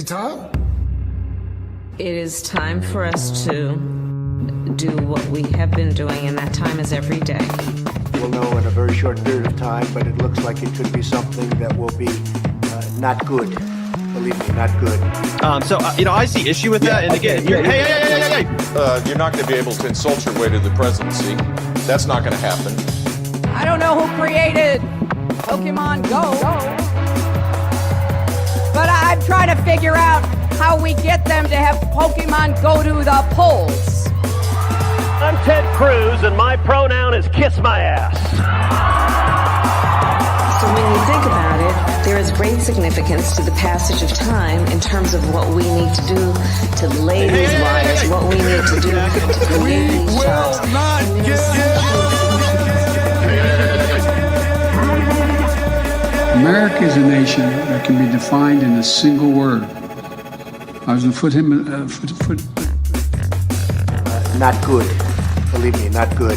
it time? It is time for us to do what we have been doing, and that time is every day. We'll know in a very short period of time, but it looks like it could be something that will be not good. Believe me, not good. I see issue with that. And again, hey. You're not going to be able to insult your way to the presidency. That's not going to happen. I don't know who created Pokemon Go, but I'm trying to figure out how we get them to have Pokemon go to the polls. I'm Ted Cruz, and my pronoun is kiss my ass. So when you think about it, there is great significance to the passage of time in terms of what we need to do to lay these wires, what we need to do to create these jobs. America is a nation that can be defined in a single word. I was going to put him Not good. Believe me, not good.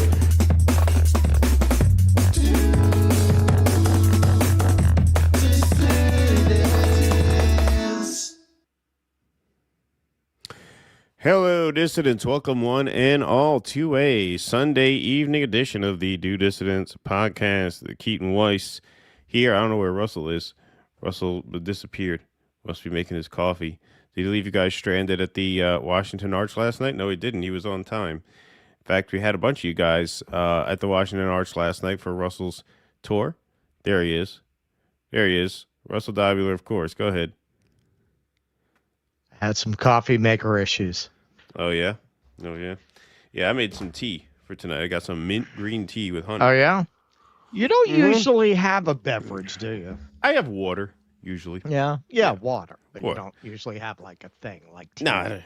Hello, dissidents. Welcome one and all to a Sunday evening edition of the Do Dissidents podcast. The Keaton Weiss here. I don't know where Russell is. Russell disappeared. Must be making his coffee. Did he leave you guys stranded at the Washington Arch last night? No, he didn't. He was on time. In fact, we had a bunch of you guys at the Washington Arch last night for Russell's tour. There he is. There he is. Russell Dobular, of course. Go ahead. Had some coffee maker issues. Oh, yeah? Oh, yeah. Yeah, I made some tea for tonight. I got some mint green tea with honey. Oh, yeah? You don't usually have a beverage, do you? I have water, usually. Yeah, water. But you don't usually have like a thing like tea. No.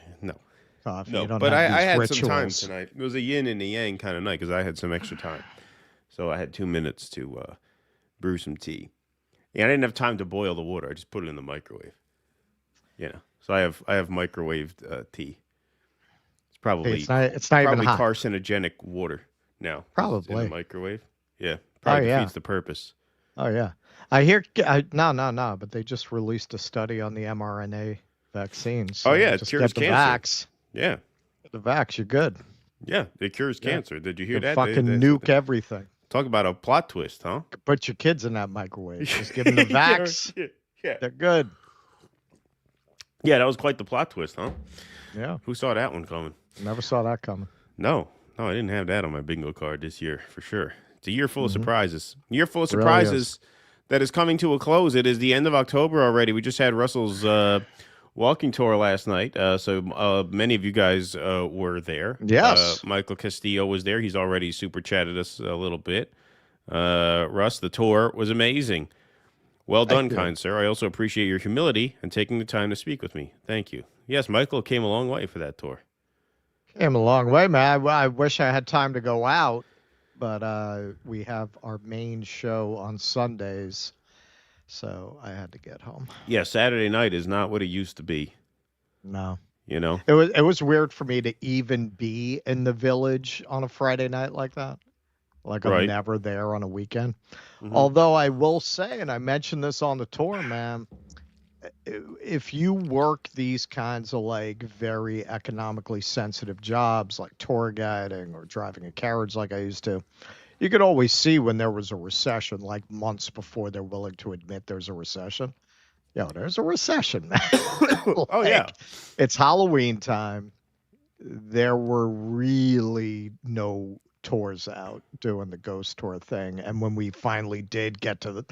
Coffee. No, but I had some time tonight. It was a yin and a yang kind of night because I had some extra time. So I had 2 minutes to brew some tea. Yeah, I didn't have time to boil the water. I just put it in the microwave. So I have microwaved tea. It's probably it's not even hot. Carcinogenic water now. Probably in the microwave. Yeah, probably defeats the purpose. Oh yeah, I hear. No, but they just released a study on the mRNA vaccines. So it cures cancer. Vax. Yeah, the vax, you're good. Yeah, it cures cancer. Did you hear that? Fucking nuke everything. Talk about a plot twist, huh? Put your kids in that microwave. Just give them the vax. Yeah, they're good. Yeah, that was quite the plot twist, huh? Yeah. Who saw that one coming? Never saw that coming. No, I didn't have that on my bingo card this year, for sure. It's a year full of surprises. A year full of surprises that is coming to a close. It is the end of October already. We just had Russell's walking tour last night, so many of you guys were there. Yes. Michael Castillo was there. He's already super chatted us a little bit. Russ, the tour was amazing. Well done, kind sir. I also appreciate your humility and taking the time to speak with me. Thank you. Yes, Michael came a long way for that tour. Came a long way, man. I wish I had time to go out, but we have our main show on Sundays, so I had to get home. Yeah, Saturday night is not what it used to be. No. It was weird for me to even be in the Village on a Friday night like that. Like I'm never there on a weekend. Mm-hmm. Although I will say, and I mentioned this on the tour, man, if you work these kinds of like very economically sensitive jobs like tour guiding or driving a carriage like I used to, you could always see when there was a recession, like months before they're willing to admit there's a recession. There's a recession, man. It's Halloween time. There were really no tours out doing the ghost tour thing, and when we finally did get to the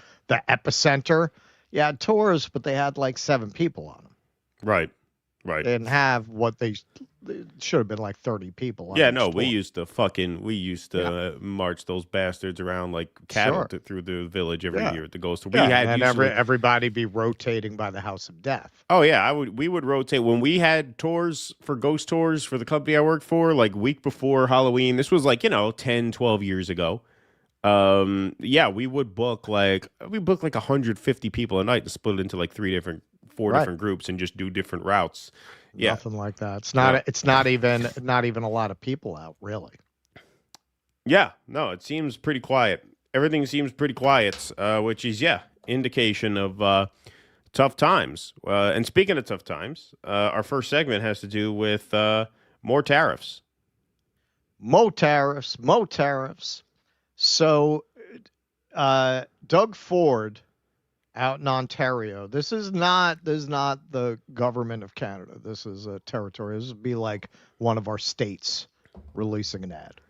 epicenter, tours, but they had like 7 people on them. Right. They didn't have what they should have been like 30 people. We used to march those bastards around like cattle through the Village every year at the ghost tour. Everybody be rotating by the House of Death. Oh yeah, we would rotate when we had tours for ghost tours for the company I worked for, like week before Halloween. This was like 10, 12 years ago. We would book like 150 people a night to split it into like 4 different groups and just do different routes. Yeah. Nothing like that. It's not even a lot of people out, really. Yeah, no, it seems pretty quiet. Everything seems pretty quiet, which is indication of tough times. And speaking of tough times, our first segment has to do with more tariffs. Mo tariffs. So, Doug Ford out in Ontario. This is not the government of Canada. This is a territory. This would be like one of our states releasing an ad.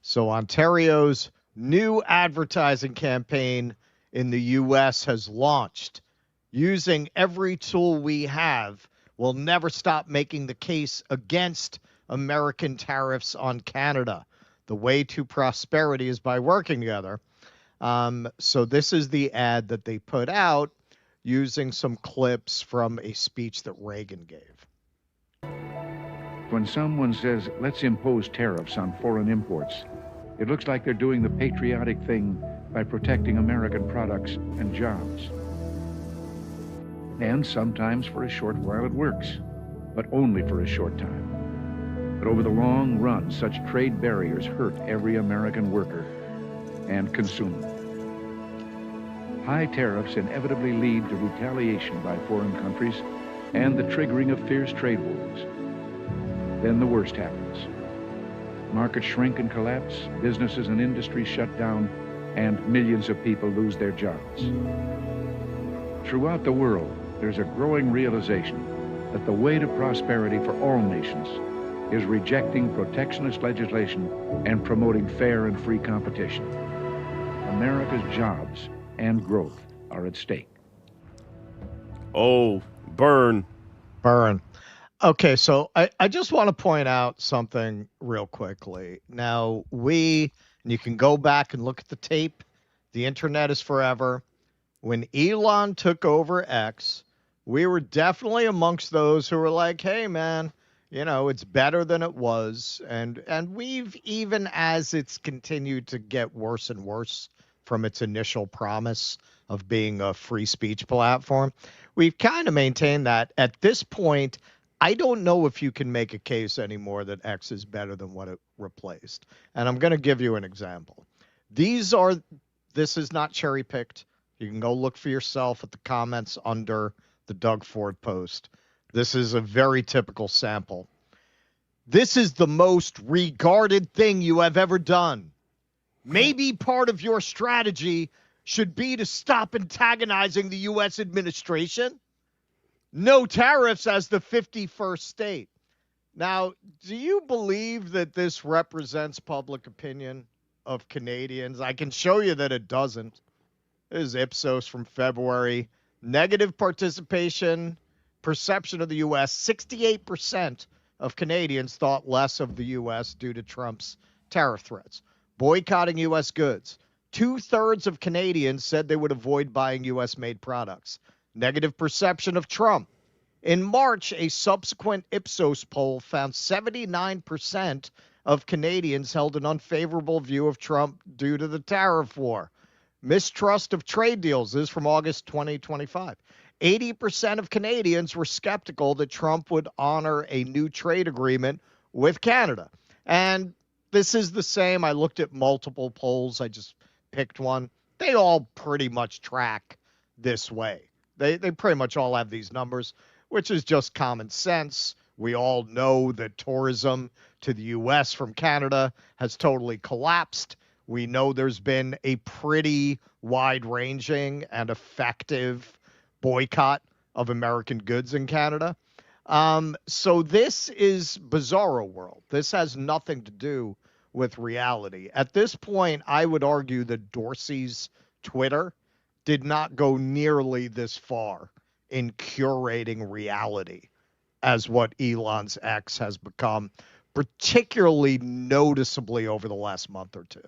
So Ontario's new advertising campaign in the U.S. has launched. Using every tool we have, we'll never stop making the case against American tariffs on Canada. The way to prosperity is by working together. So this is the ad that they put out using some clips from a speech that Reagan gave. When someone says, let's impose tariffs on foreign imports, it looks like they're doing the patriotic thing by protecting American products and jobs. And sometimes for a short while it works, but only for a short time. But over the long run, such trade barriers hurt every American worker and consumer. High tariffs inevitably lead to retaliation by foreign countries and the triggering of fierce trade wars. Then the worst happens. Markets shrink and collapse, businesses and industries shut down, and millions of people lose their jobs. Throughout the world, there's a growing realization that the way to prosperity for all nations is rejecting protectionist legislation and promoting fair and free competition. America's jobs and growth are at stake. Oh, burn. Okay, so I just want to point out something real quickly. Now, and you can go back and look at the tape. The internet is forever. When Elon took over X, we were definitely amongst those who were like, hey, man, it's better than it was. And we've, even as it's continued to get worse and worse from its initial promise of being a free speech platform, we've kind of maintained that at this point, I don't know if you can make a case anymore that X is better than what it replaced. And I'm going to give you an example. This is not cherry picked. You can go look for yourself at the comments under the Doug Ford post. This is a very typical sample. This is the most regarded thing you have ever done. Maybe part of your strategy should be to stop antagonizing the U.S. administration. No tariffs as the 51st state. Now, do you believe that this represents public opinion of Canadians? I can show you that it doesn't. This is Ipsos from February. Negative participation, perception of the U.S. 68% of Canadians thought less of the U.S. due to Trump's tariff threats. Boycotting U.S. goods. 2/3 of Canadians said they would avoid buying U.S.-made products. Negative perception of Trump. In March, a subsequent Ipsos poll found 79% of Canadians held an unfavorable view of Trump due to the tariff war. Mistrust of trade deals. This is from August 2025. 80% of Canadians were skeptical that Trump would honor a new trade agreement with Canada. And this is the same. I looked at multiple polls. I just picked one. They all pretty much track this way. They pretty much all have these numbers, which is just common sense. We all know that tourism to the U.S. from Canada has totally collapsed. We know there's been a pretty wide-ranging and effective boycott of American goods in Canada. So this is bizarro world. This has nothing to do with reality. At this point, I would argue that Dorsey's Twitter did not go nearly this far in curating reality as what Elon's X has become, particularly noticeably over the last month or two.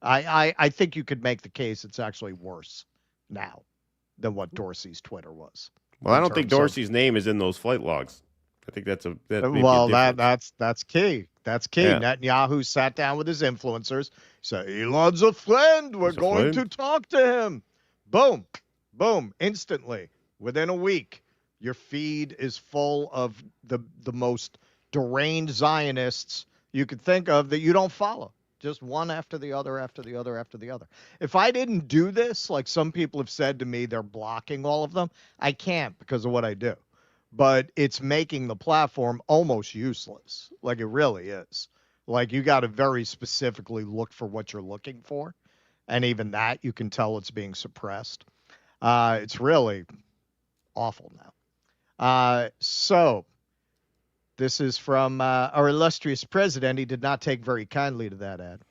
I think you could make the case it's actually worse now than what Dorsey's Twitter was. Well, I don't think Dorsey's name is in those flight logs. I think that's that's key. That's key. Yeah. Netanyahu sat down with his influencers, said, Elon's a friend. We're going to talk to him. Boom, boom, instantly. Within a week, your feed is full of the most deranged Zionists you could think of that you don't follow. Just one after the other, after the other, after the other. If I didn't do this, like some people have said to me, they're blocking all of them. I can't because of what I do. But it's making the platform almost useless. Like it really is. Like you got to very specifically look for what you're looking for. And even that, you can tell it's being suppressed. It's really awful now. So this is from our illustrious president. He did not take very kindly to that ad.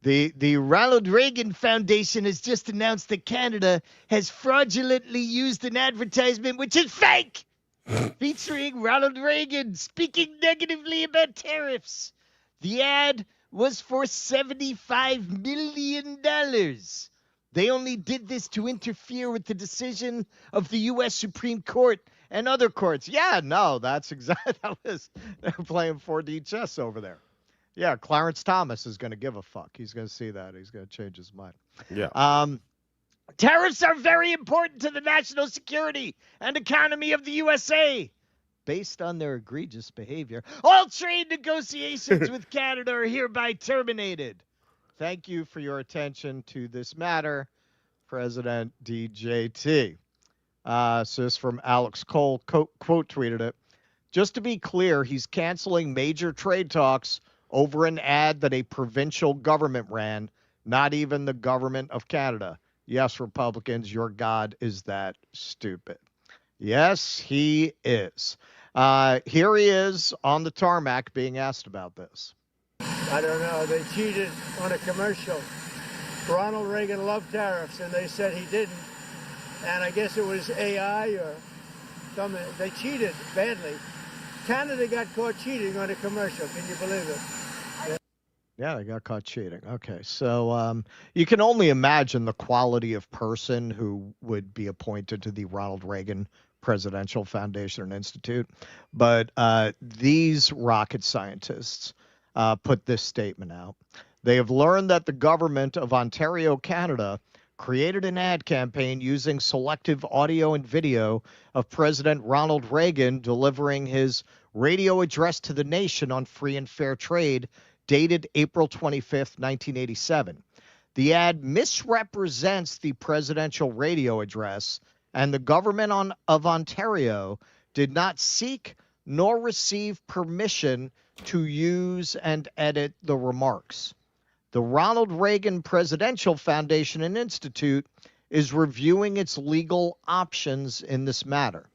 The Ronald Reagan Foundation has just announced that Canada has fraudulently used an advertisement which is fake, featuring Ronald Reagan speaking negatively about tariffs. The ad was for $75 million. They only did this to interfere with the decision of the U.S. Supreme Court and other courts. Yeah, no, that's exactly how it is. They're playing 4D chess over there. Yeah, Clarence Thomas is going to give a fuck. He's going to see that. He's going to change his mind. Yeah. Tariffs are very important to the national security and economy of the USA. Based on their egregious behavior, all trade negotiations with Canada are hereby terminated. Thank you for your attention to this matter, President DJT. So this is from Alex Cole, quote tweeted it. Just to be clear, he's canceling major trade talks over an ad that a provincial government ran, not even the government of Canada. Yes, Republicans, your God is that stupid. Yes, he is. Here he is on the tarmac being asked about this. I don't know. They cheated on a commercial. Ronald Reagan loved tariffs, and they said he didn't. And I guess it was AI or something. They cheated badly. Canada got caught cheating on a commercial. Can you believe it? Yeah, they got caught cheating. Okay, so you can only imagine the quality of person who would be appointed to the Ronald Reagan Presidential Foundation and Institute. But these rocket scientists put this statement out. They have learned that the government of Ontario, Canada, created an ad campaign using selective audio and video of President Ronald Reagan delivering his radio address to the nation on free and fair trade, dated April 25th, 1987. The ad misrepresents the presidential radio address, and the government of Ontario did not seek nor receive permission to use and edit the remarks. The Ronald Reagan Presidential Foundation and Institute is reviewing its legal options in this matter.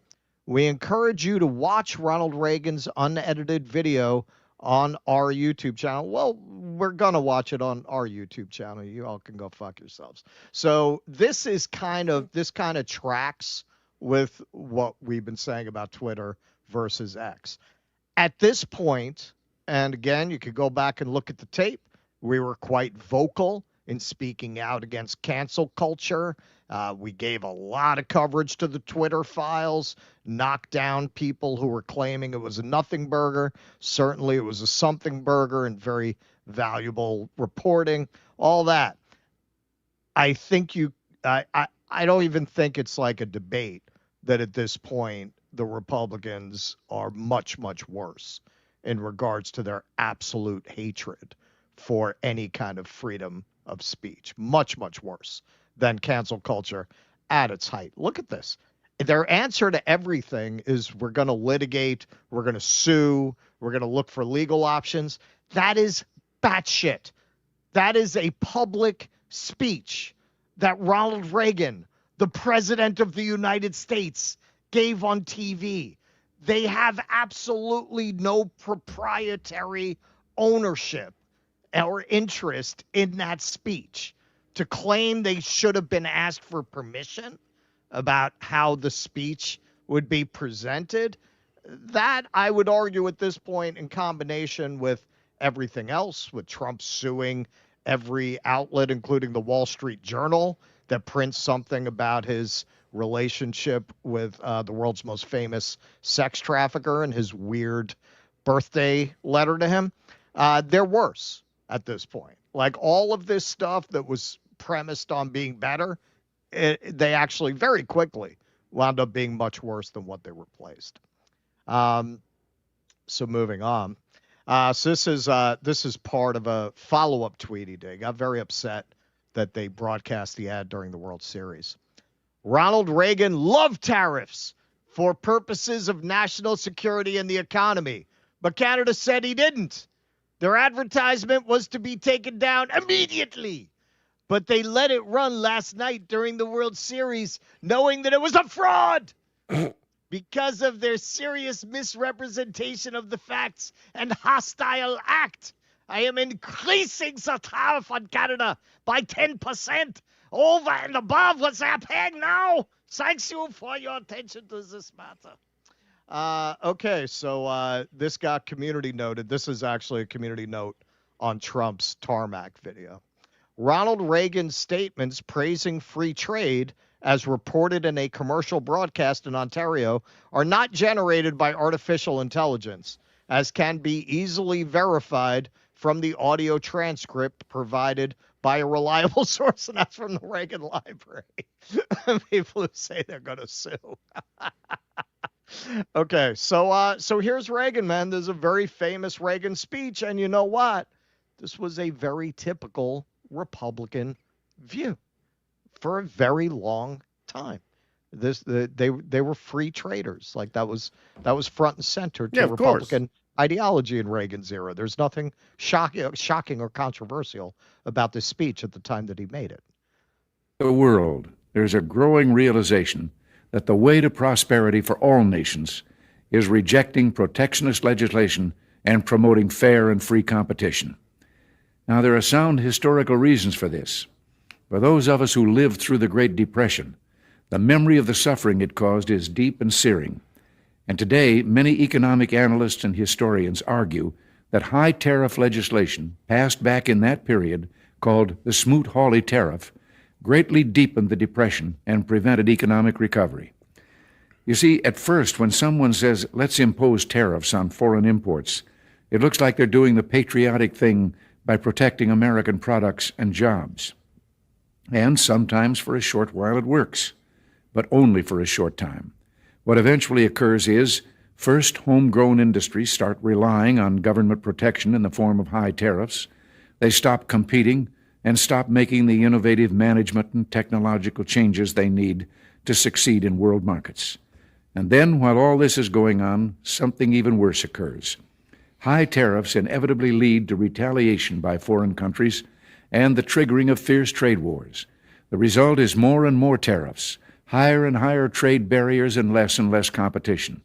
We encourage you to watch Ronald Reagan's unedited video on our YouTube channel. Well, we're going to watch it on our YouTube channel. You all can go fuck yourselves. So this kind of tracks with what we've been saying about Twitter versus X. At this point, and again, you could go back and look at the tape, we were quite vocal in speaking out against cancel culture. We gave a lot of coverage to the Twitter files, knocked down people who were claiming it was a nothing burger. Certainly it was a something burger and very valuable reporting, all that. I think I don't even think it's like a debate that at this point the Republicans are much, much worse in regards to their absolute hatred for any kind of freedom of speech. Much, much worse than cancel culture at its height. Look at this. Their answer to everything is we're going to litigate, we're going to sue, we're going to look for legal options. That is batshit. That is a public speech that Ronald Reagan, the president of the United States, gave on TV. They have absolutely no proprietary ownership or interest in that speech. To claim they should have been asked for permission about how the speech would be presented, that I would argue at this point, in combination with everything else, with Trump suing every outlet, including the Wall Street Journal, that prints something about his relationship with the world's most famous sex trafficker and his weird birthday letter to him, they're worse at this point. Like all of this stuff that was premised on being better, they actually very quickly wound up being much worse than what they replaced. So moving on. So this is part of a follow-up tweet he did. He got very upset that they broadcast the ad during the World Series. Ronald Reagan loved tariffs for purposes of national security and the economy, but Canada said he didn't. Their advertisement was to be taken down immediately, but they let it run last night during the World Series, knowing that it was a fraud. Because of their serious misrepresentation of the facts and hostile act, I am increasing the tariff on Canada by 10% over and above what they are paying now. Thanks you for your attention to this matter. Okay, so this got community noted. This is actually a community note on Trump's tarmac video. Ronald Reagan's statements praising free trade, as reported in a commercial broadcast in Ontario, are not generated by artificial intelligence, as can be easily verified from the audio transcript provided by a reliable source, and that's from the Reagan Library. People who say they're going to sue. Okay, so here's Reagan, man. There's a very famous Reagan speech, and you know what? This was a very typical Republican view for a very long time. They were free traders. Like that was front and center to Republican ideology in Reagan's era. There's nothing shocking or controversial about this speech at the time that he made it. The world, there's a growing realization that the way to prosperity for all nations is rejecting protectionist legislation and promoting fair and free competition. Now, there are sound historical reasons for this. For those of us who lived through the Great Depression, the memory of the suffering it caused is deep and searing. And today, many economic analysts and historians argue that high tariff legislation passed back in that period, called the Smoot-Hawley Tariff, greatly deepened the Depression and prevented economic recovery. You see, at first, when someone says, let's impose tariffs on foreign imports, it looks like they're doing the patriotic thing by protecting American products and jobs. And sometimes for a short while it works, but only for a short time. What eventually occurs is, first, homegrown industries start relying on government protection in the form of high tariffs. They stop competing and stop making the innovative management and technological changes they need to succeed in world markets. And then, while all this is going on, something even worse occurs. High tariffs inevitably lead to retaliation by foreign countries and the triggering of fierce trade wars. The result is more and more tariffs, higher and higher trade barriers, and less competition.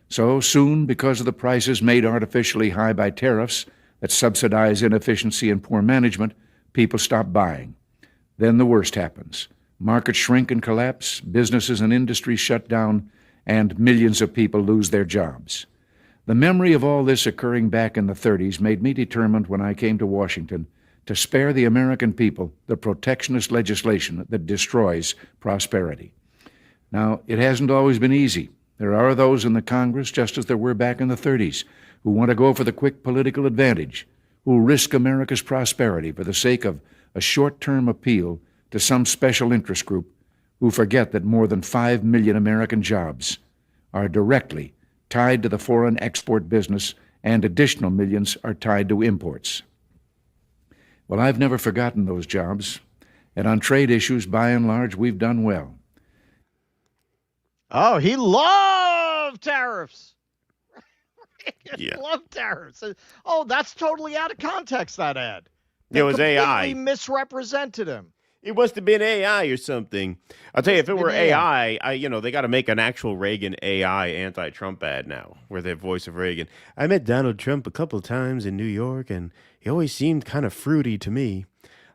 So soon, because of the prices made artificially high by tariffs that subsidize inefficiency and poor management, people stop buying. Then the worst happens. Markets shrink and collapse, businesses and industries shut down, and millions of people lose their jobs. The memory of all this occurring back in the 30s made me determined when I came to Washington to spare the American people the protectionist legislation that destroys prosperity. Now, it hasn't always been easy. There are those in the Congress, just as there were back in the 30s, who want to go for the quick political advantage, who risk America's prosperity for the sake of a short-term appeal to some special interest group, who forget that more than 5 million American jobs are directly tied to the foreign export business, and additional millions are tied to imports. Well, I've never forgotten those jobs, and on trade issues, by and large, we've done well. Oh, he loved tariffs. Yeah. Loved tariffs. Oh, that's totally out of context, that ad. It was AI. Completely misrepresented him. It must have been AI or something. I'll tell you, if it were AI, they got to make an actual Reagan AI anti-Trump ad now, where they have voice of Reagan. I met Donald Trump a couple of times in New York, and he always seemed kind of fruity to me.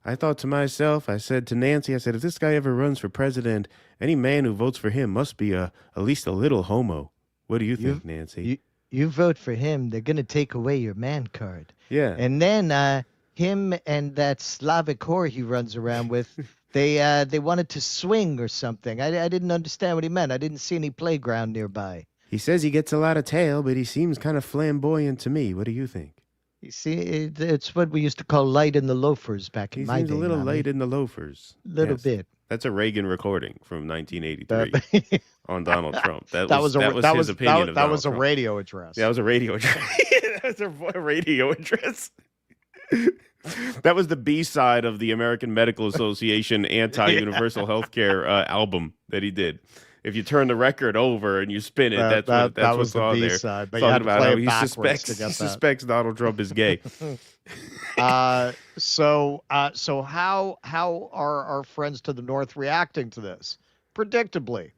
I thought to myself, I said to Nancy, I said, if this guy ever runs for president, any man who votes for him must be at least a little homo. What do you think, Nancy? You vote for him, they're going to take away your man card. Yeah. And then him and that Slavic whore he runs around with, they wanted to swing or something. I didn't understand what he meant. I didn't see any playground nearby. He says he gets a lot of tail, but he seems kind of flamboyant to me. What do you think? You see, it's what we used to call light in the loafers back in my day. He seems a little light in the loafers. Little bit. That's a Reagan recording from 1983 on Donald Trump. That was his opinion of Donald Trump. That was a radio address. Yeah, that was a radio address. That was a radio address. That was the B-side of the American Medical Association anti-universal healthcare album that he did. If you turn the record over and you spin it, that's what's on there. B-side, but talking about how he suspects Donald Trump is gay. So how are our friends to the north reacting to this? Predictably,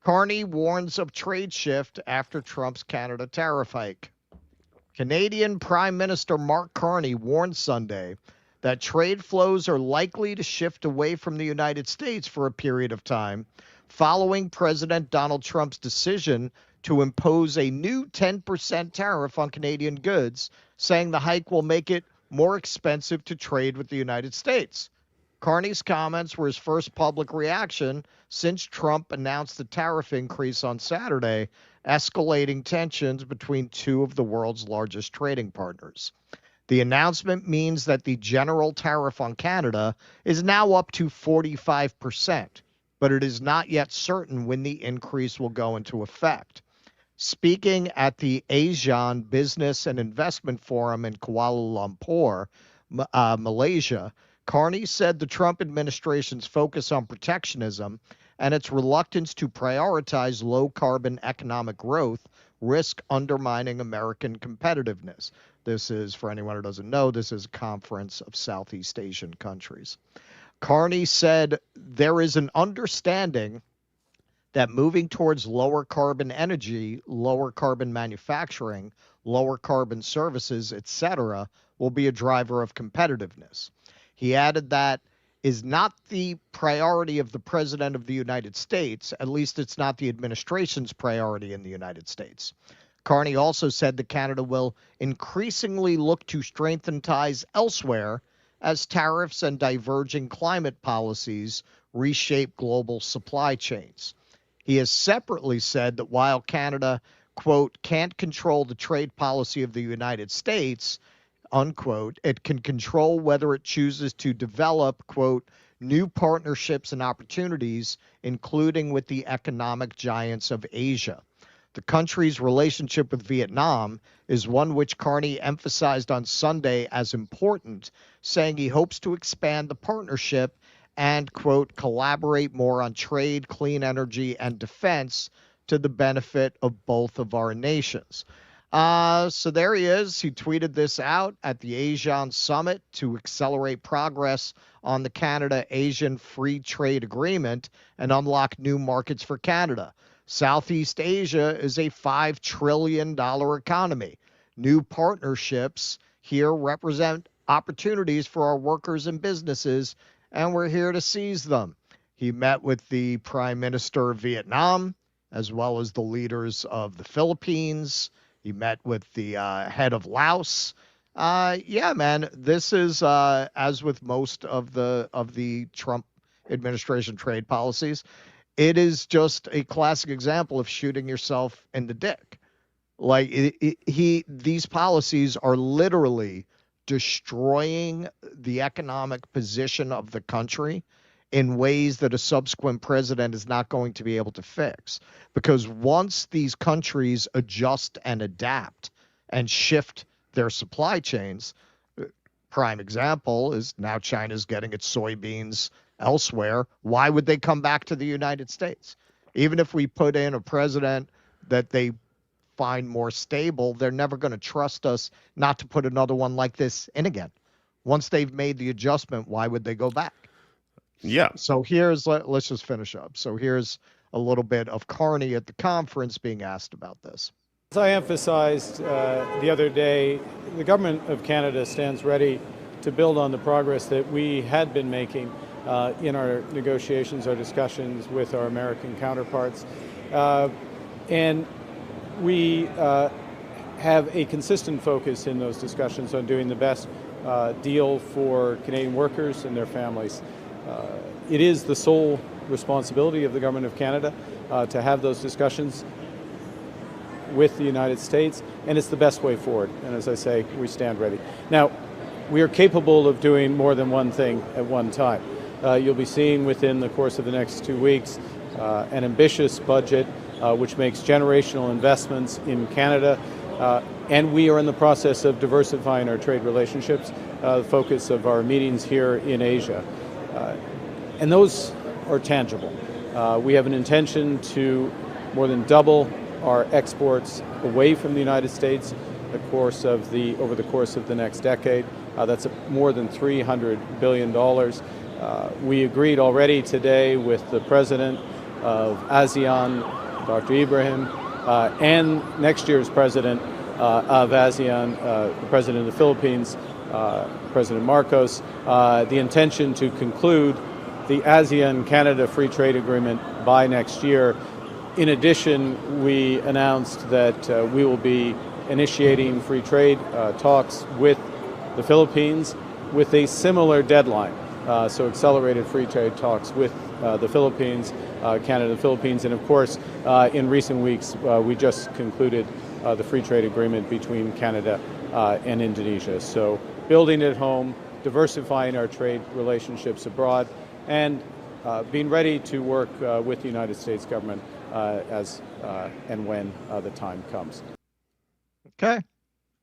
Carney warns of trade shift after Trump's Canada tariff hike. Canadian Prime Minister Mark Carney warned Sunday that trade flows are likely to shift away from the United States for a period of time following President Donald Trump's decision to impose a new 10% tariff on Canadian goods, saying the hike will make it more expensive to trade with the United States. Carney's comments were his first public reaction since Trump announced the tariff increase on Saturday, escalating tensions between two of the world's largest trading partners. The announcement means that the general tariff on Canada is now up to 45%, but it is not yet certain when the increase will go into effect. Speaking at the ASEAN Business and Investment Forum in Kuala Lumpur, Malaysia, Carney said the Trump administration's focus on protectionism and its reluctance to prioritize low-carbon economic growth risk undermining American competitiveness. This is, for anyone who doesn't know, this is a conference of Southeast Asian countries. Carney said there is an understanding that moving towards lower carbon energy, lower carbon manufacturing, lower carbon services, etc., will be a driver of competitiveness. He added that is not the priority of the President of the United States. At least it's not the administration's priority in the United States. Carney also said that Canada will increasingly look to strengthen ties elsewhere as tariffs and diverging climate policies reshape global supply chains. He has separately said that while Canada, quote, can't control the trade policy of the United States, unquote, it can control whether it chooses to develop, quote, new partnerships and opportunities, including with the economic giants of Asia. The country's relationship with Vietnam is one which Carney emphasized on Sunday as important, saying he hopes to expand the partnership and, quote, collaborate more on trade, clean energy, and defense to the benefit of both of our nations. So there he is. He tweeted this out at the ASEAN Summit to accelerate progress on the Canada-Asian Free Trade Agreement and unlock new markets for Canada. Southeast Asia is a $5 trillion economy. New partnerships here represent opportunities for our workers and businesses, and we're here to seize them. He met with the Prime Minister of Vietnam, as well as the leaders of the Philippines. He met with the head of Laos. Yeah, man, this is, as with most of the Trump administration trade policies, it is just a classic example of shooting yourself in the dick. Like these policies are literally destroying the economic position of the country in ways that a subsequent president is not going to be able to fix. Because once these countries adjust and adapt and shift their supply chains, prime example is now China's getting its soybeans elsewhere. Why would they come back to the United States? Even if we put in a president that they find more stable, they're never going to trust us not to put another one like this in again. Once they've made the adjustment, why would they go back? Yeah. So let's just finish up. So here's a little bit of Carney at the conference being asked about this. As I emphasized the other day, the government of Canada stands ready to build on the progress that we had been making in our negotiations, our discussions with our American counterparts. And we have a consistent focus in those discussions on doing the best deal for Canadian workers and their families. It is the sole responsibility of the government of Canada to have those discussions with the United States, and it's the best way forward. And as I say, we stand ready. Now, we are capable of doing more than one thing at one time. you'll be seeing within the course of the next 2 weeks an ambitious budget which makes generational investments in Canada. And we are in the process of diversifying our trade relationships, the focus of our meetings here in Asia. And those are tangible. We have an intention to more than double our exports away from the United States over the course of the next decade. That's more than $300 billion. We agreed already today with the president of ASEAN, Dr. Ibrahim, and next year's president of ASEAN, the president of the Philippines, President Marcos, the intention to conclude the ASEAN-Canada Free Trade Agreement by next year. In addition, we announced that we will be initiating free trade talks with the Philippines with a similar deadline. So accelerated free trade talks with the Philippines, Canada, the Philippines, and of course, in recent weeks, we just concluded the free trade agreement between Canada and Indonesia. So building at home, diversifying our trade relationships abroad, and being ready to work with the United States government as and when the time comes. Okay.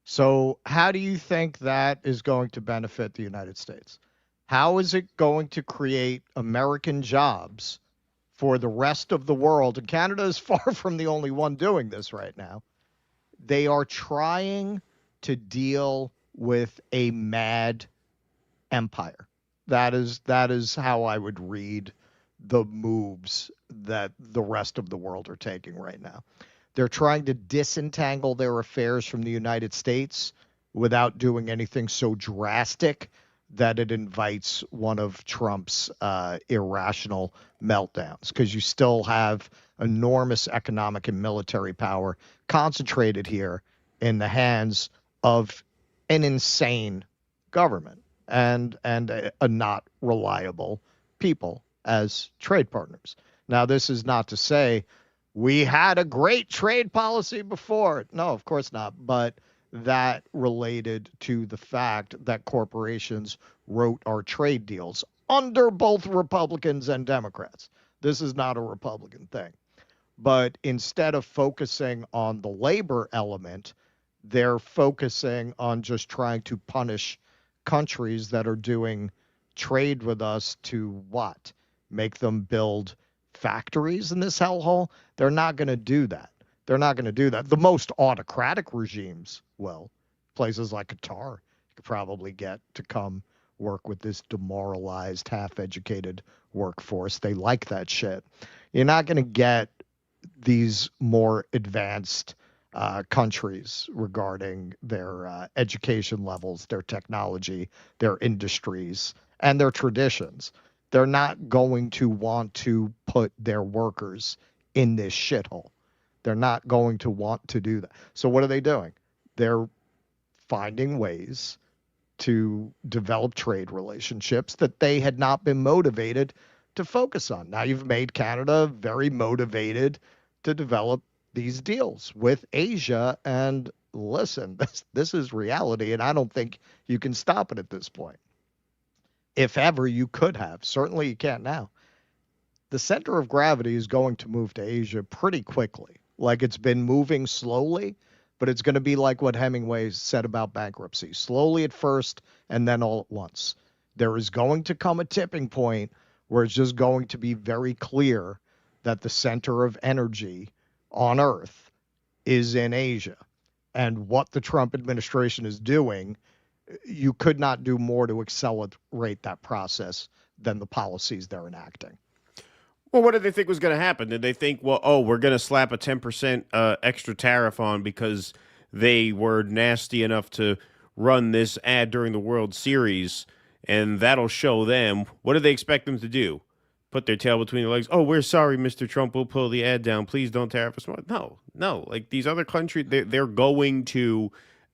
So how do you think that is going to benefit the United States? How is it going to create American jobs for the rest of the world? And Canada is far from the only one doing this right now. They are trying to deal with a mad empire. That is how I would read the moves that the rest of the world are taking right now. They're trying to disentangle their affairs from the United States without doing anything so drastic that it invites one of Trump's irrational meltdowns, because you still have enormous economic and military power concentrated here in the hands of an insane government and a not reliable people as trade partners. Now, this is not to say we had a great trade policy before. No, of course not. But that related to the fact that corporations wrote our trade deals under both Republicans and Democrats. This is not a Republican thing. But instead of focusing on the labor element, they're focusing on just trying to punish countries that are doing trade with us to what? Make them build factories in this hellhole? They're not going to do that. They're not going to do that. The most autocratic regimes, well, places like Qatar, you could probably get to come work with this demoralized, half-educated workforce. They like that shit. You're not going to get these more advanced countries regarding their education levels, their technology, their industries, and their traditions. They're not going to want to put their workers in this shithole. They're not going to want to do that. So what are they doing? They're finding ways to develop trade relationships that they had not been motivated to focus on. Now you've made Canada very motivated to develop these deals with Asia. And listen, this is reality, and I don't think you can stop it at this point. If ever you could have. Certainly you can't now. The center of gravity is going to move to Asia pretty quickly. Like, it's been moving slowly, but it's going to be like what Hemingway said about bankruptcy. Slowly at first, and then all at once. There is going to come a tipping point where it's just going to be very clear that the center of energy on Earth is in Asia. And what the Trump administration is doing, you could not do more to accelerate that process than the policies they're enacting. Well, what did they think was going to happen? Did they think, well, we're going to slap a 10% extra tariff on because they were nasty enough to run this ad during the World Series, and that'll show them? What do they expect them to do? Put their tail between their legs? Oh, we're sorry, Mr. Trump. We'll pull the ad down. Please don't tariff us more. No. Like, these other countries, they're going to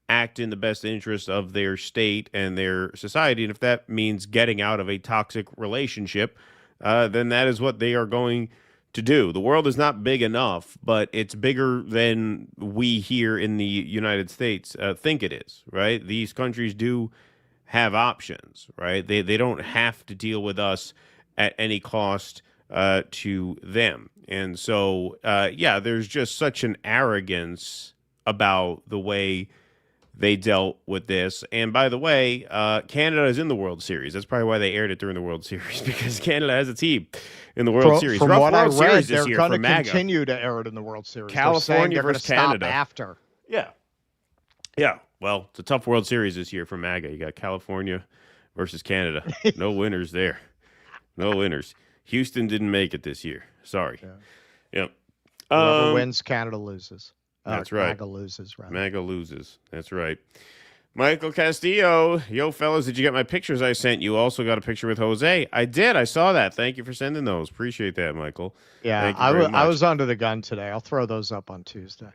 act in the best interest of their state and their society. And if that means getting out of a toxic relationship, then that is what they are going to do. The world is not big enough, but it's bigger than we here in the United States think it is, right? These countries do have options, right? They don't have to deal with us at any cost to them. And so, there's just such an arrogance about the way they dealt with this. And by the way, Canada is in the World Series. That's probably why they aired it during the World Series, because Canada has a team in the World Series. From what I read, they're going to continue to air it in the World Series. California versus Canada. After. Yeah. Yeah. Well, it's a tough World Series this year for MAGA. You got California versus Canada. No winners there. No winners. Houston didn't make it this year. Sorry. Yeah. Whoever wins, Canada loses. That's right. MAGA loses, right? MAGA loses. That's right. Michael Castillo. Yo, fellas, did you get my pictures I sent you? Also got a picture with Jose. I did. I saw that. Thank you for sending those. Appreciate that, Michael. Yeah, I was under the gun today. I'll throw those up on Tuesday.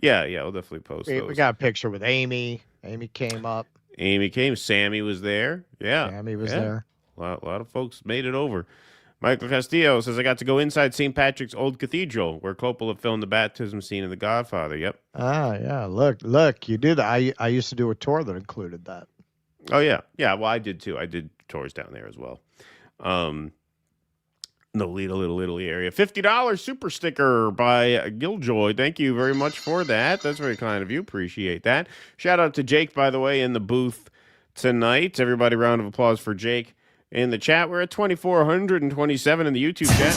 Yeah, we'll definitely post those. We got a picture with Amy. Amy came up. Amy came. Sammy was there. Yeah. Sammy was there. A lot of folks made it over. Michael Castillo says, I got to go inside St. Patrick's Old Cathedral, where Coppola filmed the baptism scene in The Godfather. Yep. Ah, yeah. Look, you did. I used to do a tour that included that. Oh, yeah. Yeah, well, I did, too. I did tours down there as well. The Little Italy area. $50 super sticker by Giljoy. Thank you very much for that. That's very kind of you. Appreciate that. Shout out to Jake, by the way, in the booth tonight. Everybody, round of applause for Jake. In the chat, we're at 2,427 in the YouTube chat.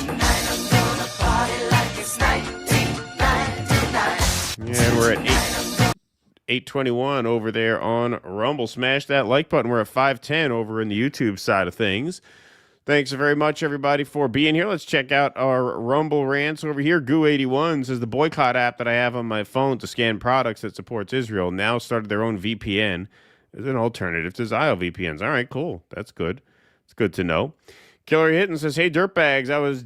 And we're at 821 over there on Rumble. Smash that like button. We're at 510 over in the YouTube side of things. Thanks very much, everybody, for being here. Let's check out our Rumble rants over here. Goo81 says the boycott app that I have on my phone to scan products that supports Israel now started their own VPN as an alternative to Zio VPNs. All right, cool. That's good. It's good to know. Killer Hitton says, hey, dirtbags, I was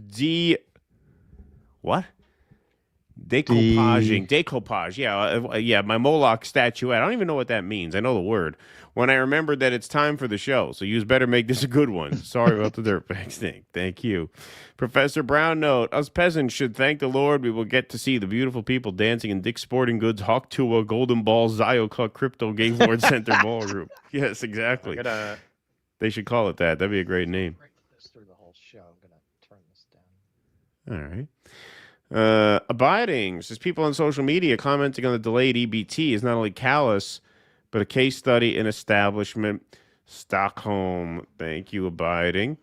Decoupage. Yeah, my Moloch statuette. I don't even know what that means. I know the word. When I remembered that it's time for the show, so you better make this a good one. Sorry about the dirtbags thing. Thank you. Professor Brown note, us peasants should thank the Lord. We will get to see the beautiful people dancing in Dick's Sporting Goods, Hawk Tua, Golden Ball, Ziocuck, Crypto, Gaylord Center Ballroom. Yes, exactly. They should call it that. That'd be a great name. Through the whole show. I'm going to turn this down. All right. Abiding says people on social media commenting on the delayed EBT is not only callous, but a case study in establishment. Stockholm. Thank you, Abiding.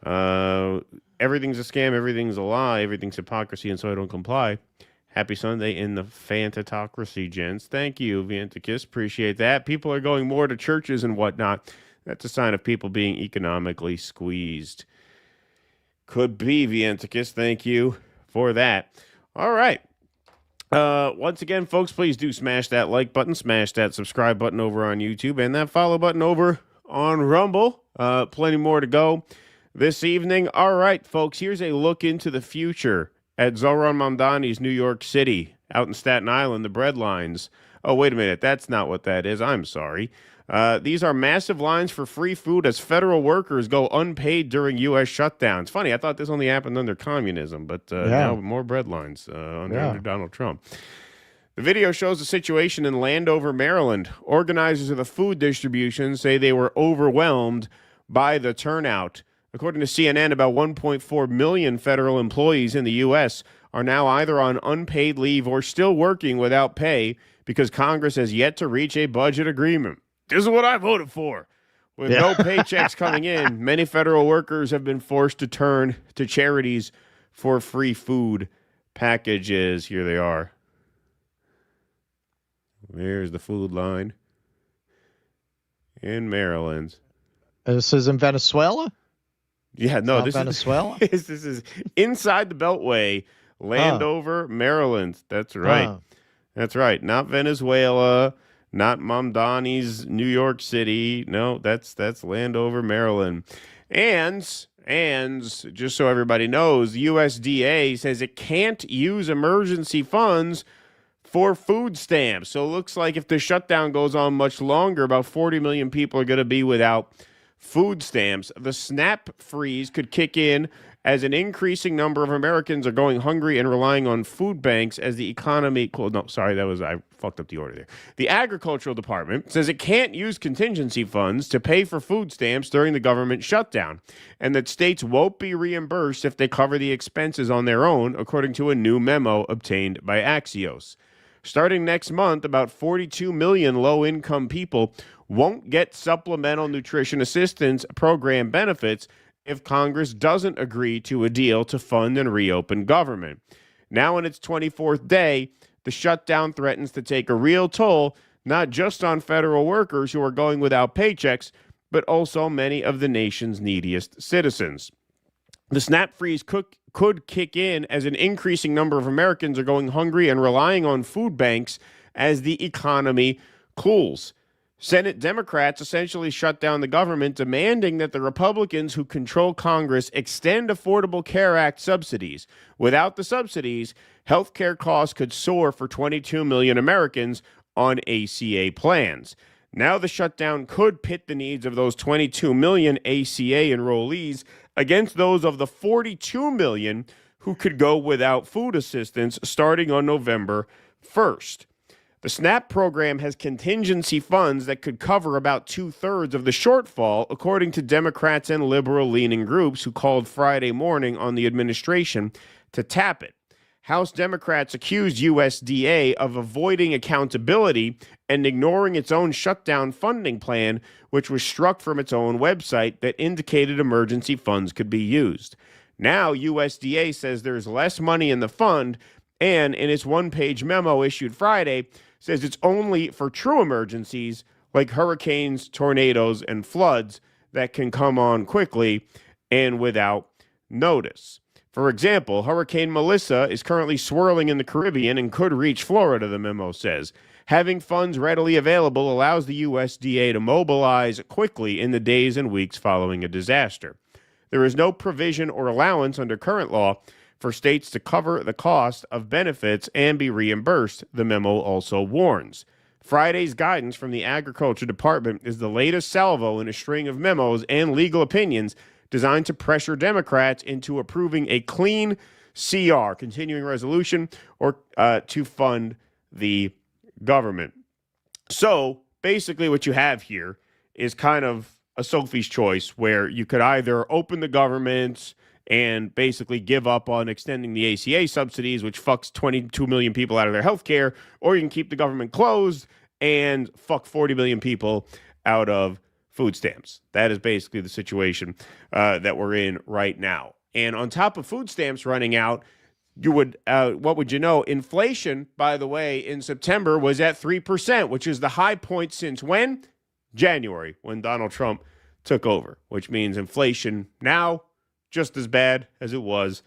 Everything's a scam. Everything's a lie. Everything's hypocrisy, and so I don't comply. Happy Sunday in the Fantatocracy, gents. Thank you, Vianticus. Appreciate that. People are going more to churches and whatnot. That's a sign of people being economically squeezed. Could be, Vianticus. Thank you for that. All right. Once again, folks, please do smash that like button, smash that subscribe button over on YouTube, and that follow button over on Rumble. Plenty more to go this evening. All right, folks, here's a look into the future at Zohran Mamdani's New York City, out in Staten Island, the bread lines. Oh, wait a minute. That's not what that is. I'm sorry. These are massive lines for free food as federal workers go unpaid during U.S. shutdowns. Funny, I thought this only happened under communism, but now more bread lines under Donald Trump. The video shows the situation in Landover, Maryland. Organizers of the food distribution say they were overwhelmed by the turnout. According to CNN, about 1.4 million federal employees in the U.S. are now either on unpaid leave or still working without pay because Congress has yet to reach a budget agreement. This is what I voted for. With no paychecks coming in, many federal workers have been forced to turn to charities for free food packages. Here they are. There's the food line in Maryland. This is in Venezuela? Yeah, no, this is Venezuela. This is inside the Beltway, Landover, Maryland. That's right. That's right. Not Venezuela. Not Mamdani's New York City. No, that's Landover, Maryland. And just so everybody knows, the USDA says it can't use emergency funds for food stamps. So it looks like if the shutdown goes on much longer, about 40 million people are going to be without food stamps. The SNAP freeze could kick in as an increasing number of Americans are going hungry and relying on food banks as the economy... I fucked up the order there. The Agricultural Department says it can't use contingency funds to pay for food stamps during the government shutdown, and that states won't be reimbursed if they cover the expenses on their own, according to a new memo obtained by Axios. Starting next month, about 42 million low-income people won't get supplemental nutrition assistance program benefits if Congress doesn't agree to a deal to fund and reopen government. Now in its 24th day, the shutdown threatens to take a real toll, not just on federal workers who are going without paychecks, but also many of the nation's neediest citizens. The SNAP freeze could kick in as an increasing number of Americans are going hungry and relying on food banks as the economy cools. Senate Democrats essentially shut down the government, demanding that the Republicans who control Congress extend Affordable Care Act subsidies. Without the subsidies, health care costs could soar for 22 million Americans on ACA plans. Now the shutdown could pit the needs of those 22 million ACA enrollees against those of the 42 million who could go without food assistance starting on November 1st. The SNAP program has contingency funds that could cover about 2/3 of the shortfall, according to Democrats and liberal-leaning groups who called Friday morning on the administration to tap it. House Democrats accused USDA of avoiding accountability and ignoring its own shutdown funding plan, which was struck from its own website that indicated emergency funds could be used. Now, USDA says there's less money in the fund, and in its one-page memo issued Friday, says it's only for true emergencies like hurricanes, tornadoes, and floods that can come on quickly and without notice. For example, Hurricane Melissa is currently swirling in the Caribbean and could reach Florida, the memo says. Having funds readily available allows the USDA to mobilize quickly in the days and weeks following a disaster. There is no provision or allowance under current law for states to cover the cost of benefits and be reimbursed, the memo also warns. Friday's guidance from the Agriculture Department is the latest salvo in a string of memos and legal opinions designed to pressure Democrats into approving a clean CR, continuing resolution, or to fund the government. So basically what you have here is kind of a Sophie's choice where you could either open the government and basically give up on extending the ACA subsidies, which fucks 22 million people out of their health care, or you can keep the government closed and fuck 40 million people out of food stamps. That is basically the situation that we're in right now. And on top of food stamps running out, you would, what would you know? Inflation, by the way, in September was at 3%, which is the high point since when? January, when Donald Trump took over, which means inflation now just as bad as it was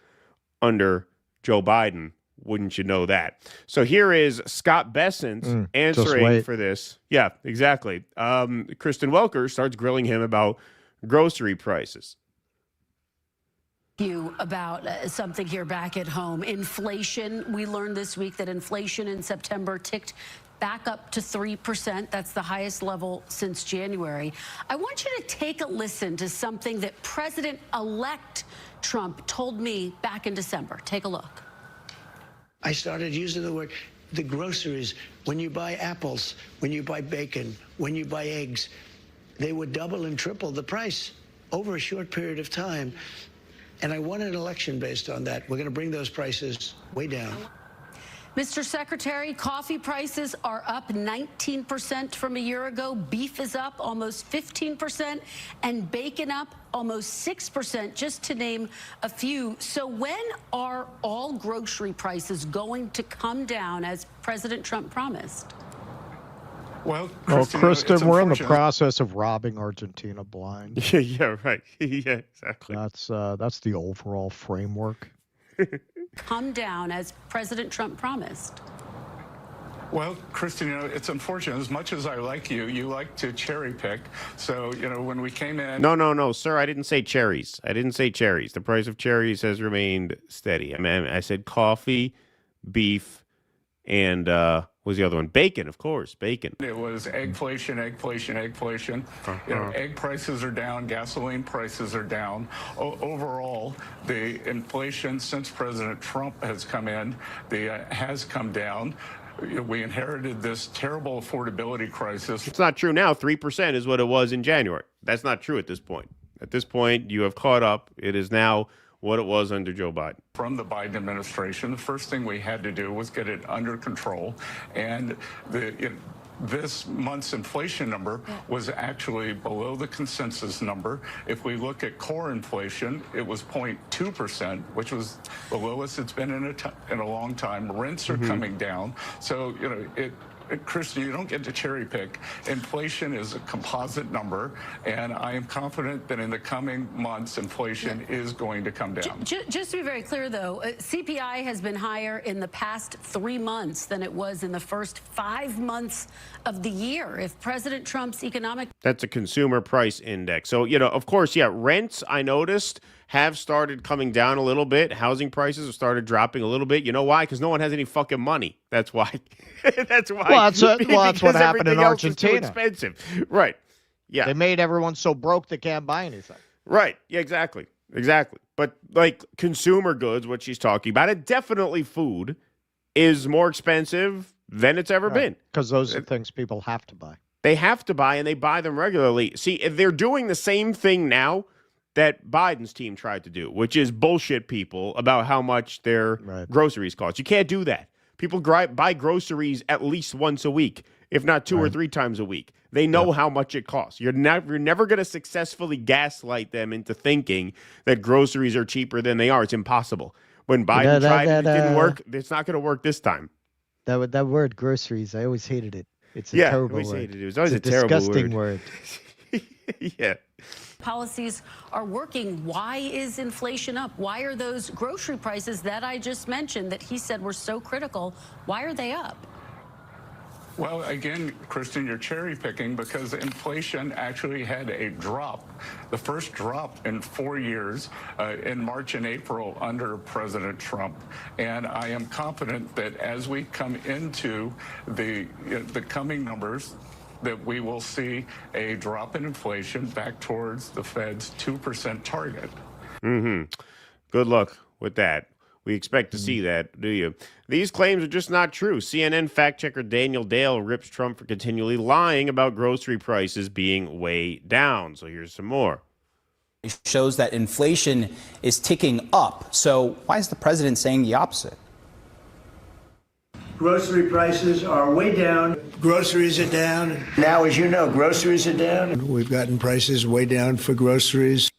under Joe Biden. Wouldn't you know that? So here is Scott Bessent answering for this. Yeah, exactly. Kristen Welker starts grilling him about grocery prices. You about something here back at home. Inflation. We learned this week that inflation in September ticked back up to 3%. That's the highest level since January. I want you to take a listen to something that President-elect Trump told me back in December. Take a look. I started using the word, the groceries, when you buy apples, when you buy bacon, when you buy eggs, they would double and triple the price over a short period of time. And I won an election based on that. We're going to bring those prices way down. Mr. Secretary, coffee prices are up 19% from a year ago. Beef is up almost 15%, and bacon up almost 6%, just to name a few. So when are all grocery prices going to come down, as President Trump promised? Well, Kristen, we're in the process of robbing Argentina blind. Yeah, right. Yeah, exactly. That's the overall framework. Come down, as President Trump promised. Well, Kristen, it's unfortunate. As much as I like you, you like to cherry pick. So, when we came in... No, sir, I didn't say cherries. The price of cherries has remained steady. I mean, I said coffee, beef, and was the other one? Bacon, of course, bacon. It was eggflation. Egg prices are down, gasoline prices are down. Overall, the inflation since President Trump has come in, has come down. We inherited this terrible affordability crisis. It's not true now. 3% is what it was in January. That's not true at this point. At this point, you have caught up. It is now what it was under Joe Biden. From the Biden administration, the first thing we had to do was get it under control. And this month's inflation number was actually below the consensus number. If we look at core inflation, it was 0.2%, which was the lowest it's been in a long time. Rents are coming down. So, Kristen, you don't get to cherry pick. Inflation is a composite number, and I am confident that in the coming months, inflation is going to come down. Just to be very clear, though, CPI has been higher in the past 3 months than it was in the first 5 months of the year. If President Trump's economic... That's a consumer price index. So, of course, rents, I noticed, have started coming down a little bit. Housing prices have started dropping a little bit. You know why? Because no one has any fucking money. That's why. That's why. Well, that's what happened in Argentina. Too expensive. Right. Yeah. They made everyone so broke they can't buy anything. Right. Yeah, exactly. But like consumer goods, what she's talking about, and definitely food is more expensive than it's ever been. Because those are things people have to buy. They have to buy, and they buy them regularly. See, if they're doing the same thing now that Biden's team tried to do, which is bullshit people about how much their groceries cost. You can't do that. People buy groceries at least once a week, if not 2 or 3 times a week. They know how much it costs. You're never going to successfully gaslight them into thinking that groceries are cheaper than they are. It's impossible. When Biden tried it, it didn't work. It's not going to work this time. That word groceries, I always hated it. It's a terrible word. Hated it. It was always a terrible disgusting word. Yeah. Policies are working. Why is inflation up? Why are those grocery prices that I just mentioned that he said were so critical, why are they up? Well, again, Kristen, you're cherry picking because inflation actually had a drop, the first drop in 4 years in March and April under President Trump. And I am confident that as we come into the coming numbers, that we will see a drop in inflation back towards the Fed's 2% target. Good luck with that. We expect to see that, do you? These claims are just not true. CNN fact checker Daniel Dale rips Trump for continually lying about grocery prices being way down. So here's some more. It shows that inflation is ticking up. So why is the president saying the opposite? Grocery prices are way down. Groceries are down. Now, as you know, groceries are down. We've gotten prices way down for groceries.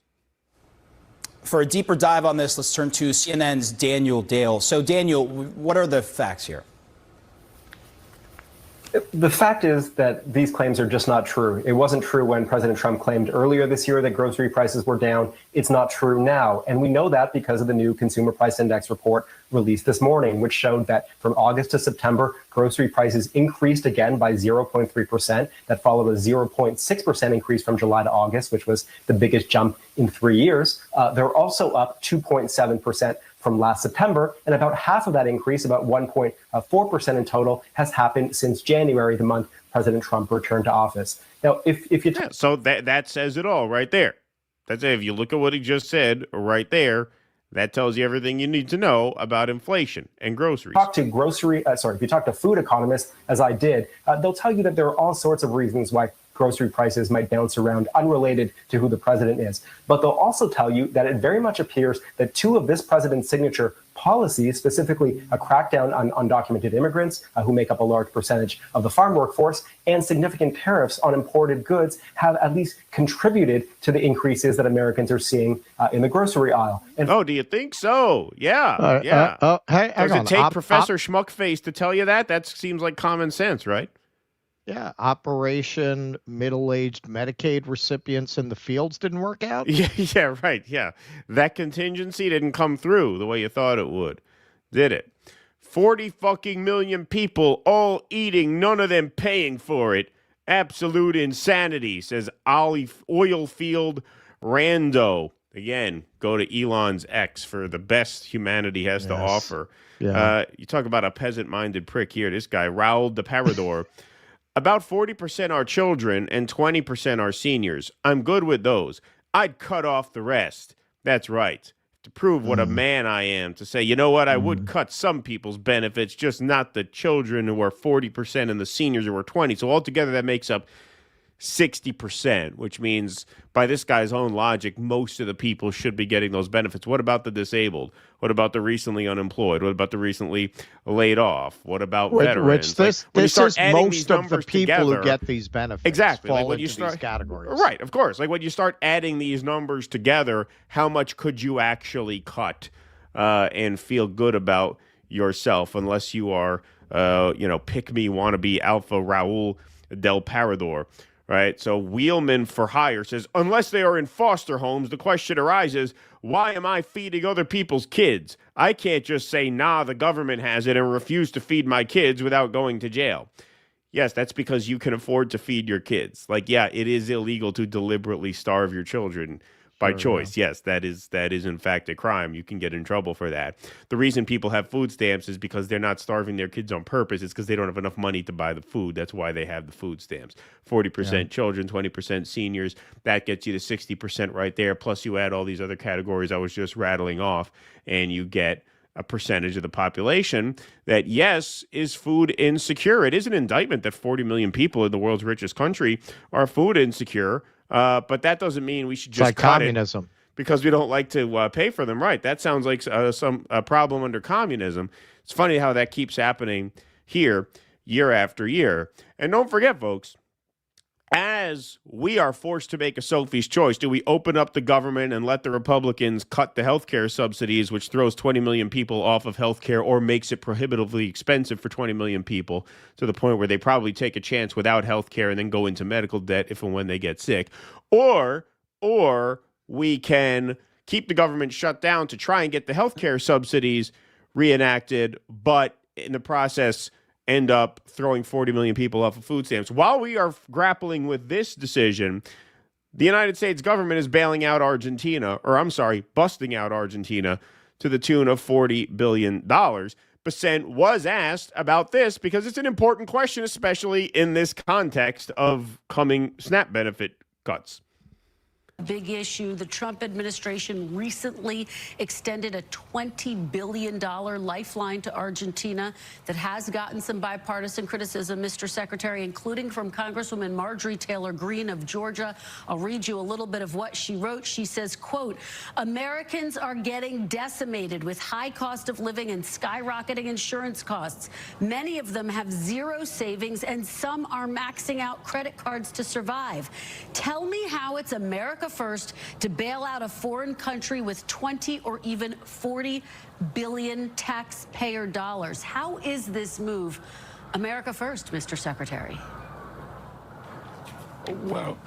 For a deeper dive on this, let's turn to CNN's Daniel Dale. So, Daniel, what are the facts here? The fact is that these claims are just not true. It wasn't true when President Trump claimed earlier this year that grocery prices were down. It's not true now. And we know that because of the new Consumer Price Index report released this morning, which showed that from August to September, grocery prices increased again by 0.3%. That followed a 0.6% increase from July to August, which was the biggest jump in 3 years. They're also up 2.7% from last September, and about half of that increase, about 1.4% in total, has happened since January, the month President Trump returned to office. Now, if you so that says it all right there. That's it. If you look at what he just said right there, that tells you everything you need to know about inflation and groceries. If you talk to food economists, as I did, they'll tell you that there are all sorts of reasons why grocery prices might bounce around unrelated to who the president is. But they'll also tell you that it very much appears that 2 of this president's signature policies, specifically a crackdown on undocumented immigrants who make up a large percentage of the farm workforce, and significant tariffs on imported goods, have at least contributed to the increases that Americans are seeing in the grocery aisle. And do you think so? Yeah. Hey, does it take Professor Schmuckface to tell you that? That seems like common sense, right? Yeah, Operation Middle-Aged Medicaid recipients in the fields didn't work out? Yeah, right, yeah. That contingency didn't come through the way you thought it would, did it? 40 fucking million people all eating, none of them paying for it. Absolute insanity, says oil field rando. Again, go to Elon's X for the best humanity has to offer. Yeah. You talk about a peasant-minded prick here. This guy, Raul de Parador. About 40% are children and 20% are seniors. I'm good with those. I'd cut off the rest. That's right. To prove what a man I am, to say, you know what, I would cut some people's benefits, just not the children who are 40% and the seniors who are 20. So altogether, that makes up 60%, which means by this guy's own logic, most of the people should be getting those benefits. What about the disabled? What about the recently unemployed? What about the recently laid off? What about veterans? This is most of the people together, who get these benefits. Exactly. Fall like when into you start, these categories. Right, of course. Like when you start adding these numbers together, how much could you actually cut and feel good about yourself unless you are, pick me, wannabe Alpha Raul del Parador. Right, so Wheelman for Hire says, unless they are in foster homes, the question arises, why am I feeding other people's kids? I can't just say, nah, the government has it and refuse to feed my kids without going to jail. Yes, that's because you can afford to feed your kids. Like, yeah, it is illegal to deliberately starve your children by choice. Yeah. Yes, that is in fact a crime. You can get in trouble for that. The reason people have food stamps is because they're not starving their kids on purpose. It's because they don't have enough money to buy the food. That's why they have the food stamps. 40% children, 20% seniors. That gets you to 60% right there. Plus you add all these other categories I was just rattling off, and you get a percentage of the population that, yes, is food insecure. It is an indictment that 40 million people in the world's richest country are food insecure. But that doesn't mean we should just like cut communism. it because we don't like to pay for them. Right. That sounds like some problem under communism. It's funny how that keeps happening here year after year. And don't forget, folks, as we are forced to make a Sophie's choice, do we open up the government and let the Republicans cut the healthcare subsidies, which throws 20 million people off of healthcare or makes it prohibitively expensive for 20 million people to the point where they probably take a chance without healthcare and then go into medical debt if and when they get sick? Or we can keep the government shut down to try and get the healthcare subsidies reenacted, but in the process end up throwing 40 million people off of food stamps. While we are grappling with this decision, the United States government is busting out Argentina to the tune of $40 billion. Bessent was asked about this because it's an important question, especially in this context of coming SNAP benefit cuts. Big issue. The Trump administration recently extended a $20 billion lifeline to Argentina that has gotten some bipartisan criticism, Mr. Secretary, including from Congresswoman Marjorie Taylor Greene of Georgia. I'll read you a little bit of what she wrote. She says, quote, Americans are getting decimated with high cost of living and skyrocketing insurance costs. Many of them have zero savings and some are maxing out credit cards to survive. Tell me how it's America first to bail out a foreign country with 20 or even 40 billion taxpayer dollars. How is this move America first, Mr. Secretary? Well,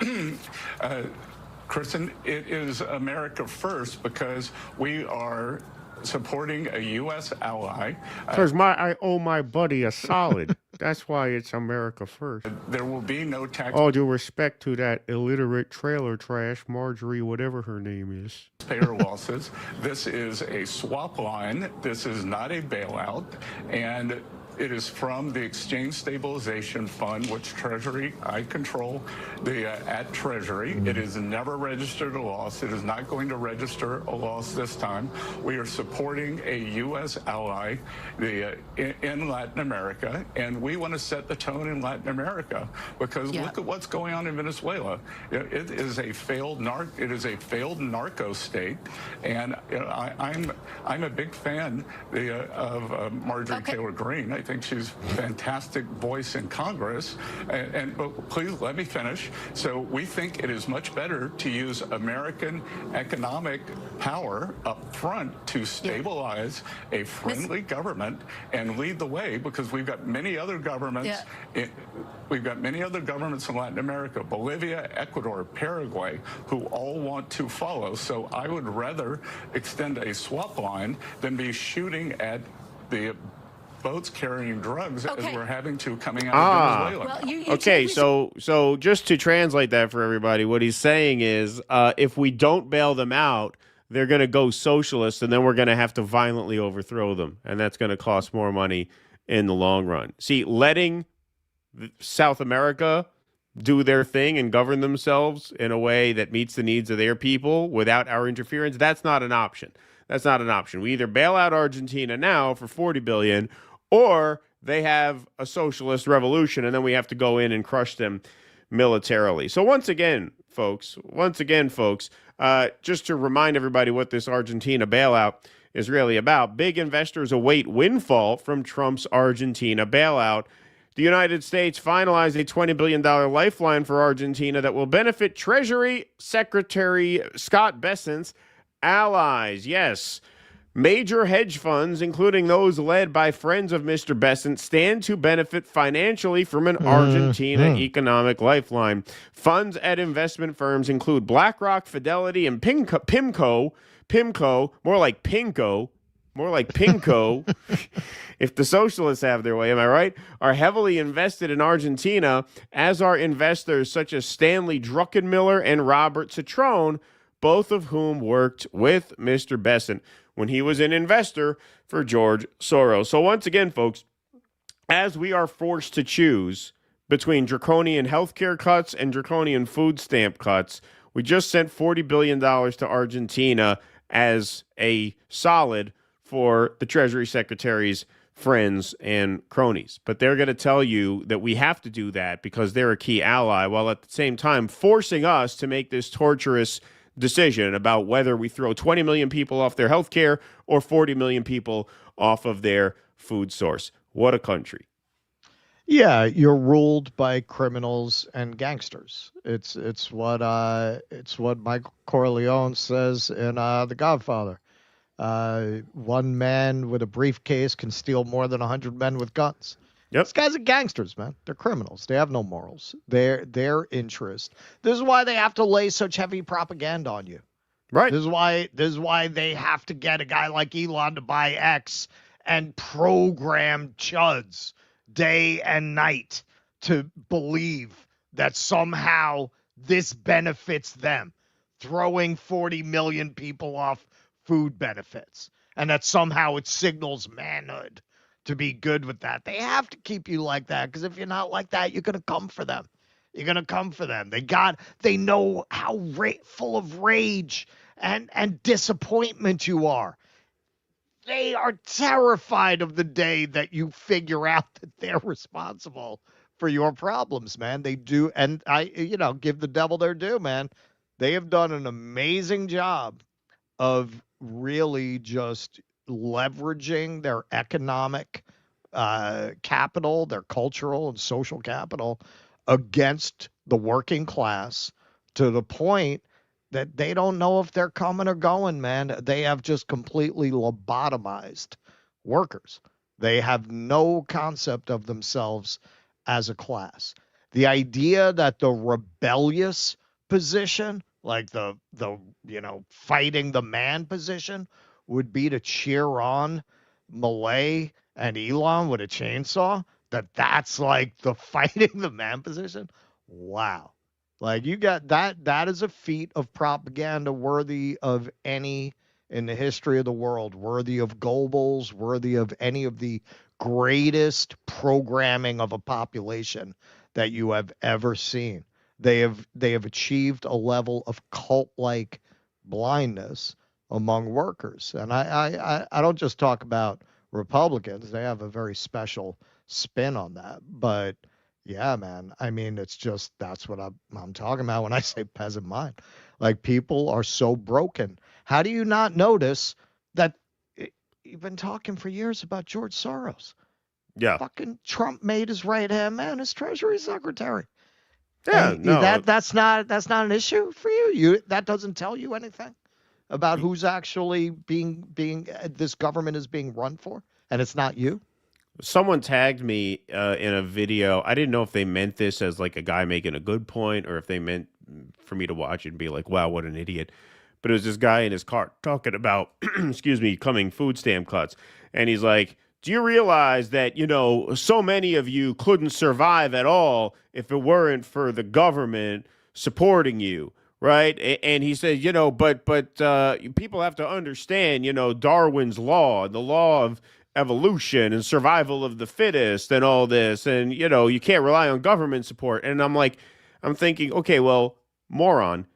Kristen, it is America first because we are supporting a U.S. ally. Because I owe my buddy a solid. That's why it's America first. There will be no tax. All due respect to that illiterate trailer trash, Marjorie, whatever her name is. Taxpayer losses. This is a swap line. This is not a bailout. And it is from the Exchange Stabilization Fund, which Treasury, I control at Treasury. It is never registered a loss. It is not going to register a loss this time. We are supporting a U.S. ally in Latin America, and we want to set the tone in Latin America because look at what's going on in Venezuela. It is a failed narco state, and I'm a big fan of Marjorie Taylor Greene. I think she's a fantastic voice in Congress. But please let me finish. So we think it is much better to use American economic power up front to stabilize a friendly government and lead the way, because we've got many other governments. We've got many other governments in Latin America, Bolivia, Ecuador, Paraguay, who all want to follow. So I would rather extend a swap line than be shooting at the boats carrying drugs as we're having to coming out of Venezuela. Well, so just to translate that for everybody, what he's saying is if we don't bail them out, they're going to go socialist, and then we're going to have to violently overthrow them, and that's going to cost more money in the long run. See, letting South America do their thing and govern themselves in a way that meets the needs of their people without our interference, that's not an option. That's not an option. We either bail out Argentina now for $40 billion, or they have a socialist revolution, and then we have to go in and crush them militarily. So once again, folks, just to remind everybody what this Argentina bailout is really about, big investors await windfall from Trump's Argentina bailout. The United States finalized a $20 billion lifeline for Argentina that will benefit Treasury Secretary Scott Bessent's allies. Yes, major hedge funds, including those led by friends of Mr. Bessent, stand to benefit financially from an Argentina economic lifeline. Funds at investment firms include BlackRock, Fidelity, and PIMCO, more like Pinko, if the socialists have their way, am I right, are heavily invested in Argentina, as are investors such as Stanley Druckenmiller and Robert Citrone, both of whom worked with Mr. Bessent when he was an investor for George Soros. So once again, folks, as we are forced to choose between draconian healthcare cuts and draconian food stamp cuts, we just sent $40 billion to Argentina as a solid for the Treasury Secretary's friends and cronies. But they're going to tell you that we have to do that because they're a key ally, while at the same time forcing us to make this torturous decision about whether we throw 20 million people off their health care or 40 million people off of their food source. What a country. Yeah, you're ruled by criminals and gangsters. It's what Michael Corleone says in The Godfather. One man with a briefcase can steal more than 100 men with guns. Yep. These guys are gangsters, man. They're criminals. They have no morals. Their interest. This is why they have to lay such heavy propaganda on you. Right. This is why they have to get a guy like Elon to buy X and program chuds day and night to believe that somehow this benefits them, throwing 40 million people off food benefits, and that somehow it signals manhood to be good with that. They have to keep you like that, because if you're not like that, you're going to come for them. You're going to come for them. They know how full of rage and disappointment you are. They are terrified of the day that you figure out that they're responsible for your problems, man. They do. And I give the devil their due, man. They have done an amazing job of really just leveraging their economic capital, their cultural and social capital against the working class, to the point that they don't know if they're coming or going, man. They have just completely lobotomized workers. They have no concept of themselves as a class. The idea that the rebellious position, like the fighting the man position, would be to cheer on Malay and Elon with a chainsaw, that's like the fighting the man position. Wow. Like, you got that is a feat of propaganda worthy of any in the history of the world, worthy of Goebbels, worthy of any of the greatest programming of a population that you have ever seen. They have achieved a level of cult-like blindness among workers. And I don't just talk about Republicans. They have a very special spin on that. But yeah, man, I mean, it's just, that's what I'm talking about when I say peasant mind. Like, people are so broken. How do you not notice that you've been talking for years about George Soros? Yeah. Fucking Trump made his right-hand man his Treasury Secretary. Yeah, and no. That's not an issue for you. That doesn't tell you anything about who's actually being this government is being run for, and it's not you. Someone tagged me in a video. I didn't know if they meant this as like a guy making a good point, or if they meant for me to watch it and be like, wow, what an idiot. But it was this guy in his car talking about, coming food stamp cuts. And he's like, do you realize that, so many of you couldn't survive at all if it weren't for the government supporting you, right? And he says, but people have to understand, Darwin's law, the law of evolution and survival of the fittest and all this. And, you can't rely on government support. And I'm thinking, okay, well, moron,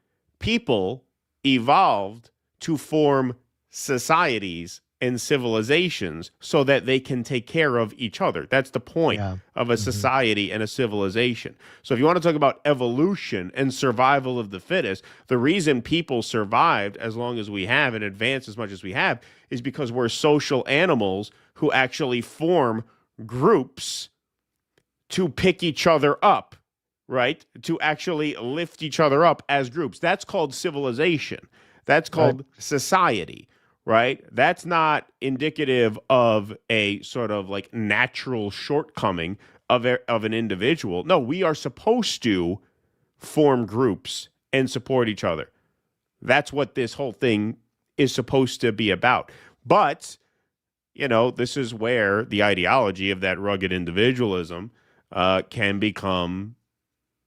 people evolved to form societies and civilizations so that they can take care of each other. That's the point of a society and a civilization. So if you want to talk about evolution and survival of the fittest, the reason people survived as long as we have and advanced as much as we have is because we're social animals who actually form groups to pick each other up, right? To actually lift each other up as groups. That's called civilization. That's called society. Right? That's not indicative of a sort of like natural shortcoming of an individual. No, we are supposed to form groups and support each other. That's what this whole thing is supposed to be about. But, this is where the ideology of that rugged individualism can become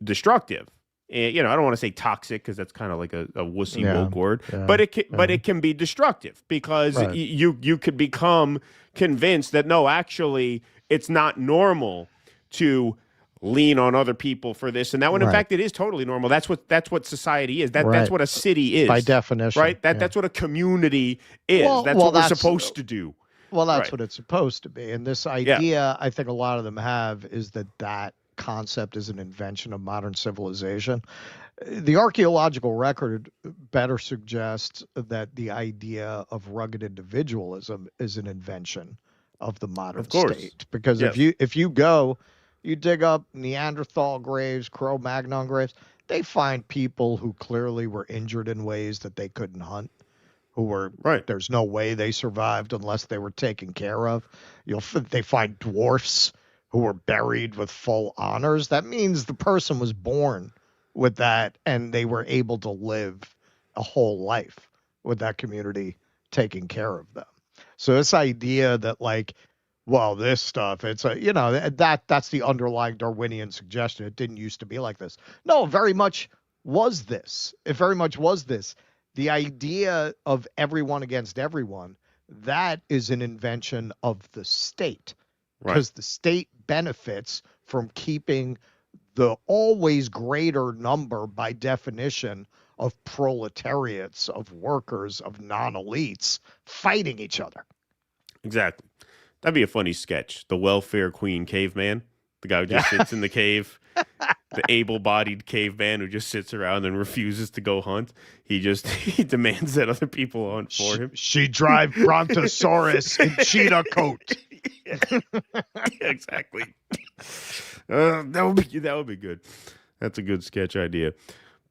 destructive. I don't want to say toxic because that's kind of like a wussy woke word, but it can be destructive because you could become convinced that no, actually, it's not normal to lean on other people for this and that. When in fact it is totally normal. That's what society is. That's what a city is by definition. Right? That's what a community is. That's what we're supposed to do. Well, that's what it's supposed to be. And this idea, I think a lot of them have, is that concept is an invention of modern civilization. The archaeological record better suggests that the idea of rugged individualism is an invention of the modern state. Because if you dig up Neanderthal graves, Cro-Magnon graves, they find people who clearly were injured in ways that they couldn't hunt, who were there's no way they survived unless they were taken care of. They find dwarfs who were buried with full honors. That means the person was born with that and they were able to live a whole life with that community taking care of them. So this idea that this stuff, it's that's the underlying Darwinian suggestion. It didn't used to be like this. No, very much was this. It very much was this. The idea of everyone against everyone, that is an invention of the state. Because the state benefits from keeping the always greater number, by definition, of proletariats, of workers, of non-elites fighting each other. Exactly. That'd be a funny sketch. The welfare queen caveman, the guy who just sits in the cave, the able-bodied caveman who just sits around and refuses to go hunt. He demands that other people hunt for him. She drive Brontosaurus in cheetah coat. Exactly. That would be good. That's a good sketch idea.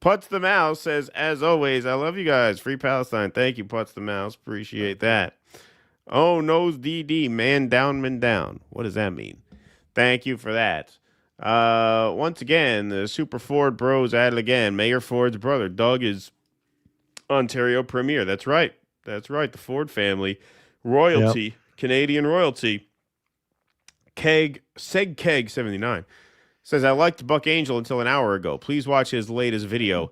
Putz the Mouse says, as always, I love you guys. Free Palestine. Thank you, Putz the Mouse. Appreciate that. Oh, Nose DD, man down. What does that mean? Thank you for that. Once again, the Super Ford Bros at it again. Mayor Ford's brother, Doug, is Ontario Premier. That's right. The Ford family. Royalty. Canadian royalty. Keg 79 says, I liked Buck Angel until an hour ago. Please watch his latest video.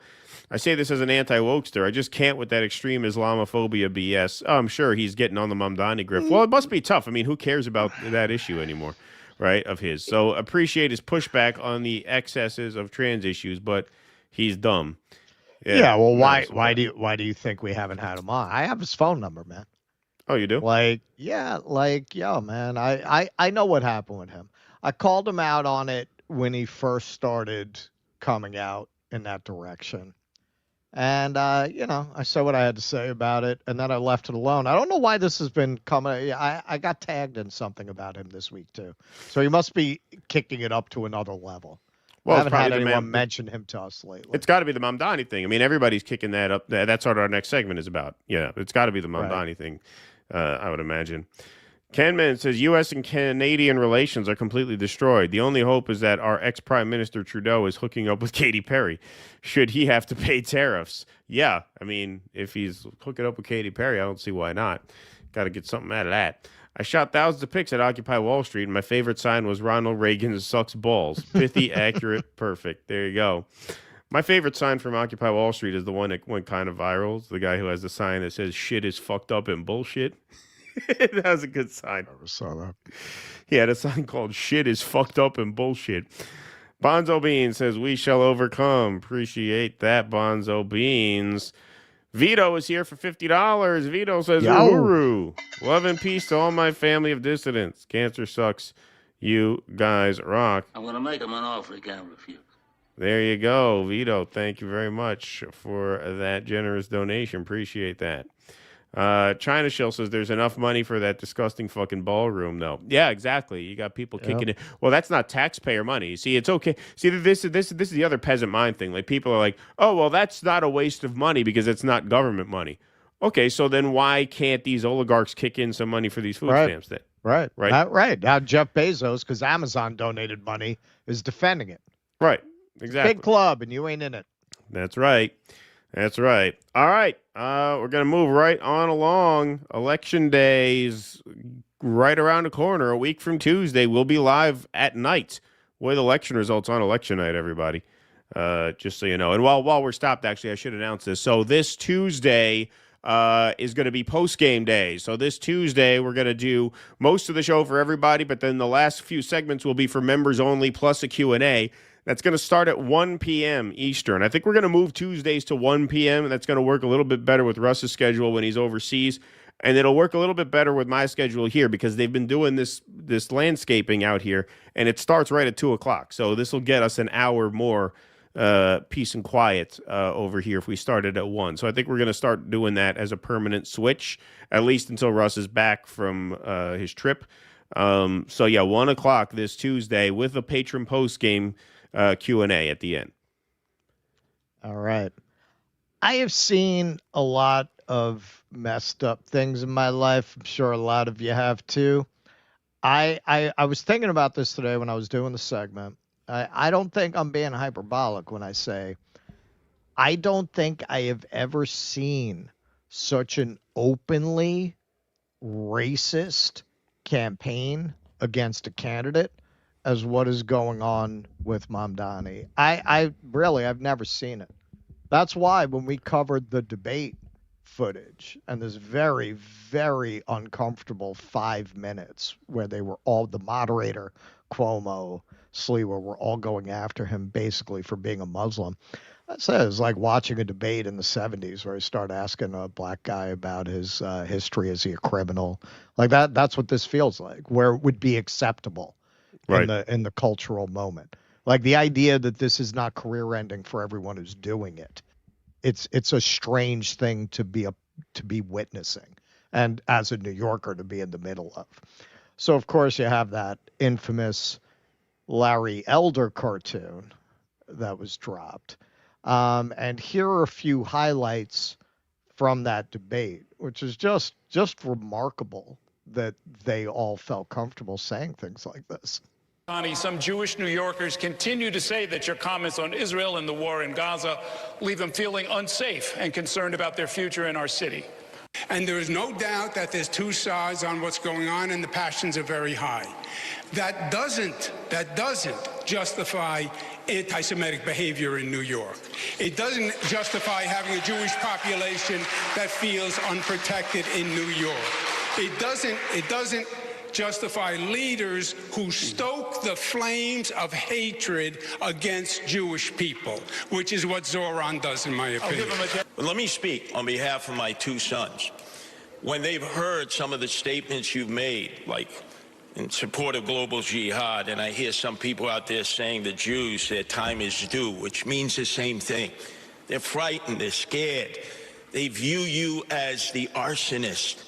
I say this as an anti-wokester. I just can't with that extreme Islamophobia BS. Oh, I'm sure he's getting on the Mamdani grip. Well, it must be tough. I mean, who cares about that issue anymore, right, of his? So appreciate his pushback on the excesses of trans issues, but he's dumb. Yeah, well, why do you think we haven't had him on? I have his phone number, man. Oh, you do? Man, I know what happened with him. I called him out on it when he first started coming out in that direction. And, I said what I had to say about it, and then I left it alone. I don't know why this has been coming. I got tagged in something about him this week, too. So he must be kicking it up to another level. Well, I haven't had anyone mention him to us lately. It's got to be the Mamdani thing. I mean, everybody's kicking that up. That's what our next segment is about. Yeah, it's got to be the Mamdani thing, I would imagine. Kenman says, U.S. and Canadian relations are completely destroyed. The only hope is that our ex-Prime Minister Trudeau is hooking up with Katy Perry. Should he have to pay tariffs? Yeah, I mean, if he's hooking up with Katy Perry, I don't see why not. Got to get something out of that. I shot thousands of pics at Occupy Wall Street, and my favorite sign was Ronald Reagan sucks balls. Pithy, accurate, perfect. There you go. My favorite sign from Occupy Wall Street is the one that went kind of viral. It's the guy who has the sign that says "shit is fucked up and bullshit." That was a good sign. I never saw that. He had a sign called "shit is fucked up and bullshit." Bonzo Beans says, "We shall overcome." Appreciate that, Bonzo Beans. Vito is here for $50. Vito says, "Uhuru. Love and peace to all my family of dissidents. Cancer sucks. You guys rock." I'm going to make him an offer he can't refuse. There you go, Vito. Thank you very much for that generous donation. Appreciate that. China Shell says there's enough money for that disgusting fucking ballroom, though. Yeah, exactly. You got people kicking it. Well, that's not taxpayer money. See, it's okay. See, this is the other peasant mind thing. Like, people are like, oh, well, that's not a waste of money because it's not government money. Okay, so then why can't these oligarchs kick in some money for these food stamps then? Right. Now Jeff Bezos, because Amazon donated money, is defending it. Right. Exactly. Big club, and you ain't in it. That's right. That's right. All right. We're going to move right on along. Election days right around the corner. A week from Tuesday, we'll be live at night with election results on election night, everybody. Just so you know. And while we're stopped, actually, I should announce this. So this Tuesday is going to be post-game day. So this Tuesday, we're going to do most of the show for everybody, but then the last few segments will be for members only, plus a Q&A. That's going to start at 1 p.m. Eastern. I think we're going to move Tuesdays to 1 p.m., and that's going to work a little bit better with Russ's schedule when he's overseas. And it'll work a little bit better with my schedule here because they've been doing this landscaping out here, and it starts right at 2 o'clock. So this will get us an hour more peace and quiet over here if we started at 1. So I think we're going to start doing that as a permanent switch, at least until Russ is back from his trip. So, yeah, 1 o'clock this Tuesday with a patron post-game Q&A at the end. All right. I have seen a lot of messed up things in my life. I'm sure a lot of you have too. I was thinking about this today when I was doing the segment. I don't think I'm being hyperbolic when I say I don't think I have ever seen such an openly racist campaign against a candidate as what is going on with Mamdani. I've never seen it. That's why when we covered the debate footage and this very, very uncomfortable 5 minutes where they were all, the moderator, Cuomo, Sliwa, were all going after him basically for being a Muslim. I said it was like watching a debate in the 70s where I start asking a black guy about his history. Is he a criminal? Like that. That's what this feels like, where it would be acceptable. Right. In the cultural moment. Like the idea that this is not career ending for everyone who's doing it. It's a strange thing to be witnessing, and as a New Yorker to be in the middle of. So of course you have that infamous Larry Elder cartoon that was dropped. And here are a few highlights from that debate, which is just remarkable that they all felt comfortable saying things like this. Some Jewish New Yorkers continue to say that your comments on Israel and the war in Gaza leave them feeling unsafe and concerned about their future in our city. And there is no doubt that there's two sides on what's going on, and the passions are very high. That doesn't justify anti-Semitic behavior in New York. It doesn't justify having a Jewish population that feels unprotected in New York. It doesn't justify leaders who stoke the flames of hatred against Jewish people, which is what Zoran does, in my opinion. Let me speak on behalf of my two sons. When they've heard some of the statements you've made, like in support of global jihad, and I hear some people out there saying the Jews, their time is due, which means the same thing. They're frightened, they're scared. They view you as the arsonist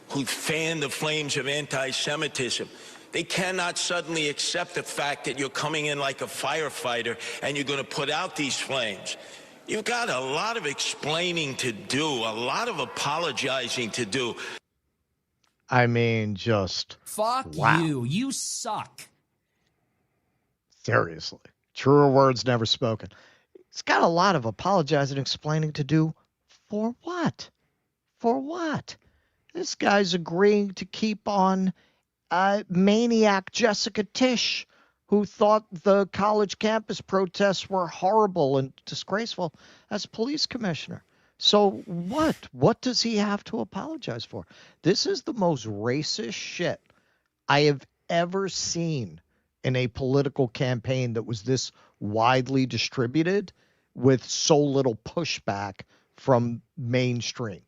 who fanned the flames of anti-Semitism. They cannot suddenly accept the fact that you're coming in like a firefighter and you're going to put out these flames. You've got a lot of explaining to do, a lot of apologizing to do. I mean, just fuck wow. You suck. Seriously. Truer words never spoken. It's got a lot of apologizing and explaining to do. For what? For what? This guy's agreeing to keep on maniac Jessica Tisch, who thought the college campus protests were horrible and disgraceful as police commissioner. So what? What does he have to apologize for? This is the most racist shit I have ever seen in a political campaign that was this widely distributed with so little pushback from mainstream,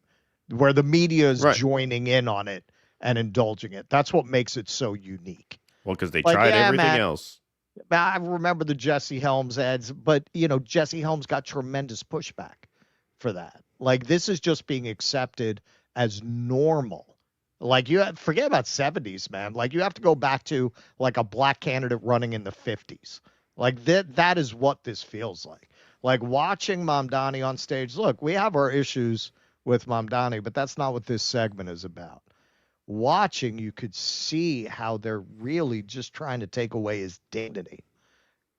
where the media is joining in on it and indulging it. That's what makes it so unique. Well, because they tried everything else. I remember the Jesse Helms ads, but, Jesse Helms got tremendous pushback for that. Like, this is just being accepted as normal. Like, forget about 70s, man. Like, you have to go back to, like, a black candidate running in the 50s. Like, that is what this feels like. Like, watching Mamdani on stage. Look, we have our issues with Mamdani, but that's not what this segment is about. Watching, you could see how they're really just trying to take away his dignity.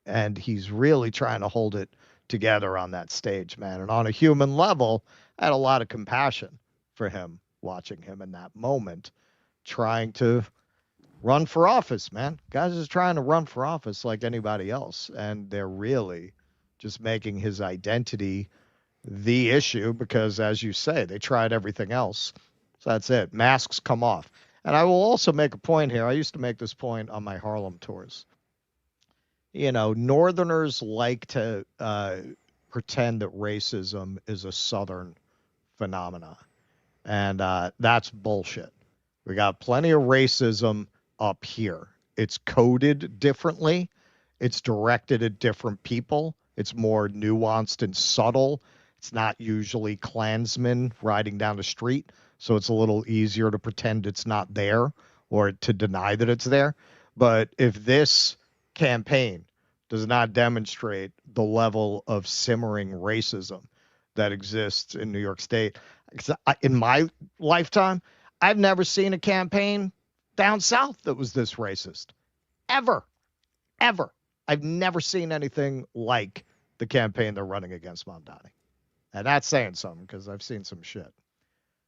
And he's really trying to hold it together on that stage, man. And on a human level, I had a lot of compassion for him, watching him in that moment, trying to run for office, man. Guys is trying to run for office like anybody else. And they're really just making his identity the issue because, as you say, they tried everything else. So that's it. Masks come off. And I will also make a point here. I used to make this point on my Harlem tours. Northerners like to pretend that racism is a Southern phenomenon. And that's bullshit. We got plenty of racism up here. It's coded differently. It's directed at different people. It's more nuanced and subtle. It's not usually Klansmen riding down the street. So it's a little easier to pretend it's not there or to deny that it's there. But if this campaign does not demonstrate the level of simmering racism that exists in New York State, in my lifetime, I've never seen a campaign down south that was this racist. Ever. I've never seen anything like the campaign they're running against Mamdani. And that's saying something because I've seen some shit.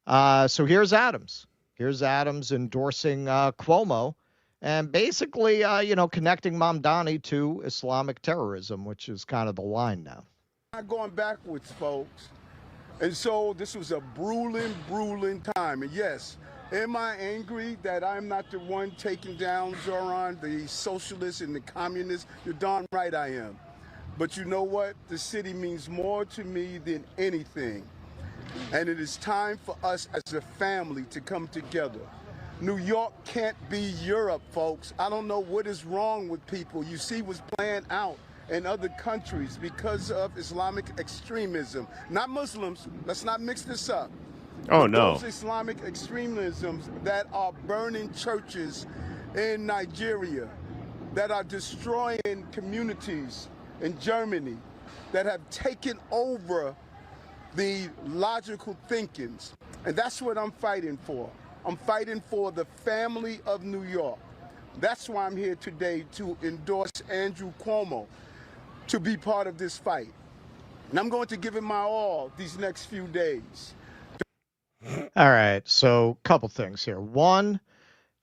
So here's Adams. Here's Adams endorsing Cuomo and basically, connecting Mamdani to Islamic terrorism, which is kind of the line now. Not going backwards, folks. And so this was a grueling time. And yes, am I angry that I'm not the one taking down Zoran, the socialist and the communist? You're darn right I am. But you know what? The city means more to me than anything. And it is time for us as a family to come together. New York can't be Europe, folks. I don't know what is wrong with people. You see what's playing out in other countries because of Islamic extremism. Not Muslims. Let's not mix this up. Oh, no. Those Islamic extremisms that are burning churches in Nigeria, that are destroying communities in Germany, that have taken over the logical thinkings. And that's what I'm fighting for. I'm fighting for the family of New York. That's why I'm here today, to endorse Andrew Cuomo, to be part of this fight. And I'm going to give it my all these next few days. All right, so a couple things here. One,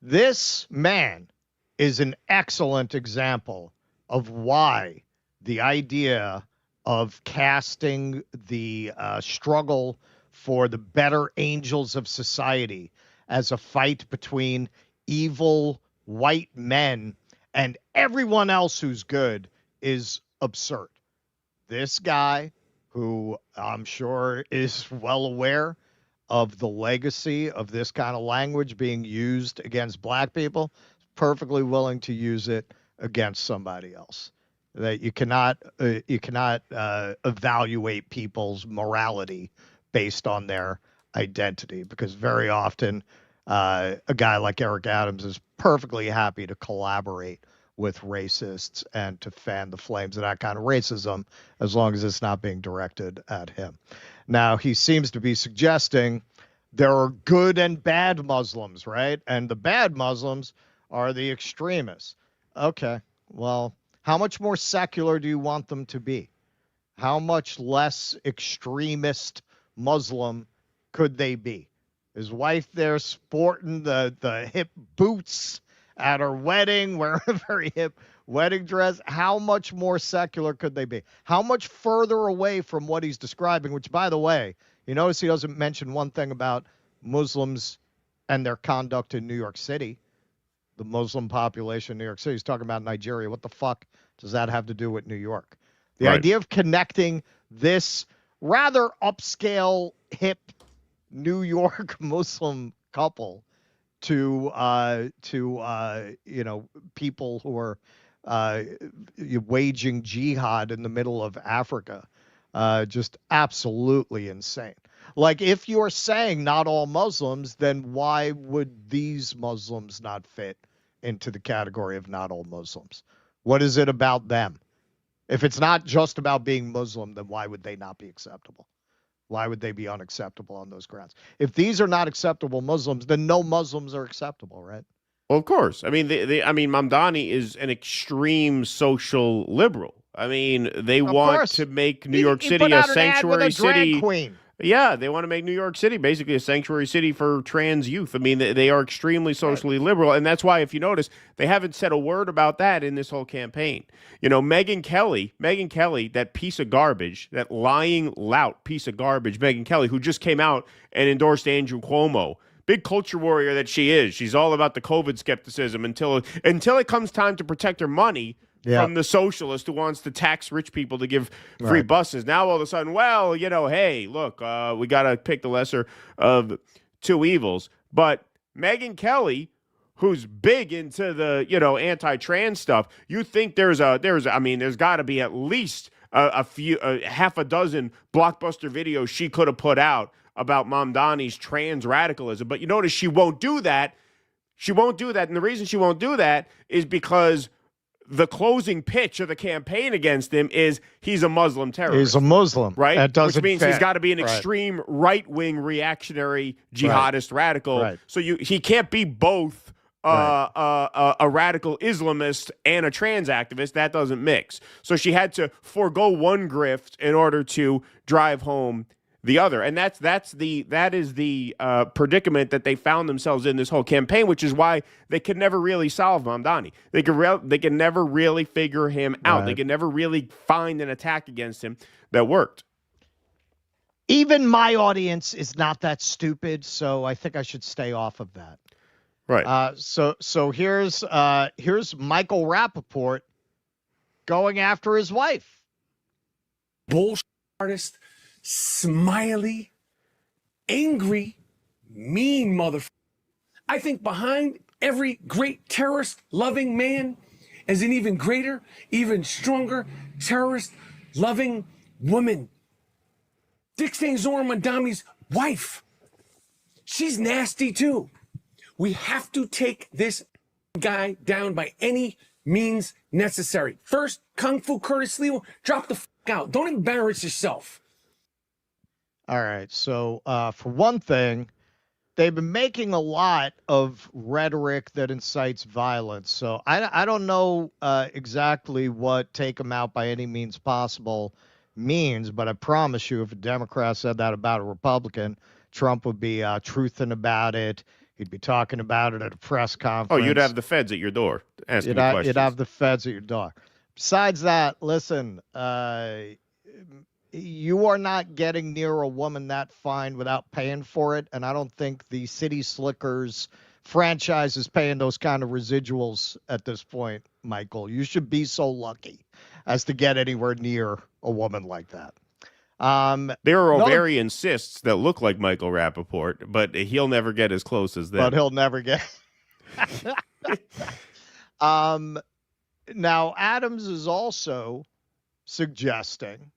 this man is an excellent example of why the idea of casting the struggle for the better angels of society as a fight between evil white men and everyone else who's good is absurd. This guy, who I'm sure is well aware of the legacy of this kind of language being used against black people, is perfectly willing to use it against somebody else. That you cannot evaluate people's morality based on their identity, because very often a guy like Eric Adams is perfectly happy to collaborate with racists and to fan the flames of that kind of racism as long as it's not being directed at him. Now, he seems to be suggesting there are good and bad Muslims, right? And the bad Muslims are the extremists. Okay, well, how much more secular do you want them to be? How much less extremist Muslim could they be? His wife there sporting the hip boots at her wedding, wearing a very hip wedding dress. How much more secular could they be? How much further away from what he's describing, which, by the way, you notice he doesn't mention one thing about Muslims and their conduct in New York City, the Muslim population in New York City. He's talking about Nigeria. What the fuck does that have to do with New York? The idea of connecting this rather upscale, hip New York Muslim couple to people who are waging jihad in the middle of Africa, just absolutely insane. Like, if you're saying not all Muslims, then why would these Muslims not fit into the category of not all Muslims? What is it about them? If it's not just about being Muslim, then why would they not be acceptable? Why would they be unacceptable on those grounds? If these are not acceptable Muslims, then no Muslims are acceptable, right? Well, of course. I mean, Mamdani is an extreme social liberal. I mean, they want to make New York City a sanctuary city. Queen. Yeah, they want to make New York City basically a sanctuary city for trans youth. I mean, they are extremely socially liberal, and that's why, if you notice, they haven't said a word about that in this whole campaign. You know, Megyn Kelly, that piece of garbage, that lying lout piece of garbage, Megyn Kelly, who just came out and endorsed Andrew Cuomo. Big culture warrior that she is. She's all about the COVID skepticism until it comes time to protect her money from the socialist who wants to tax rich people to give free buses. Now all of a sudden, well, hey, look, we got to pick the lesser of two evils. But Megyn Kelly, who's big into the, anti-trans stuff, you think there's got to be at least half a dozen blockbuster videos she could have put out about Mamdani's trans radicalism. But you notice she won't do that. She won't do that. And the reason she won't do that is because the closing pitch of the campaign against him is he's a Muslim terrorist. He's a Muslim. Right? That doesn't Which means fit. He's got to be an extreme right-wing reactionary jihadist radical. Right. So he can't be both a radical Islamist and a trans activist. That doesn't mix. So she had to forego one grift in order to drive home the other. And that is the predicament that they found themselves in this whole campaign, which is why they could never really solve Mamdani. They could never really figure him out. They could never really find an attack against him that worked. Even my audience is not that stupid, so I think I should stay off of that. Right. So here's Michael Rappaport going after his wife. Bullshit artist. Smiley, angry, mean motherfucker. I think behind every great terrorist-loving man is an even greater, even stronger terrorist-loving woman. Dixane Zora Mamdani's wife. She's nasty too. We have to take this guy down by any means necessary. First, Kung Fu Curtis Lee, drop the fuck out. Don't embarrass yourself. All right. So for one thing, they've been making a lot of rhetoric that incites violence. So I don't know exactly what take them out by any means possible means, but I promise you, if a Democrat said that about a Republican, Trump would be truthing about it. He'd be talking about it at a press conference. Oh, you'd have the feds at your door asking questions. You'd have the feds at your door. Besides that, listen, you are not getting near a woman that fine without paying for it, and I don't think the City Slickers franchise is paying those kind of residuals at this point, Michael. You should be so lucky as to get anywhere near a woman like that. There are ovarian cysts that look like Michael Rappaport, but he'll never get as close as that. But he'll never get. Now, Adams is also suggesting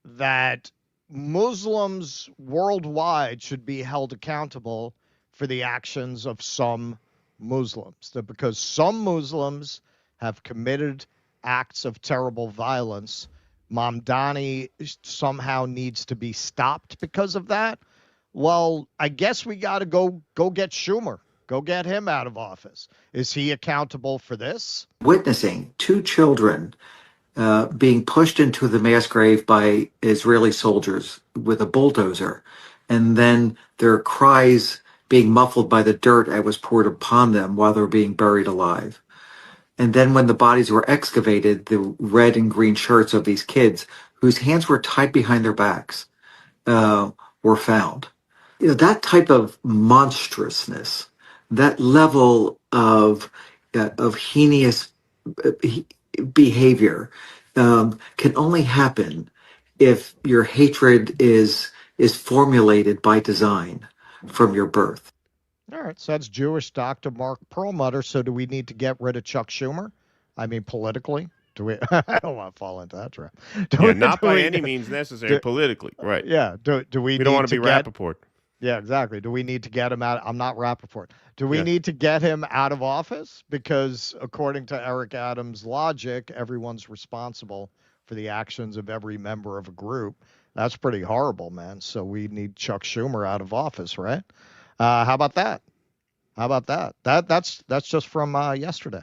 that Muslims worldwide should be held accountable for the actions of some Muslims. That because some Muslims have committed acts of terrible violence, Mamdani somehow needs to be stopped because of that. Well, I guess we got to go get Schumer. Go get him out of office. Is he accountable for this? Witnessing two children being pushed into the mass grave by Israeli soldiers with a bulldozer, and then their cries being muffled by the dirt that was poured upon them while they were being buried alive. And then when the bodies were excavated, the red and green shirts of these kids, whose hands were tied behind their backs, were found. That type of monstrousness, that level of heinous behavior can only happen if your hatred is formulated by design from your birth. All right, so that's Jewish Dr. Mark Perlmutter. So do we need to get rid of Chuck Schumer? I mean, politically? Do we? I don't want to fall into that trap. Not by any means necessary politically, right? Yeah. Do we don't want to be Rappaport. Yeah, exactly. Do we need to get him out? I'm not Rappaport. Do we need to get him out of office? Because according to Eric Adams' logic, everyone's responsible for the actions of every member of a group. That's pretty horrible, man. So we need Chuck Schumer out of office, right? How about that? How about that? That's just from yesterday.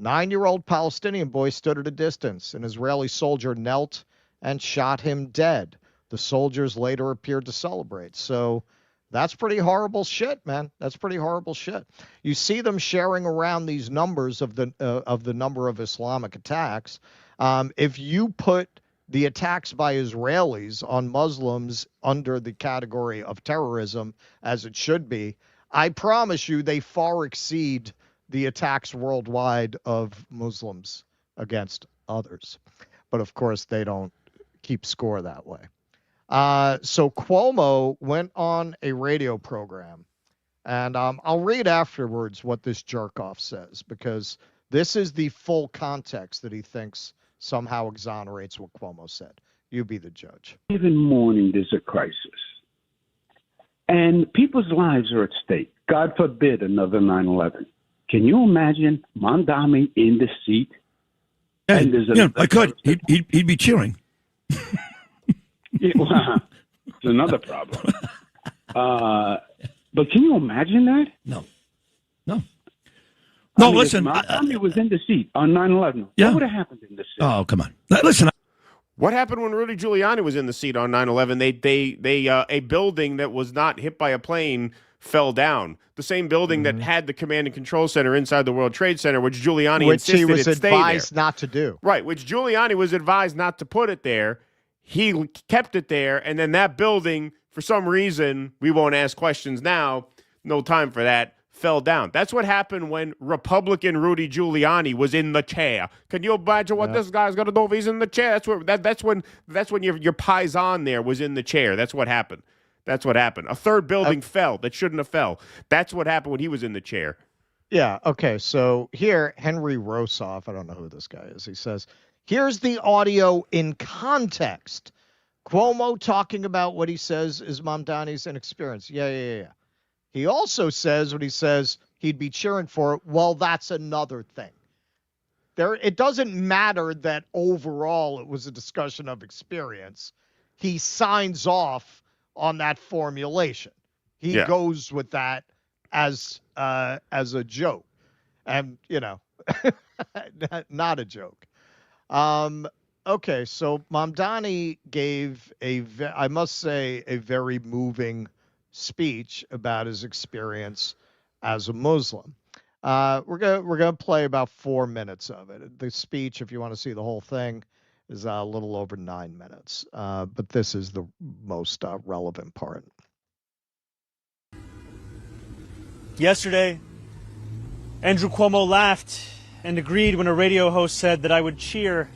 9-year-old Palestinian boy stood at a distance. An Israeli soldier knelt and shot him dead. The soldiers later appeared to celebrate. So that's pretty horrible shit, man. That's pretty horrible shit. You see them sharing around these numbers of the number of Islamic attacks. If you put the attacks by Israelis on Muslims under the category of terrorism, as it should be, I promise you they far exceed the attacks worldwide of Muslims against others. But of course, they don't keep score that way. So Cuomo went on a radio program, and I'll read afterwards what this jerk-off says, because this is the full context that he thinks somehow exonerates what Cuomo said. You be the judge. Even morning, there's a crisis. And people's lives are at stake. God forbid another 9/11. Can you imagine Mamdani in the seat? Yeah, I could. He'd be cheering. Well, it's another problem. But can you imagine that? No. I mean, Listen. If Mamdani was in the seat on 9/11. Yeah. What would have happened in the seat? Oh, come on. Listen. What happened when Rudy Giuliani was in the seat on 9/11? A building that was not hit by a plane fell down. The same building that had the command and control center inside the World Trade Center, which Giuliani insisted he was it stay there. advised not to do. Right, which Giuliani was advised not to put it there. He kept it there, and then that building, for some reason, we won't ask questions now, no time for that, fell down. That's what happened when Republican Rudy Giuliani was in the chair. Can you imagine what this guy's gonna do if he's in the chair? That's when your paisan there was in the chair. That's what happened. That's what happened. A third building fell that shouldn't have fell. That's what happened when he was in the chair. Yeah. Okay. So here, Henry Rosoff, I don't know who this guy is. He says, here's the audio in context. Cuomo talking about what he says is Mamdani's inexperience. Yeah. He also says when he says he'd be cheering for it, well, that's another thing. It doesn't matter that overall it was a discussion of experience. He signs off on that formulation. He goes with that as a joke. And, not a joke. Okay, so Mamdani gave I must say, a very moving speech about his experience as a Muslim. We're gonna play about 4 minutes of it. The speech, if you want to see the whole thing, is a little over 9 minutes. But this is the most relevant part. Yesterday, Andrew Cuomo laughed and agreed when a radio host said that I would cheer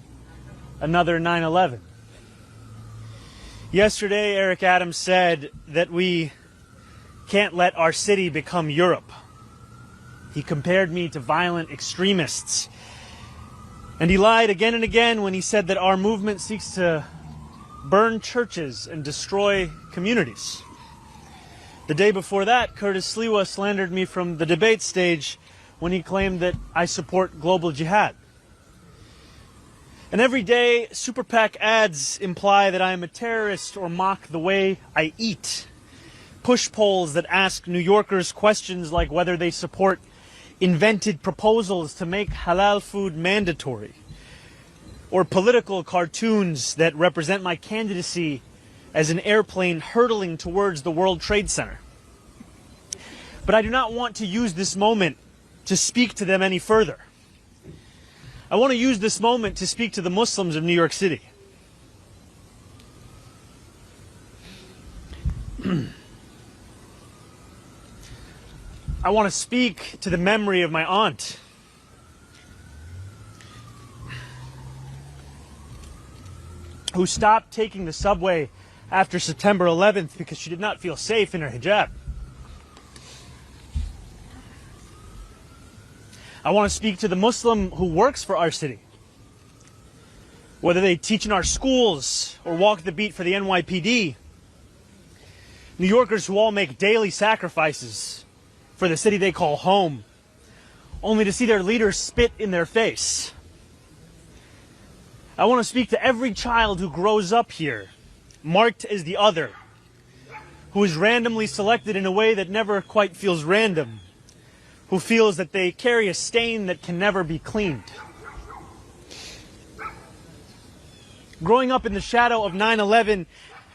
another 9/11. Yesterday, Eric Adams said that we can't let our city become Europe. He compared me to violent extremists. And he lied again and again when he said that our movement seeks to burn churches and destroy communities. The day before that, Curtis Sliwa slandered me from the debate stage when he claimed that I support global jihad. And every day, Super PAC ads imply that I am a terrorist or mock the way I eat. Push polls that ask New Yorkers questions like whether they support invented proposals to make halal food mandatory, or political cartoons that represent my candidacy as an airplane hurtling towards the World Trade Center. But I do not want to use this moment to speak to them any further. I want to use this moment to speak to the Muslims of New York City. I want to speak to the memory of my aunt, who stopped taking the subway after September 11th because she did not feel safe in her hijab. I want to speak to the Muslim who works for our city, whether they teach in our schools or walk the beat for the NYPD. New Yorkers who all make daily sacrifices for the city they call home, only to see their leaders spit in their face. I want to speak to every child who grows up here, marked as the other, who is randomly selected in a way that never quite feels random, who feels that they carry a stain that can never be cleaned. Growing up in the shadow of 9/11,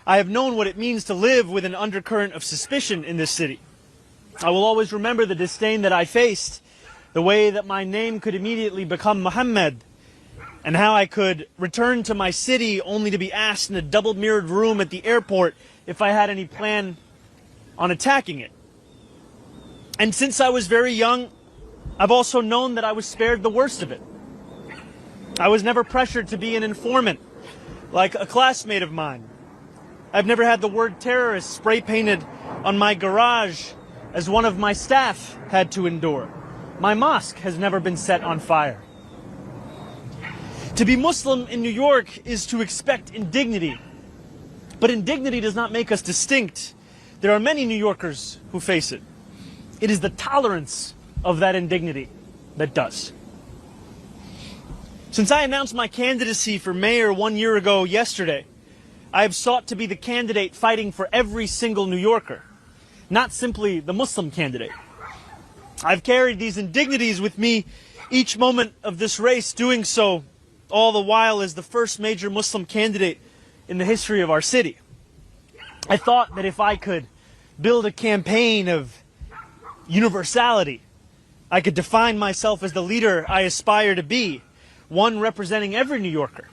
I have known what it means to live with an undercurrent of suspicion in this city. I will always remember the disdain that I faced, the way that my name could immediately become Muhammad, and how I could return to my city only to be asked in a double-mirrored room at the airport if I had any plan on attacking it. And since I was very young, I've also known that I was spared the worst of it. I was never pressured to be an informant, like a classmate of mine. I've never had the word terrorist spray painted on my garage as one of my staff had to endure. My mosque has never been set on fire. To be Muslim in New York is to expect indignity. But indignity does not make us distinct. There are many New Yorkers who face it. It is the tolerance of that indignity that does. Since I announced my candidacy for mayor 1 year ago yesterday, I have sought to be the candidate fighting for every single New Yorker, not simply the Muslim candidate. I've carried these indignities with me each moment of this race, doing so all the while as the first major Muslim candidate in the history of our city. I thought that if I could build a campaign of universality, I could define myself as the leader I aspire to be, one representing every New Yorker,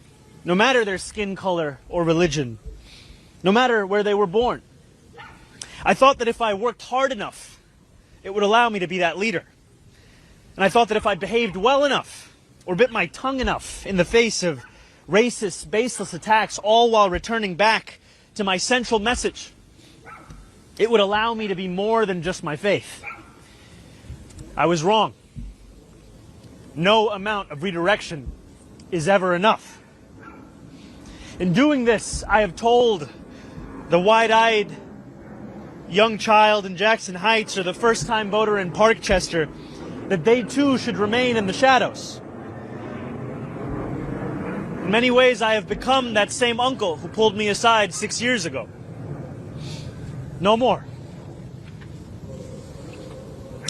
no matter their skin color or religion, no matter where they were born. I thought that if I worked hard enough, it would allow me to be that leader. And I thought that if I behaved well enough, or bit my tongue enough in the face of racist, baseless attacks, all while returning back to my central message, it would allow me to be more than just my faith. I was wrong. No amount of redirection is ever enough. In doing this, I have told the wide-eyed young child in Jackson Heights or the first-time voter in Parkchester that they too should remain in the shadows. In many ways, I have become that same uncle who pulled me aside 6 years ago. No more.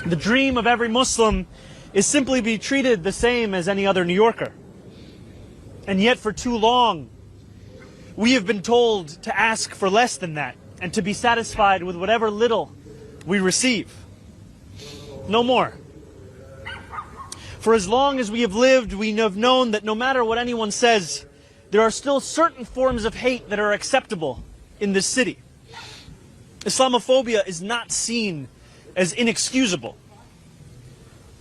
The dream of every Muslim is simply be treated the same as any other New Yorker. And yet for too long, we have been told to ask for less than that and to be satisfied with whatever little we receive. No more. For as long as we have lived, we have known that no matter what anyone says, there are still certain forms of hate that are acceptable in this city. Islamophobia is not seen as inexcusable.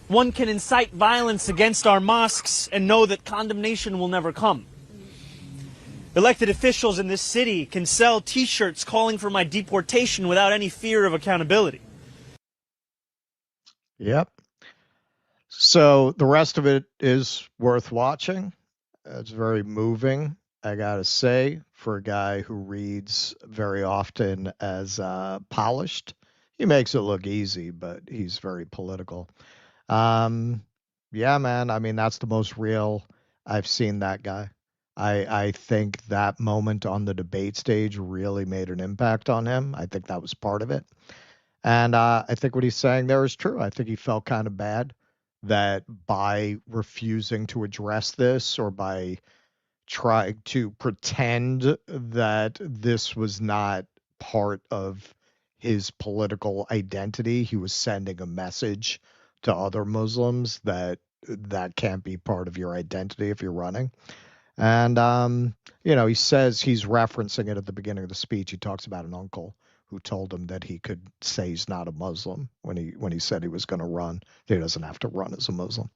One can incite violence against our mosques and know that condemnation will never come. Elected officials in this city can sell T-shirts calling for my deportation without any fear of accountability. Yep. So the rest of it is worth watching. It's very moving, I gotta say, for a guy who reads very often as polished. He makes it look easy, but he's very political. Yeah, man. I mean, that's the most real I've seen that guy. I think that moment on the debate stage really made an impact on him. I think that was part of it. And I think what he's saying there is true. I think he felt kind of bad that by refusing to address this or by trying to pretend that this was not part of his political identity. He was sending a message to other Muslims that can't be part of your identity if you're running. And, he says he's referencing it at the beginning of the speech. He talks about an uncle who told him that he could say he's not a Muslim when he said he was going to run. He doesn't have to run as a Muslim.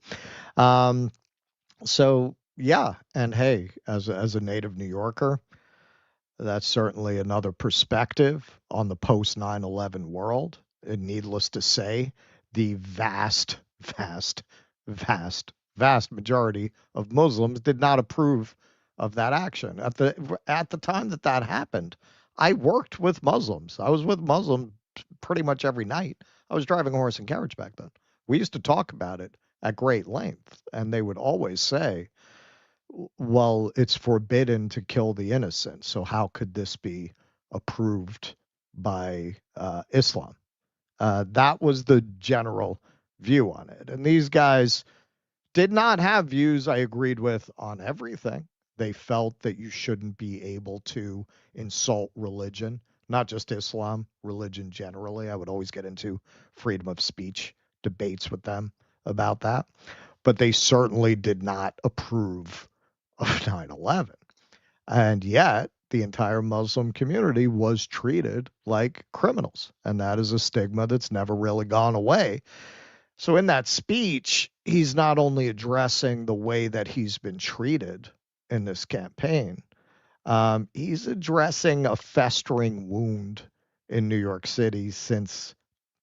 So yeah, and hey, as a native New Yorker, that's certainly another perspective on the post 9/11 world. And needless to say, the vast majority of Muslims did not approve of that action. At the time that happened, I worked with Muslims. I was with Muslims pretty much every night. I was driving a horse and carriage back then. We used to talk about it at great length, and they would always say, well, it's forbidden to kill the innocent, so how could this be approved by Islam? That was the general view on it. And these guys did not have views I agreed with on everything. They felt that you shouldn't be able to insult religion, not just Islam, religion generally. I would always get into freedom of speech debates with them about that. But they certainly did not approve of 9/11. And yet, the entire Muslim community was treated like criminals. And that is a stigma that's never really gone away. So in that speech, he's not only addressing the way that he's been treated in this campaign, he's addressing a festering wound in New York City since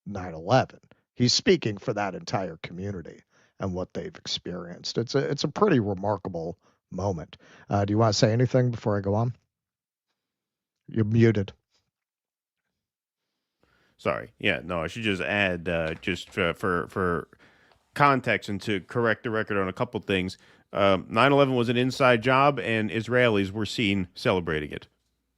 9/11. He's speaking for that entire community and what they've experienced. It's a pretty remarkable moment. Do you want to say anything before I go on? You're muted. Sorry. Yeah, no, I should just add, just for context and to correct the record on a couple things. 9/11 was an inside job, and Israelis were seen celebrating it.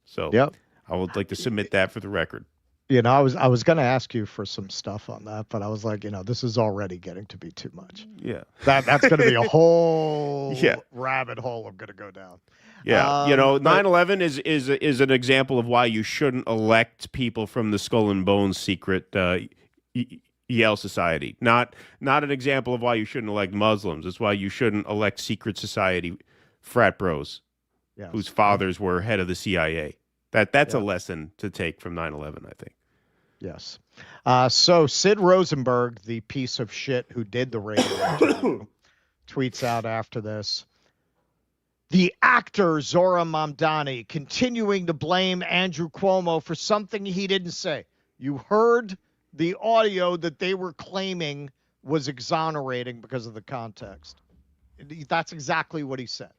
So yep. I would like to submit that for the record. I was going to ask you for some stuff on that, but I was like, this is already getting to be too much. Yeah. That's going to be a whole rabbit hole I'm going to go down. Yeah. 9/11 is an example of why you shouldn't elect people from the Skull and Bones secret Yale Society. Not an example of why you shouldn't elect Muslims. It's why you shouldn't elect secret society frat bros whose fathers were head of the CIA. That's a lesson to take from 9/11, I think. Yes. So Sid Rosenberg, the piece of shit who did the radio interview, tweets out after this. The actor Zohran Mamdani continuing to blame Andrew Cuomo for something he didn't say. You heard the audio that they were claiming was exonerating because of the context. That's exactly what he said.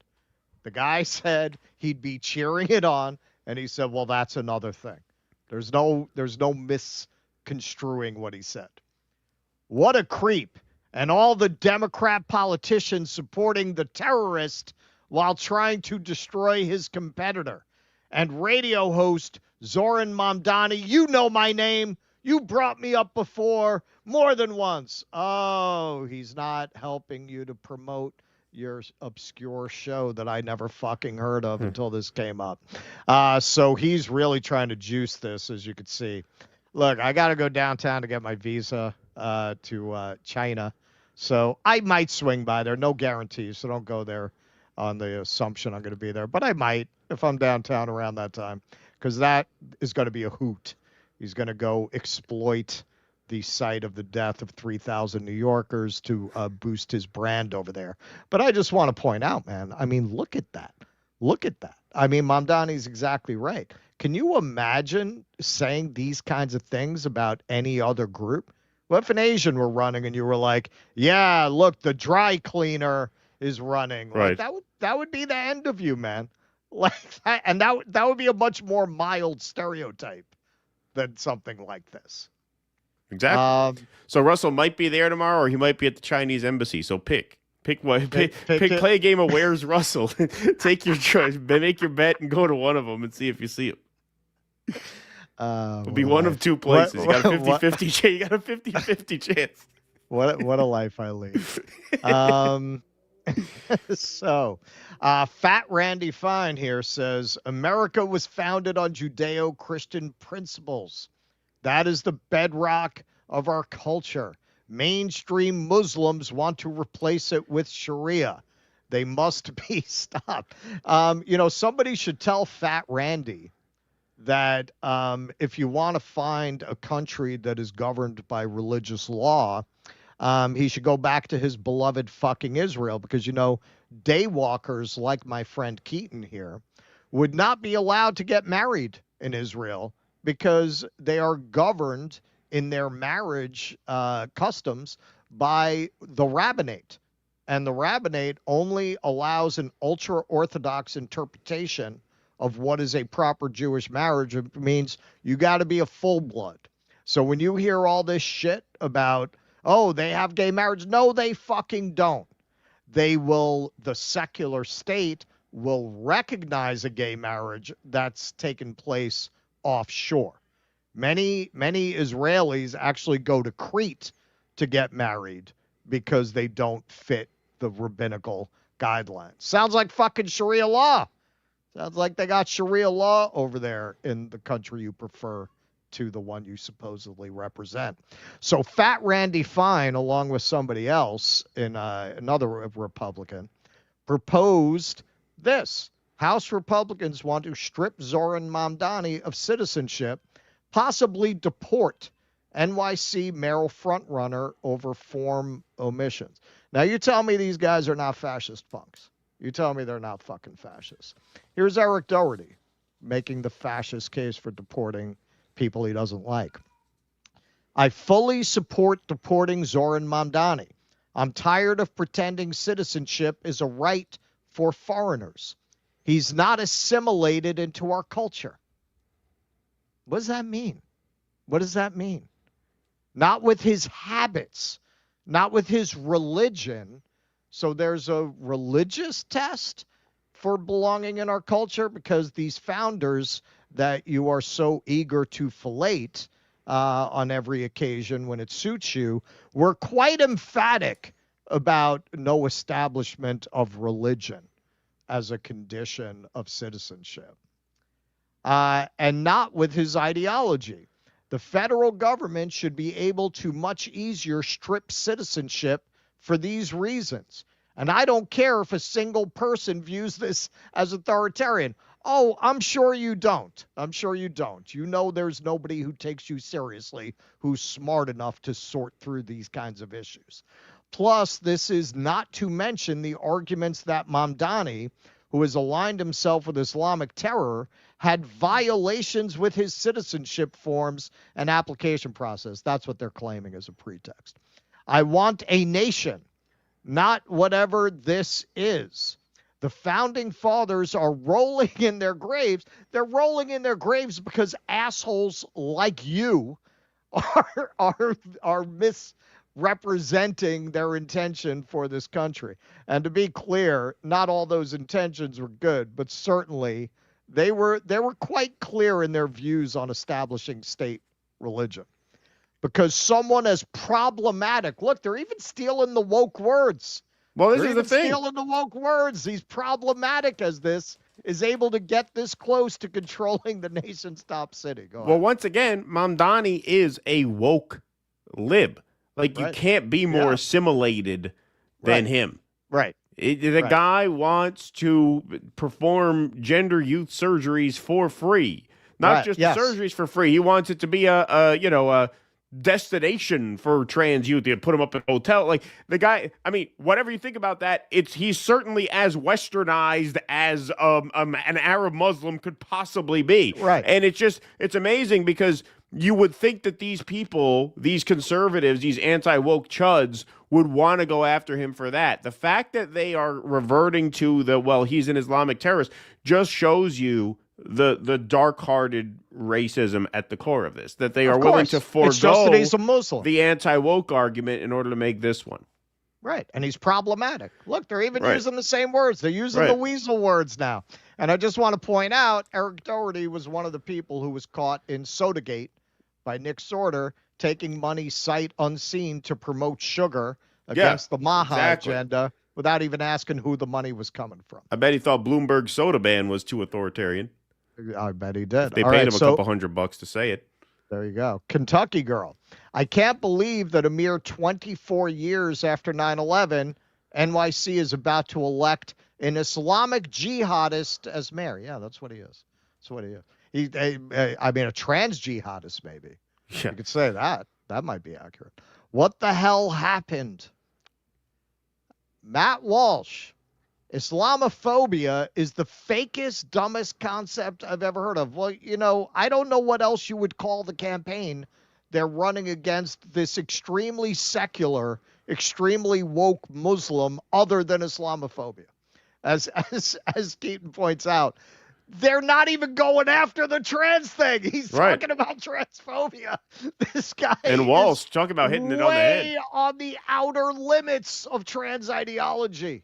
The guy said he'd be cheering it on, and he said, well, that's another thing. There's no misconstruing what he said. What a creep. And all the Democrat politicians supporting the terrorist while trying to destroy his competitor. And radio host Zohran Mamdani, you know my name. You brought me up before more than once. Oh, he's not helping you to promote your obscure show that I never fucking heard of until this came up. So he's really trying to juice this, as you can see. Look, I got to go downtown to get my visa to China. So I might swing by there. No guarantees, so don't go there on the assumption I'm going to be there. But I might if I'm downtown around that time, because that is going to be a hoot. He's going to go exploit the site of the death of 3,000 New Yorkers to boost his brand over there. But I just want to point out, man, I mean, look at that. Look at that. I mean, Mamdani's exactly right. Can you imagine saying these kinds of things about any other group? What if an Asian were running and you were like, yeah, look, the dry cleaner is running. Right. Like, that would be the end of you, man. Like that, and that would be a much more mild stereotype than something like this. Exactly. So Russell might be there tomorrow, or he might be at the Chinese embassy. So pick one. Pick play a game of Where's Russell. Take your choice. Make your bet and go to one of them and see if you see him. It'll be one of two places. You got a 50-50 chance. You got a 50-50 chance. What a life I lead. So, Fat Randy Fine here says, America was founded on Judeo-Christian principles. That is the bedrock of our culture. Mainstream Muslims want to replace it with Sharia. They must be stopped. Somebody should tell Fat Randy that if you want to find a country that is governed by religious law, he should go back to his beloved fucking Israel, because, daywalkers like my friend Keaton here would not be allowed to get married in Israel because they are governed in their marriage customs by the rabbinate. And the rabbinate only allows an ultra-Orthodox interpretation of what is a proper Jewish marriage. It means you got to be a full blood. So when you hear all this shit about, oh, they have gay marriage, no, they fucking don't. The secular state will recognize a gay marriage that's taken place offshore. Many Israelis actually go to Crete to get married because they don't fit the rabbinical guidelines. Sounds like fucking Sharia law. Sounds like they got Sharia law over there in the country you prefer to the one you supposedly represent. So Fat Randy Fine, along with somebody else in another Republican, proposed this. House Republicans want to strip Zoran Mamdani of citizenship, possibly deport NYC mayoral frontrunner over form omissions. Now, you tell me these guys are not fascist punks. You tell me they're not fucking fascists. Here's Eric Doherty making the fascist case for deporting people he doesn't like. I fully support deporting Zoran Mamdani. I'm tired of pretending citizenship is a right for foreigners. He's not assimilated into our culture. What does that mean? What does that mean? Not with his habits, not with his religion. So there's a religious test for belonging in our culture, because these founders that you are so eager to fellate on every occasion when it suits you were quite emphatic about no establishment of religion as a condition of citizenship. And not with his ideology. The federal government should be able to much easier strip citizenship for these reasons. And I don't care if a single person views this as authoritarian. Oh, I'm sure you don't. I'm sure you don't. You know there's nobody who takes you seriously who's smart enough to sort through these kinds of issues. Plus, this is not to mention the arguments that Mamdani, who has aligned himself with Islamic terror, had violations with his citizenship forms and application process. That's what they're claiming as a pretext. I want a nation, not whatever this is. The founding fathers are rolling in their graves. They're rolling in their graves because assholes like you are misrepresenting their intention for this country. And to be clear, not all those intentions were good, but certainly they were quite clear in their views on establishing state religion. Because someone as problematic, look, they're even stealing the woke words. Well, this is the thing. Stealing the woke words. He's problematic as this is able to get this close to controlling the nation's top city. Go well, once again, Mamdani is a woke lib. Like, you can't be more assimilated than him. Right. The guy wants to perform gender youth surgeries for free. Not just surgeries for free. He wants it to be a destination for trans youth. You put him up in a hotel. Like, the guy, I mean, whatever you think about that, he's certainly as westernized as an Arab Muslim could possibly be. Right. And it's amazing because you would think that these people, these conservatives, these anti-woke chuds would want to go after him for that. The fact that they are reverting to he's an Islamic terrorist just shows you the dark-hearted racism at the core of this, that they are willing to forego the anti-woke argument in order to make this one. Right, and he's problematic. Look, they're even using the same words. They're using the weasel words now. And I just want to point out, Eric Doherty was one of the people who was caught in Sodagate by Nick Sorter, taking money sight unseen to promote sugar against the Maha agenda without even asking who the money was coming from. I bet he thought Bloomberg's soda ban was too authoritarian. I bet he did. They paid him a couple $100 to say it. There you go. Kentucky girl. I can't believe that a mere 24 years after 9/11, NYC is about to elect an Islamic jihadist as mayor. Yeah, that's what he is. That's what he is. I mean, a trans jihadist, maybe. Yeah. You could say that. That might be accurate. What the hell happened? Matt Walsh. Islamophobia is the fakest, dumbest concept I've ever heard of. Well, I don't know what else you would call the campaign. They're running against this extremely secular, extremely woke Muslim other than Islamophobia. As Keaton points out, they're not even going after the trans thing. He's talking about transphobia. This guy and Walsh talking about hitting it on the head. Way on the outer limits of trans ideology.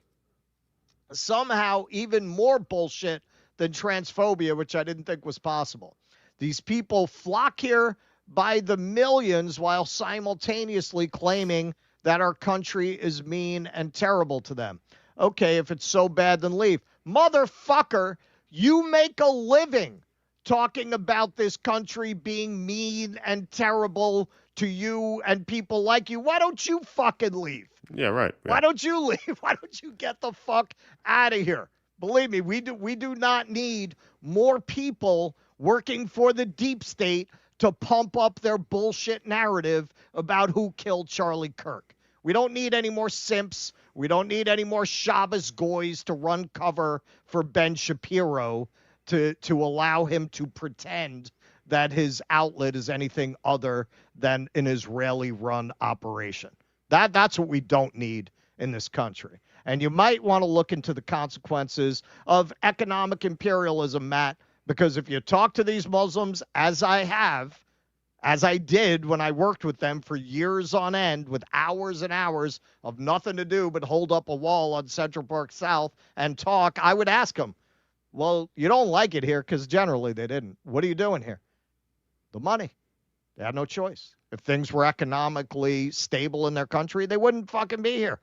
Somehow even more bullshit than transphobia, which I didn't think was possible. These people flock here by the millions while simultaneously claiming that our country is mean and terrible to them. Okay, if it's so bad, then leave. Motherfucker, you make a living talking about this country being mean and terrible to you and people like you. Why don't you fucking leave? Yeah, right. Yeah. Why don't you leave? Why don't you get the fuck out of here? Believe me, we do not need more people working for the deep state to pump up their bullshit narrative about who killed Charlie Kirk. We don't need any more simps. We don't need any more Shabbos goys to run cover for Ben Shapiro to allow him to pretend that his outlet is anything other than an Israeli-run operation. That's what we don't need in this country. And you might want to look into the consequences of economic imperialism, Matt, because if you talk to these Muslims, as I did when I worked with them for years on end with hours and hours of nothing to do but hold up a wall on Central Park South and talk, I would ask them, well, you don't like it here, because generally they didn't. What are you doing here? The money. They had no choice. If things were economically stable in their country, they wouldn't fucking be here.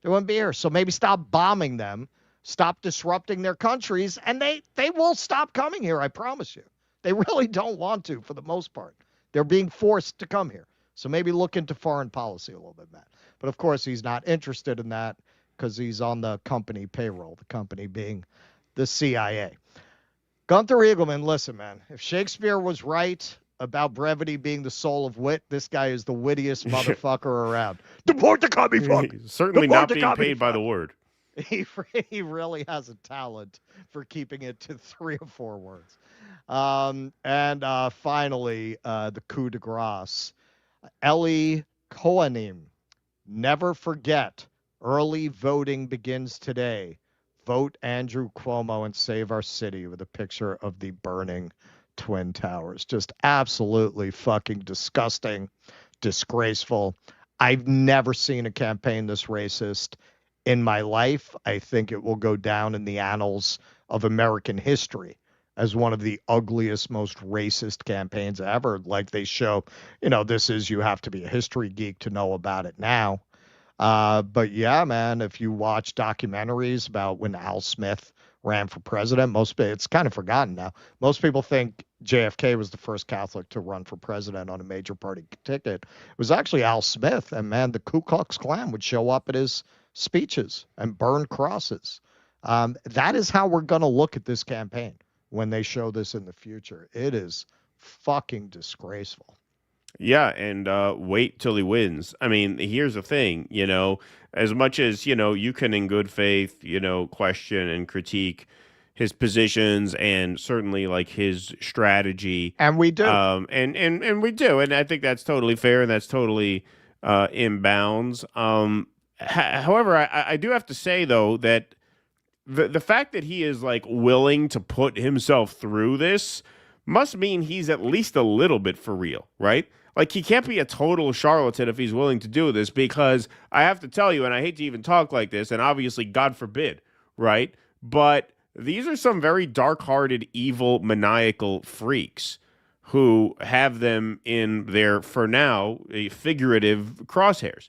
They wouldn't be here. So maybe stop bombing them, stop disrupting their countries, and they will stop coming here, I promise you. They really don't want to, for the most part. They're being forced to come here. So maybe look into foreign policy a little bit, Matt. But of course, he's not interested in that because he's on the company payroll, the company being the CIA. Gunther Eagleman, listen, man, if Shakespeare was right about brevity being the soul of wit, this guy is the wittiest motherfucker around. Deport the commie fuck! He's certainly Deport not being paid by the word. He really has a talent for keeping it to 3 or 4 words. And finally, the coup de grace. Eli Kohanim, never forget, early voting begins today. Vote Andrew Cuomo and save our city, with a picture of the burning Twin Towers. Just absolutely fucking disgusting, disgraceful. I've never seen a campaign this racist in my life. I think it will go down in the annals of American history as one of the ugliest, most racist campaigns ever. Like they show, you have to be a history geek to know about it now. But yeah, man, if you watch documentaries about when Al Smith ran for president, it's kind of forgotten now. Most people think JFK was the first Catholic to run for president on a major party ticket. It was actually Al Smith, and man, the Ku Klux Klan would show up at his speeches and burn crosses. That is how we're going to look at this campaign when they show this in the future. It is fucking disgraceful. Yeah, and wait till he wins. I mean, here's the thing, as much as, you can in good faith, question and critique his positions and certainly like his strategy. And we do. And we do. And I think that's totally fair and that's totally in bounds. However, I do have to say, though, that the fact that he is like willing to put himself through this must mean he's at least a little bit for real, right? Like, he can't be a total charlatan if he's willing to do this, because I have to tell you, and I hate to even talk like this, and obviously, God forbid, right? But these are some very dark-hearted, evil, maniacal freaks who have them in their, for now, figurative crosshairs.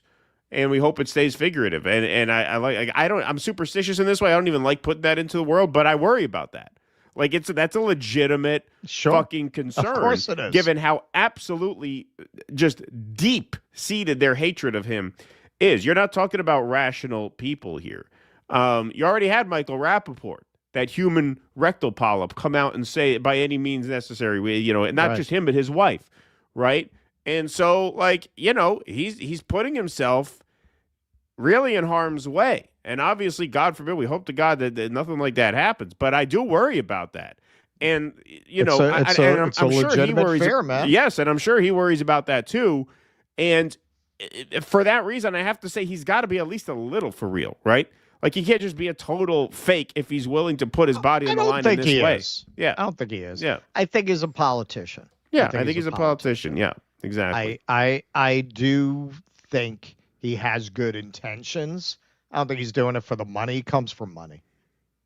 And we hope it stays figurative. And I'm superstitious in this way. I don't even like putting that into the world, but I worry about that. Like that's a legitimate fucking concern. Of course it is. Given how absolutely just deep-seated their hatred of him is. You're not talking about rational people here. You already had Michael Rappaport, that human rectal polyp, come out and say by any means necessary, you know, and not just him, but his wife, right? And so, like, you know, he's putting himself really in harm's way. And obviously, God forbid, we hope to God that nothing like that happens. But I do worry about that. And, you know, it's a sure he worries. fear, man. Yes, and I'm sure he worries about that too. And for that reason, I have to say he's got to be at least a little for real, right? Like, he can't just be a total fake if he's willing to put his body on the line in this way. Yeah. I don't think he is. Yeah. I think he's a politician. Yeah, I think he's a politician. Yeah, exactly. I do think he has good intentions. I don't think he's doing it for the money. He comes from money.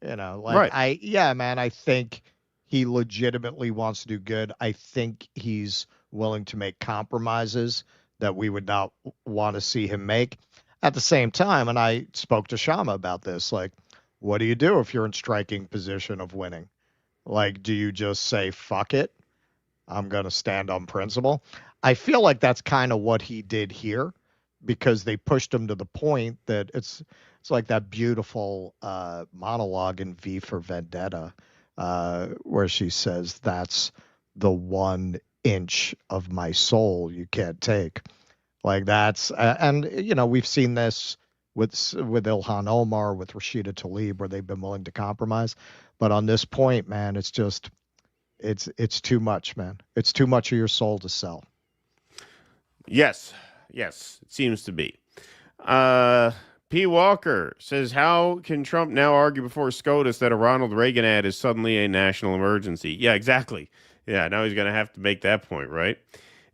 You know, like I think he legitimately wants to do good. I think he's willing to make compromises that we would not want to see him make. At the same time, and I spoke to Shama about this, like, what do you do if you're in striking position of winning? Like, do you just say, fuck it, I'm going to stand on principle? I feel like that's kind of what he did here, because they pushed him to the point that it's like that beautiful monologue in V for Vendetta, where she says, that's the 1 inch of my soul you can't take. Like, that's and you know, we've seen this with Ilhan Omar, with Rashida Tlaib, where they've been willing to compromise. But on this point, man, it's just it's too much, man. It's too much of your soul to sell. Yes, it seems to be. P. Walker says, how can Trump now argue before SCOTUS that a Ronald Reagan ad is suddenly a national emergency? Yeah, exactly. Yeah, now he's going to have to make that point, right?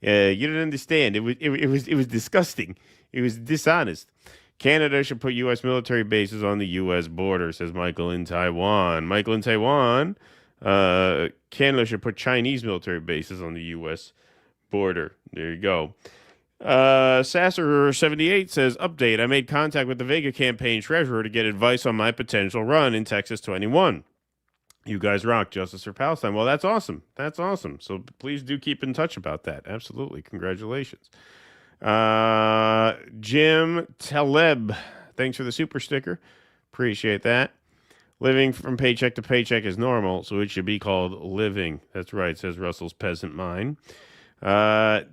You didn't understand. It was disgusting. It was dishonest. Canada should put U.S. military bases on the U.S. border, says Michael in Taiwan. Michael in Taiwan, Canada should put Chinese military bases on the U.S. border. There you go. Sasser78 says, update, I made contact with the Vega campaign treasurer to get advice on my potential run in Texas 21. You guys rock. Justice for Palestine. Well, that's awesome. That's awesome. So please do keep in touch about that. Absolutely. Congratulations. Jim Taleb, thanks for the super sticker. Appreciate that. Living from paycheck to paycheck is normal, so it should be called living. That's right, says Russell's Peasant Mind. David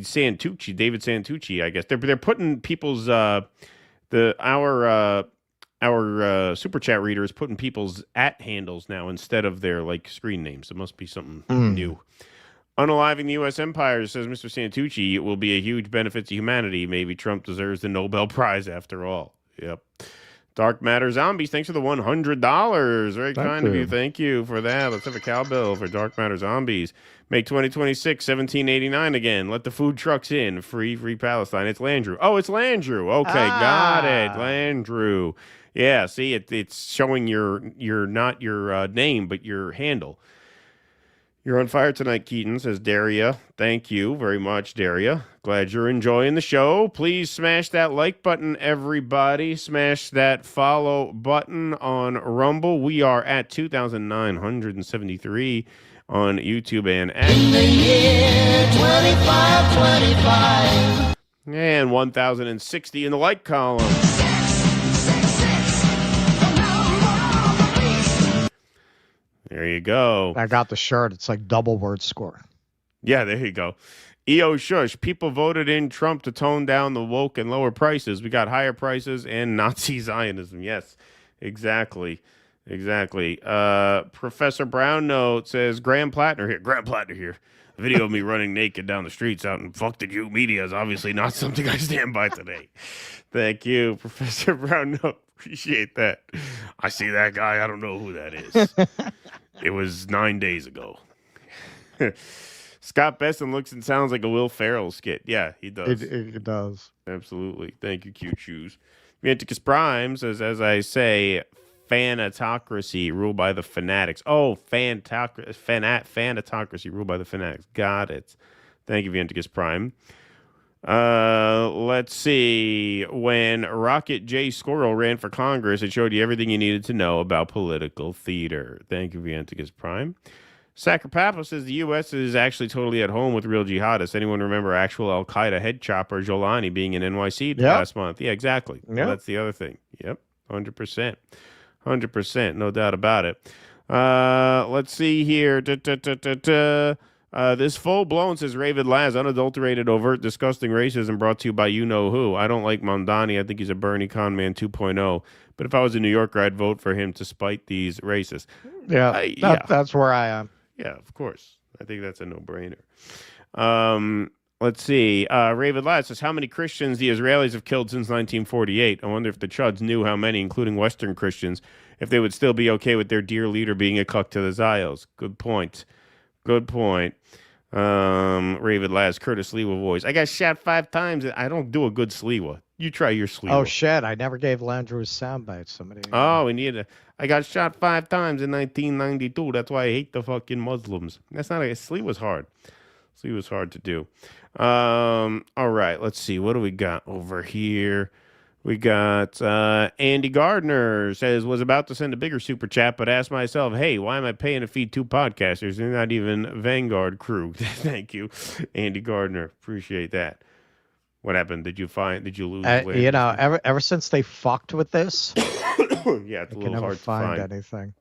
Santucci, I guess. They're putting people's our super chat reader is putting people's @ handles now instead of their like screen names. It must be something new. Unaliving the U.S. empire, says Mr. Santucci, it will be a huge benefit to humanity. Maybe Trump deserves the Nobel Prize after all. Yep. Dark Matter Zombies, thanks for the $100. Very kind of you. Thank you for that. Let's have a cowbell for Dark Matter Zombies. Make 2026 $17.89 again. Let the food trucks in. Free Palestine. It's Landrew. Oh, it's Landrew. Okay, got it. Landrew. Yeah, see, it's showing your not your name, but your handle. You're on fire tonight, Keaton, says Daria. Thank you very much, Daria. Glad you're enjoying the show. Please smash that like button, everybody. Smash that follow button on Rumble. We are at 2,973 on YouTube and X. In the year 2525. And 1,060 in the like column. There you go. I got the shirt. It's like double word score. Yeah, there you go. EO Shush. People voted in Trump to tone down the woke and lower prices. We got higher prices and Nazi Zionism. Yes, exactly. Professor Brown Note says, Graham Plattner here. A video of me running naked down the streets out in fuck the Jew media is obviously not something I stand by today. Thank you, Professor Brown Note. Appreciate that. I see that guy. I don't know who that is. It was 9 days ago. Scott Besson looks and sounds like a Will Ferrell skit. Yeah, he does. It does. Absolutely. Thank you, Cute Shoes. Manticus Prime says, as I say, fanatocracy ruled by the fanatics. Oh, fanatocracy ruled by the fanatics. Got it. Thank you, Manticus Prime. Let's see. When Rocket J. Squirrel ran for Congress, it showed you everything you needed to know about political theater. Thank you, Vianticus Prime. Sacropapa says the U.S. is actually totally at home with real jihadists. Anyone remember actual Al-Qaeda head chopper Jolani being in NYC last month? Yeah, exactly. Well, that's the other thing. Yep, 100%. 100%, no doubt about it. Let's see here. This full-blown, says Ravid Laz, unadulterated, overt, disgusting racism brought to you by you-know-who. I don't like Mamdani. I think he's a Bernie Conman 2.0. But if I was a New Yorker, I'd vote for him to spite these racists. Yeah, that's where I am. Yeah, of course. I think that's a no-brainer. Let's see. Ravid Laz says, how many Christians the Israelis have killed since 1948? I wonder if the Chuds knew how many, including Western Christians, if they would still be okay with their dear leader being a cuck to the Zios. Good point. Good point. Ravid Laz, Curtis Lewa voice. I got shot 5 times. I don't do a good Sliwa. You try your Sliwa. Oh, shit. I never gave Landrew a soundbite. Somebody. Oh, we need I got shot 5 times in 1992. That's why I hate the fucking Muslims. That's not a Sliwa's hard. Sliwa's hard to do. All right. Let's see. What do we got over here? We got Andy Gardner says, was about to send a bigger super chat, but asked myself, hey, why am I paying to feed 2 podcasters? They're not even Vanguard crew. Thank you, Andy Gardner. Appreciate that. What happened? Did you lose weight? You know, ever since they fucked with this, yeah, it's a little hard to find anything.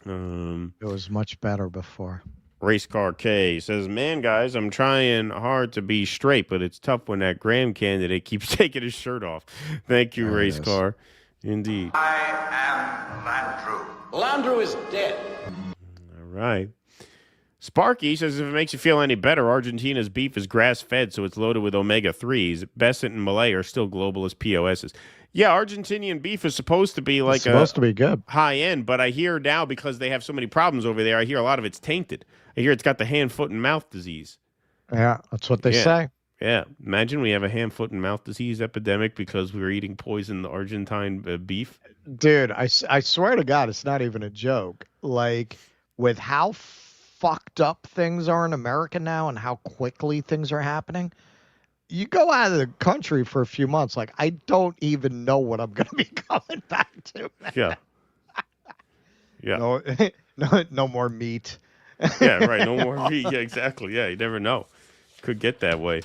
It was much better before. Race Car K says, man, guys, I'm trying hard to be straight, but it's tough when that Graham candidate keeps taking his shirt off. Thank you, Race Car. Indeed. I am Landrew. Landrew is dead. All right. Sparky says, if it makes you feel any better, Argentina's beef is grass-fed, so it's loaded with omega-3s. Besant and Malay are still globalist POSs. Yeah, Argentinian beef is supposed to be supposed to be good, high-end, but I hear now, because they have so many problems over there, I hear a lot of it's tainted. I hear it's got the hand, foot, and mouth disease. Yeah, that's what they say. Yeah, imagine we have a hand, foot, and mouth disease epidemic because we were eating poisoned Argentine beef. Dude, I swear to God, it's not even a joke. Like, with how fucked up things are in America now and how quickly things are happening, you go out of the country for a few months, like, I don't even know what I'm going to be coming back to. Man. Yeah. No more meat. Yeah, right. No more meat. Yeah, exactly. Yeah, you never know. Could get that way.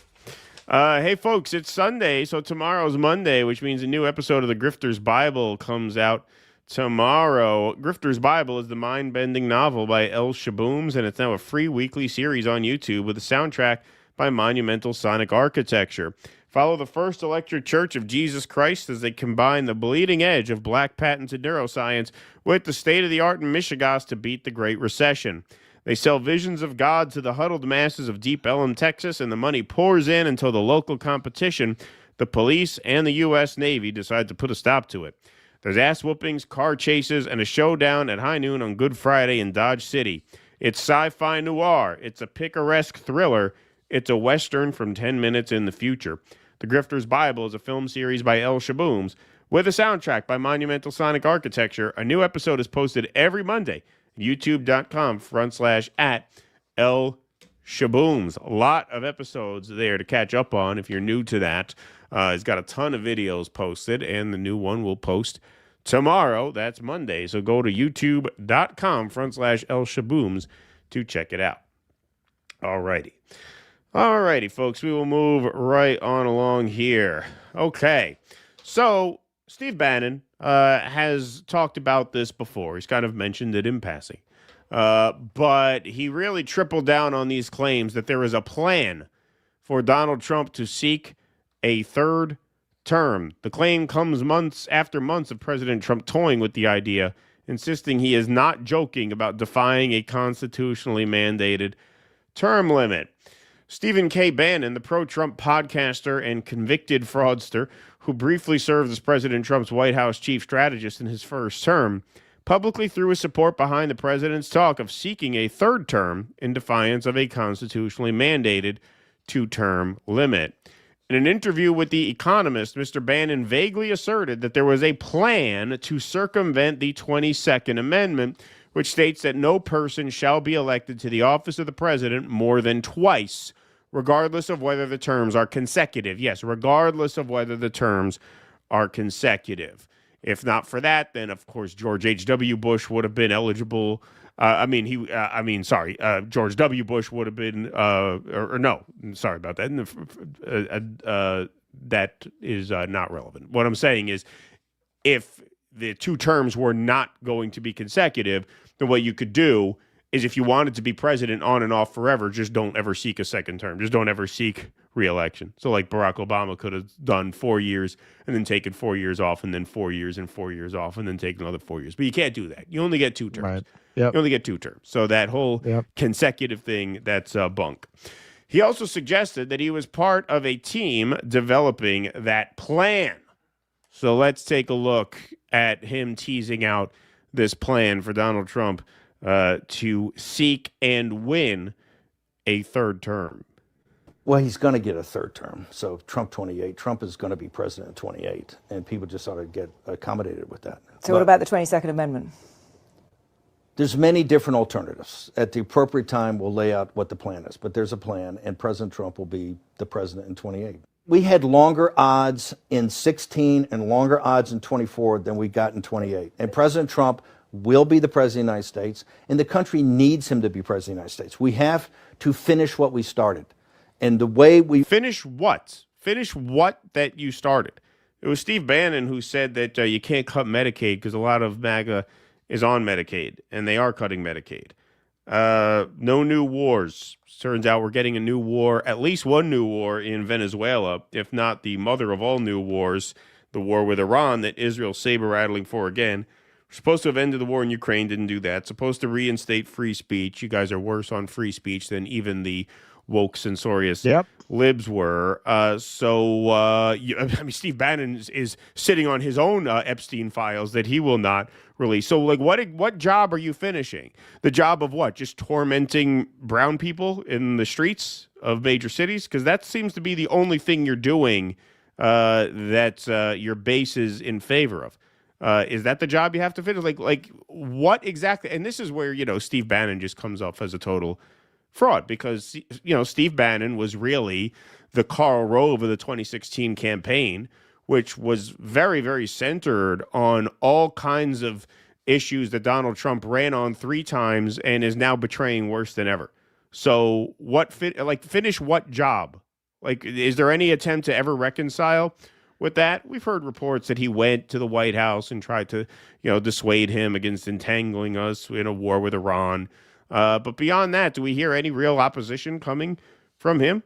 Hey, folks, it's Sunday, so tomorrow's Monday, which means a new episode of the Grifter's Bible comes out tomorrow. Grifter's Bible is the mind-bending novel by El Shabooms, and it's now a free weekly series on YouTube with a soundtrack by Monumental Sonic Architecture. Follow the First Electric Church of Jesus Christ as they combine the bleeding edge of black patented neuroscience with the state-of-the-art in Michigas to beat the Great Recession. They sell visions of God to the huddled masses of Deep Ellum, Texas, and the money pours in until the local competition, the police, and the U.S. Navy decide to put a stop to it. There's ass whoopings, car chases, and a showdown at high noon on Good Friday in Dodge City. It's sci-fi noir. It's a picaresque thriller. It's a Western from 10 minutes in the future. The Grifter's Bible is a film series by El Shabooms with a soundtrack by Monumental Sonic Architecture. A new episode is posted every Monday. YouTube.com/@El Shabooms. A lot of episodes there to catch up on if you're new to that. It's got a ton of videos posted, and the new one will post tomorrow. That's Monday. So go to youtube.com/El Shabooms to check it out. Alrighty, folks. We will move right on along here. Okay. So Steve Bannon has talked about this before. He's kind of mentioned it in passing. But he really tripled down on these claims that there is a plan for Donald Trump to seek a third term. The claim comes months after months of President Trump toying with the idea, insisting he is not joking about defying a constitutionally mandated term limit. Stephen K. Bannon, the pro-Trump podcaster and convicted fraudster who briefly served as President Trump's White House chief strategist in his first term, publicly threw his support behind the president's talk of seeking a third term in defiance of a constitutionally mandated 2-term limit. In an interview with The Economist, Mr. Bannon vaguely asserted that there was a plan to circumvent the 22nd Amendment, which states that no person shall be elected to the office of the president more than twice, regardless of whether the terms are consecutive. Yes, regardless of whether the terms are consecutive. If not for that, then of course George H.W. Bush would have been eligible. George W. Bush would have been, sorry about that. That is not relevant. What I'm saying is, if the two terms were not going to be consecutive, then what you could do is, if you wanted to be president on and off forever, just don't ever seek a second term. Just don't ever seek re-election. So like Barack Obama could have done 4 years and then taken 4 years off, and then 4 years and 4 years off, and then take another 4 years. But you can't do that. You only get 2 terms. Right. Yep. You only get 2 terms. So that whole consecutive thing, that's bunk. He also suggested that he was part of a team developing that plan. So let's take a look at him teasing out this plan for Donald Trump to seek and win a third term. Well, he's going to get a third term. So Trump 28. Trump is going to be president in 28. And people just ought to get accommodated with that. So what about the 22nd Amendment? There's many different alternatives. At the appropriate time, we'll lay out what the plan is. But there's a plan, and President Trump will be the president in 28. We had longer odds in 16 and longer odds in 24 than we got in 28. And President Trump will be the president of the United States, and the country needs him to be president of the United States. We have to finish what we started. And the way we... Finish what? Finish what that you started? It was Steve Bannon who said that you can't cut Medicaid because a lot of MAGA is on Medicaid, and they are cutting Medicaid. No new wars. Turns out we're getting a new war, at least one new war in Venezuela, if not the mother of all new wars, the war with Iran that Israel's saber-rattling for again. We're supposed to have ended the war in Ukraine, didn't do that. Supposed to reinstate free speech. You guys are worse on free speech than even the woke, censorious libs were. Steve Bannon is sitting on his own Epstein files that he will not release. So, like, what job are you finishing? The job of what? Just tormenting brown people in the streets of major cities? Because that seems to be the only thing you're doing that your base is in favor of. Is that the job you have to finish? Like what exactly? And this is where, Steve Bannon just comes off as a total fraud, because, Steve Bannon was really the Karl Rove of the 2016 campaign, which was very, very centered on all kinds of issues that Donald Trump ran on 3 times and is now betraying worse than ever. So finish what job? Like, is there any attempt to ever reconcile with that? We've heard reports that he went to the White House and tried to, dissuade him against entangling us in a war with Iran. But beyond that, do we hear any real opposition coming from him?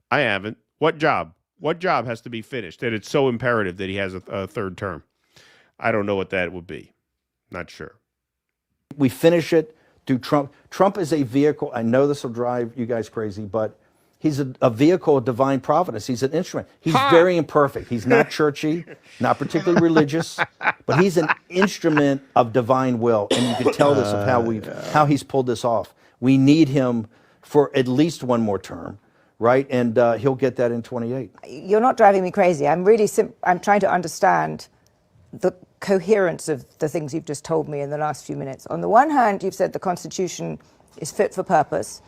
I haven't. What job? What job has to be finished that it's so imperative that he has a third term? I don't know what that would be. Not sure. We finish it through Trump. Trump is a vehicle. I know this will drive you guys crazy, but he's a vehicle of divine providence. He's an instrument. He's very imperfect. He's not churchy, not particularly religious, but he's an instrument of divine will. And you can tell this of how he's pulled this off. We need him for at least one more term, right? And he'll get that in 28. You're not driving me crazy. I'm really I'm trying to understand the coherence of the things you've just told me in the last few minutes. On the one hand, you've said the Constitution is fit for purpose.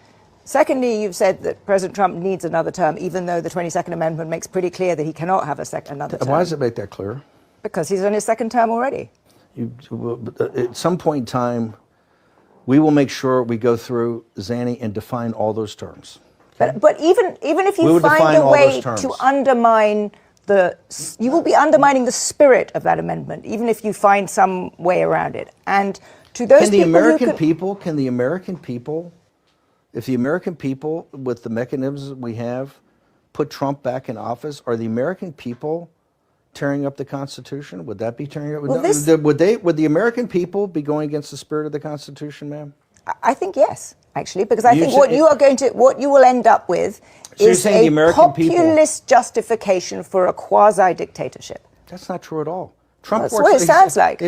Secondly, you've said that President Trump needs another term, even though the 22nd Amendment makes pretty clear that he cannot have another term. Why does it make that clear? Because he's on his second term already. At some point in time, we will make sure we go through, Zanny, and define all those terms. But even if you find a way to undermine you will be undermining the spirit of that amendment, even if you find some way around it. And to those Can the American people, if the American people, with the mechanisms we have, put Trump back in office, are the American people tearing up the Constitution? Would that be tearing up? Would the American people be going against the spirit of the Constitution, ma'am? I think yes, actually, because I think what you will end up with is a populist justification for a quasi-dictatorship. That's not true at all. That's what it sounds like.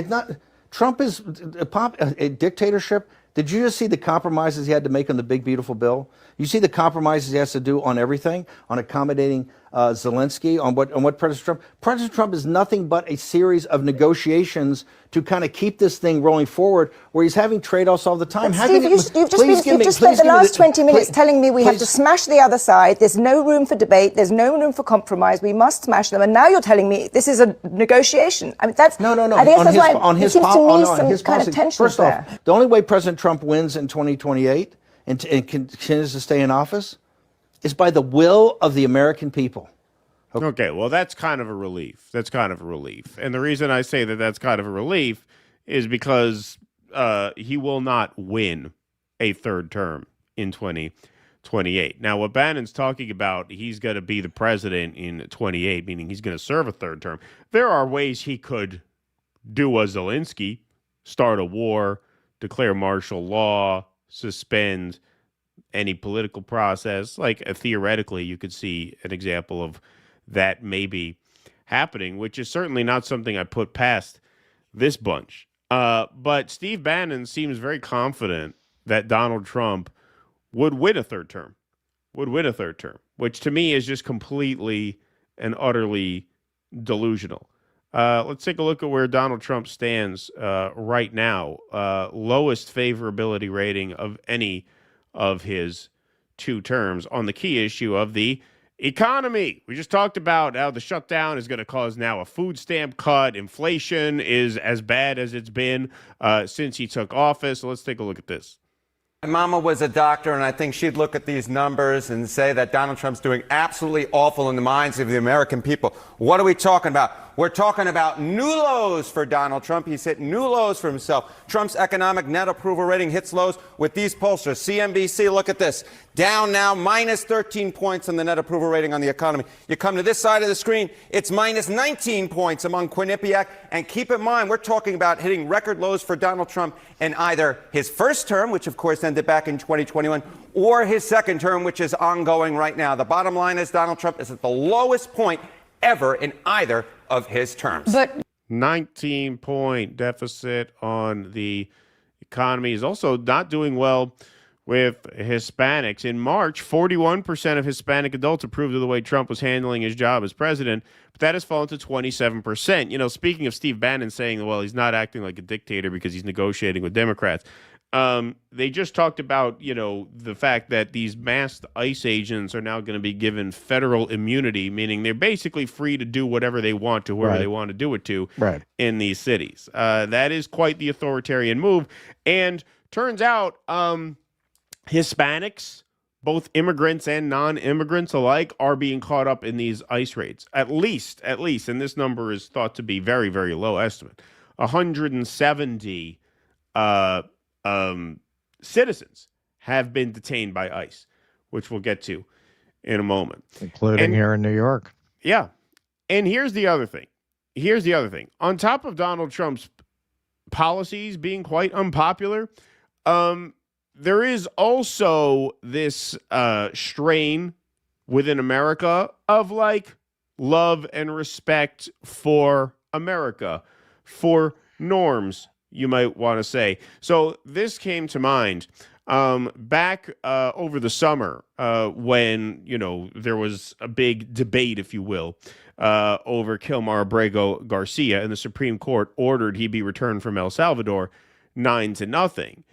Trump is a dictatorship. Did you just see the compromises he had to make on the big, beautiful bill? You see the compromises he has to do on everything, on accommodating Zelensky, on what President Trump. President Trump is nothing but a series of negotiations to kind of keep this thing rolling forward, where he's having trade-offs all the time. Steve, you've just spent the last 20 minutes telling me we have to smash the other side. There's no room for debate. There's no room for compromise. We must smash them. And now you're telling me this is a negotiation. I mean, that's no. I guess that's why on his it seems to me some his kind policy. of tension First there. off, the only way President Trump wins in 2028 and continues to stay in office is by the will of the American people. Okay, well, that's kind of a relief. And the reason I say that that's kind of a relief is because he will not win a third term in 2028. Now, what Bannon's talking about, he's going to be the president in 28, meaning he's going to serve a third term. There are ways he could do a Zelensky, start a war, declare martial law, suspend any political process. Like, theoretically, you could see an example of that maybe happening, which is certainly not something I put past this bunch. But Steve Bannon seems very confident that Donald Trump would win a third term, which to me is just completely and utterly delusional. Let's take a look at where Donald Trump stands right now. Lowest favorability rating of any of his two terms on the key issue of the economy. We just talked about how the shutdown is going to cause now a food stamp cut. Inflation is as bad as it's been since he took office. So let's take a look at this. My mama was a doctor, and I think she'd look at these numbers and say that Donald Trump's doing absolutely awful in the minds of the American people. What are we talking about? We're talking about new lows for Donald Trump. He's hit new lows for himself. Trump's economic net approval rating hits lows with these pollsters. CNBC, look at this. Down now, minus 13 points on the net approval rating on the economy. You come to this side of the screen, it's minus 19 points among Quinnipiac. And keep in mind, we're talking about hitting record lows for Donald Trump in either his first term, which of course ended back in 2021, or his second term, which is ongoing right now. The bottom line is Donald Trump is at the lowest point ever in either of his terms. But 19-point deficit on the economy. Is also not doing well with Hispanics. In March, 41% of Hispanic adults approved of the way Trump was handling his job as president, but that has fallen to 27%. You know, speaking of Steve Bannon saying, well, he's not acting like a dictator because he's negotiating with Democrats. They just talked about, you know, the fact that these masked ICE agents are now going to be given federal immunity, meaning they're basically free to do whatever they want to whoever they want to do it to in these cities. That is quite the authoritarian move. And turns out Hispanics, both immigrants and non-immigrants alike, are being caught up in these ICE raids. At least, and this number is thought to be very, very low estimate, 170 citizens have been detained by ICE, which we'll get to in a moment. Including here in New York. Yeah. And here's the other thing. On top of Donald Trump's policies being quite unpopular, there is also this strain within America of like love and respect for America, for norms, you might want to say. So this came to mind back over the summer when, you know, there was a big debate, if you will, over Kilmar Abrego Garcia, and the Supreme Court ordered he be returned from El Salvador 9-0.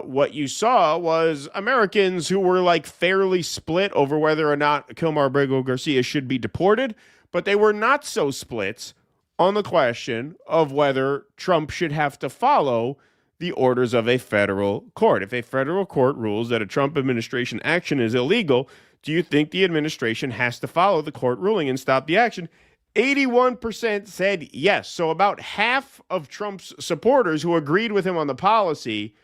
What you saw was Americans who were like fairly split over whether or not Kilmar Abrego Garcia should be deported, but they were not so split on the question of whether Trump should have to follow the orders of a federal court. If a federal court rules that a Trump administration action is illegal, do you think the administration has to follow the court ruling and stop the action? 81% said yes. So about half of Trump's supporters who agreed with him on the policy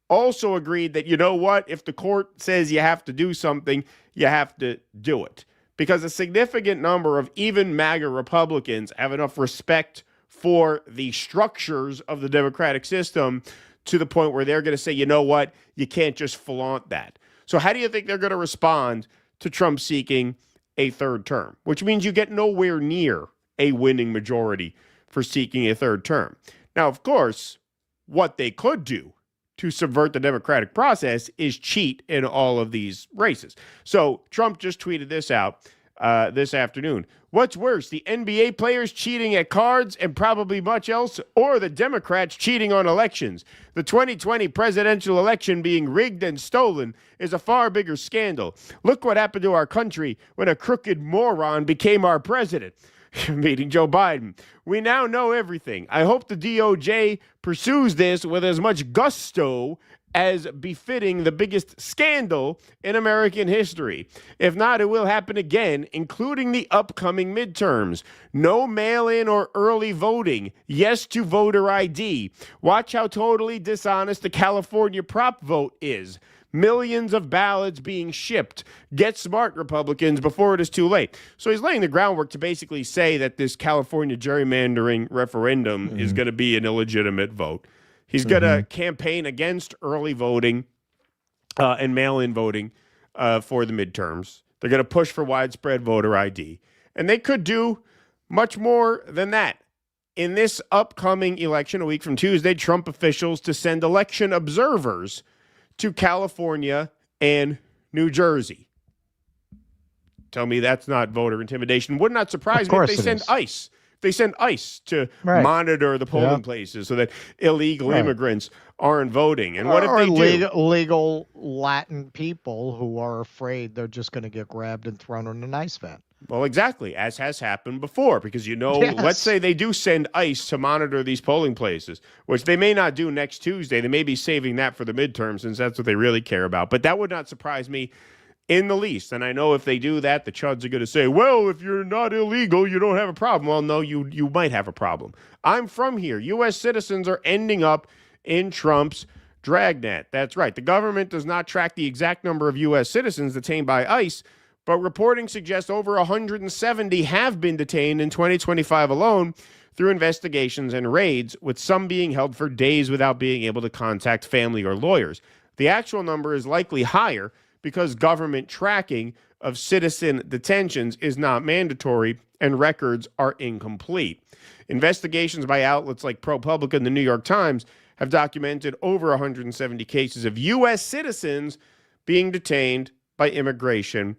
also agreed that, you know what, if the court says you have to do something, you have to do it. Because a significant number of even MAGA Republicans have enough respect for the structures of the democratic system to the point where they're going to say, you know what, you can't just flaunt that. So how do you think they're going to respond to Trump seeking a third term? Which means you get nowhere near a winning majority for seeking a third term. Now, of course, what they could do to subvert the democratic process is cheat in all of these races. So Trump just tweeted this out. this afternoon. What's worse, the NBA players cheating at cards and probably much else, or the Democrats cheating on elections? The 2020 presidential election being rigged and stolen is a far bigger scandal. Look what happened to our country when a crooked moron became our president. Meeting Joe Biden. We now know everything. I hope the DOJ pursues this with as much gusto as befitting the biggest scandal in American history. If not, it will happen again, including the upcoming midterms. No mail-in or early voting. Yes to voter ID. Watch how totally dishonest the California prop vote is. Millions of ballots being shipped. Get smart, Republicans, before it is too late. So he's laying the groundwork to basically say that this California gerrymandering referendum is going to be an illegitimate vote. He's going to campaign against early voting and mail-in voting for the midterms. They're going to push for widespread voter ID. And they could do much more than that. In this upcoming election, a week from Tuesday, Trump officials to send election observers to California and New Jersey. Tell me that's not voter intimidation. Would not surprise me if they send ICE. They send ICE to monitor the polling places so that illegal immigrants aren't voting. And what if they do? Legal Latin people who are afraid they're just going to get grabbed and thrown in an ice van. Well, exactly, as has happened before, because, let's say they do send ICE to monitor these polling places, which they may not do next Tuesday. They may be saving that for the midterm since that's what they really care about. But that would not surprise me in the least. And I know if they do that, the chuds are going to say, well, if you're not illegal, you don't have a problem. Well, no, you might have a problem. I'm from here. U.S. citizens are ending up in Trump's dragnet. That's right. The government does not track the exact number of U.S. citizens detained by ICE, but reporting suggests over 170 have been detained in 2025 alone through investigations and raids, with some being held for days without being able to contact family or lawyers. The actual number is likely higher because government tracking of citizen detentions is not mandatory and records are incomplete. Investigations by outlets like ProPublica and the New York Times have documented over 170 cases of U.S. citizens being detained by immigration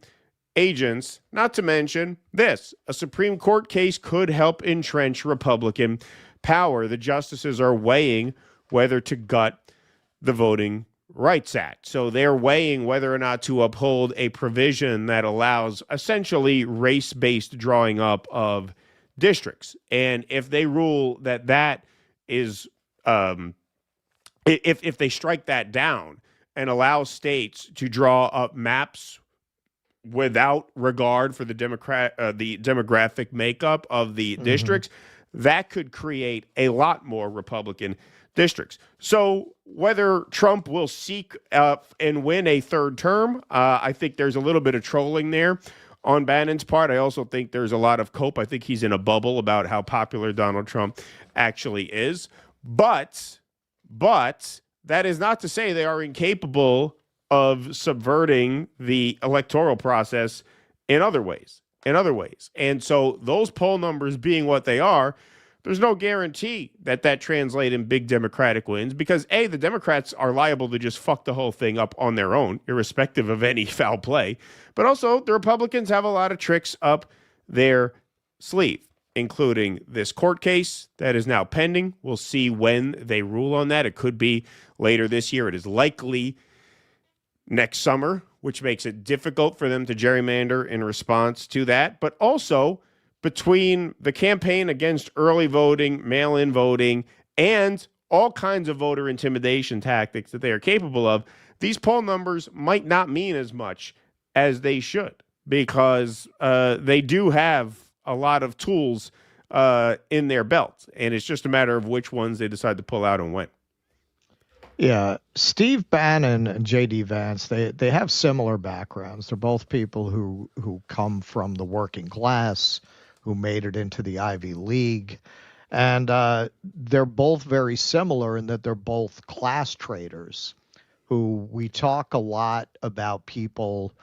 agents, not to mention this. A Supreme Court case could help entrench Republican power. The justices are weighing whether to gut the Voting Rights Act. So they're weighing whether or not to uphold a provision that allows essentially race-based drawing up of districts. And if they rule that that is, if they strike that down and allow states to draw up maps without regard for the demographic makeup of the districts, that could create a lot more Republican districts. So whether Trump will seek and win a third term, I think there's a little bit of trolling there on Bannon's part. I also think there's a lot of cope. I think he's in a bubble about how popular Donald Trump actually is. But that is not to say they are incapable of subverting the electoral process in other ways. And so those poll numbers being what they are, there's no guarantee that translates in big Democratic wins because, A, the Democrats are liable to just fuck the whole thing up on their own, irrespective of any foul play. But also, the Republicans have a lot of tricks up their sleeve, including this court case that is now pending. We'll see when they rule on that. It could be later this year. It is likely next summer, which makes it difficult for them to gerrymander in response to that. But also, between the campaign against early voting, mail-in voting, and all kinds of voter intimidation tactics that they are capable of, these poll numbers might not mean as much as they should because they do have a lot of tools in their belt, and it's just a matter of which ones they decide to pull out and when. Yeah, Steve Bannon and J.D. Vance, they have similar backgrounds. They're both people who come from the working class, who made it into the Ivy League. And they're both very similar in that they're both class traders who we talk a lot about people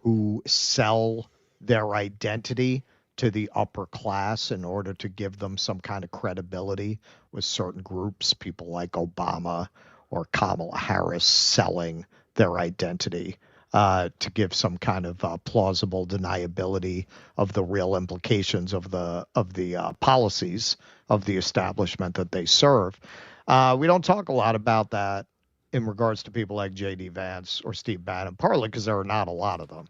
who sell their identity to the upper class in order to give them some kind of credibility with certain groups, people like Obama or Kamala Harris selling their identity to give some kind of plausible deniability of the real implications of the policies of the establishment that they serve. We don't talk a lot about that in regards to people like J.D. Vance or Steve Bannon, partly because there are not a lot of them.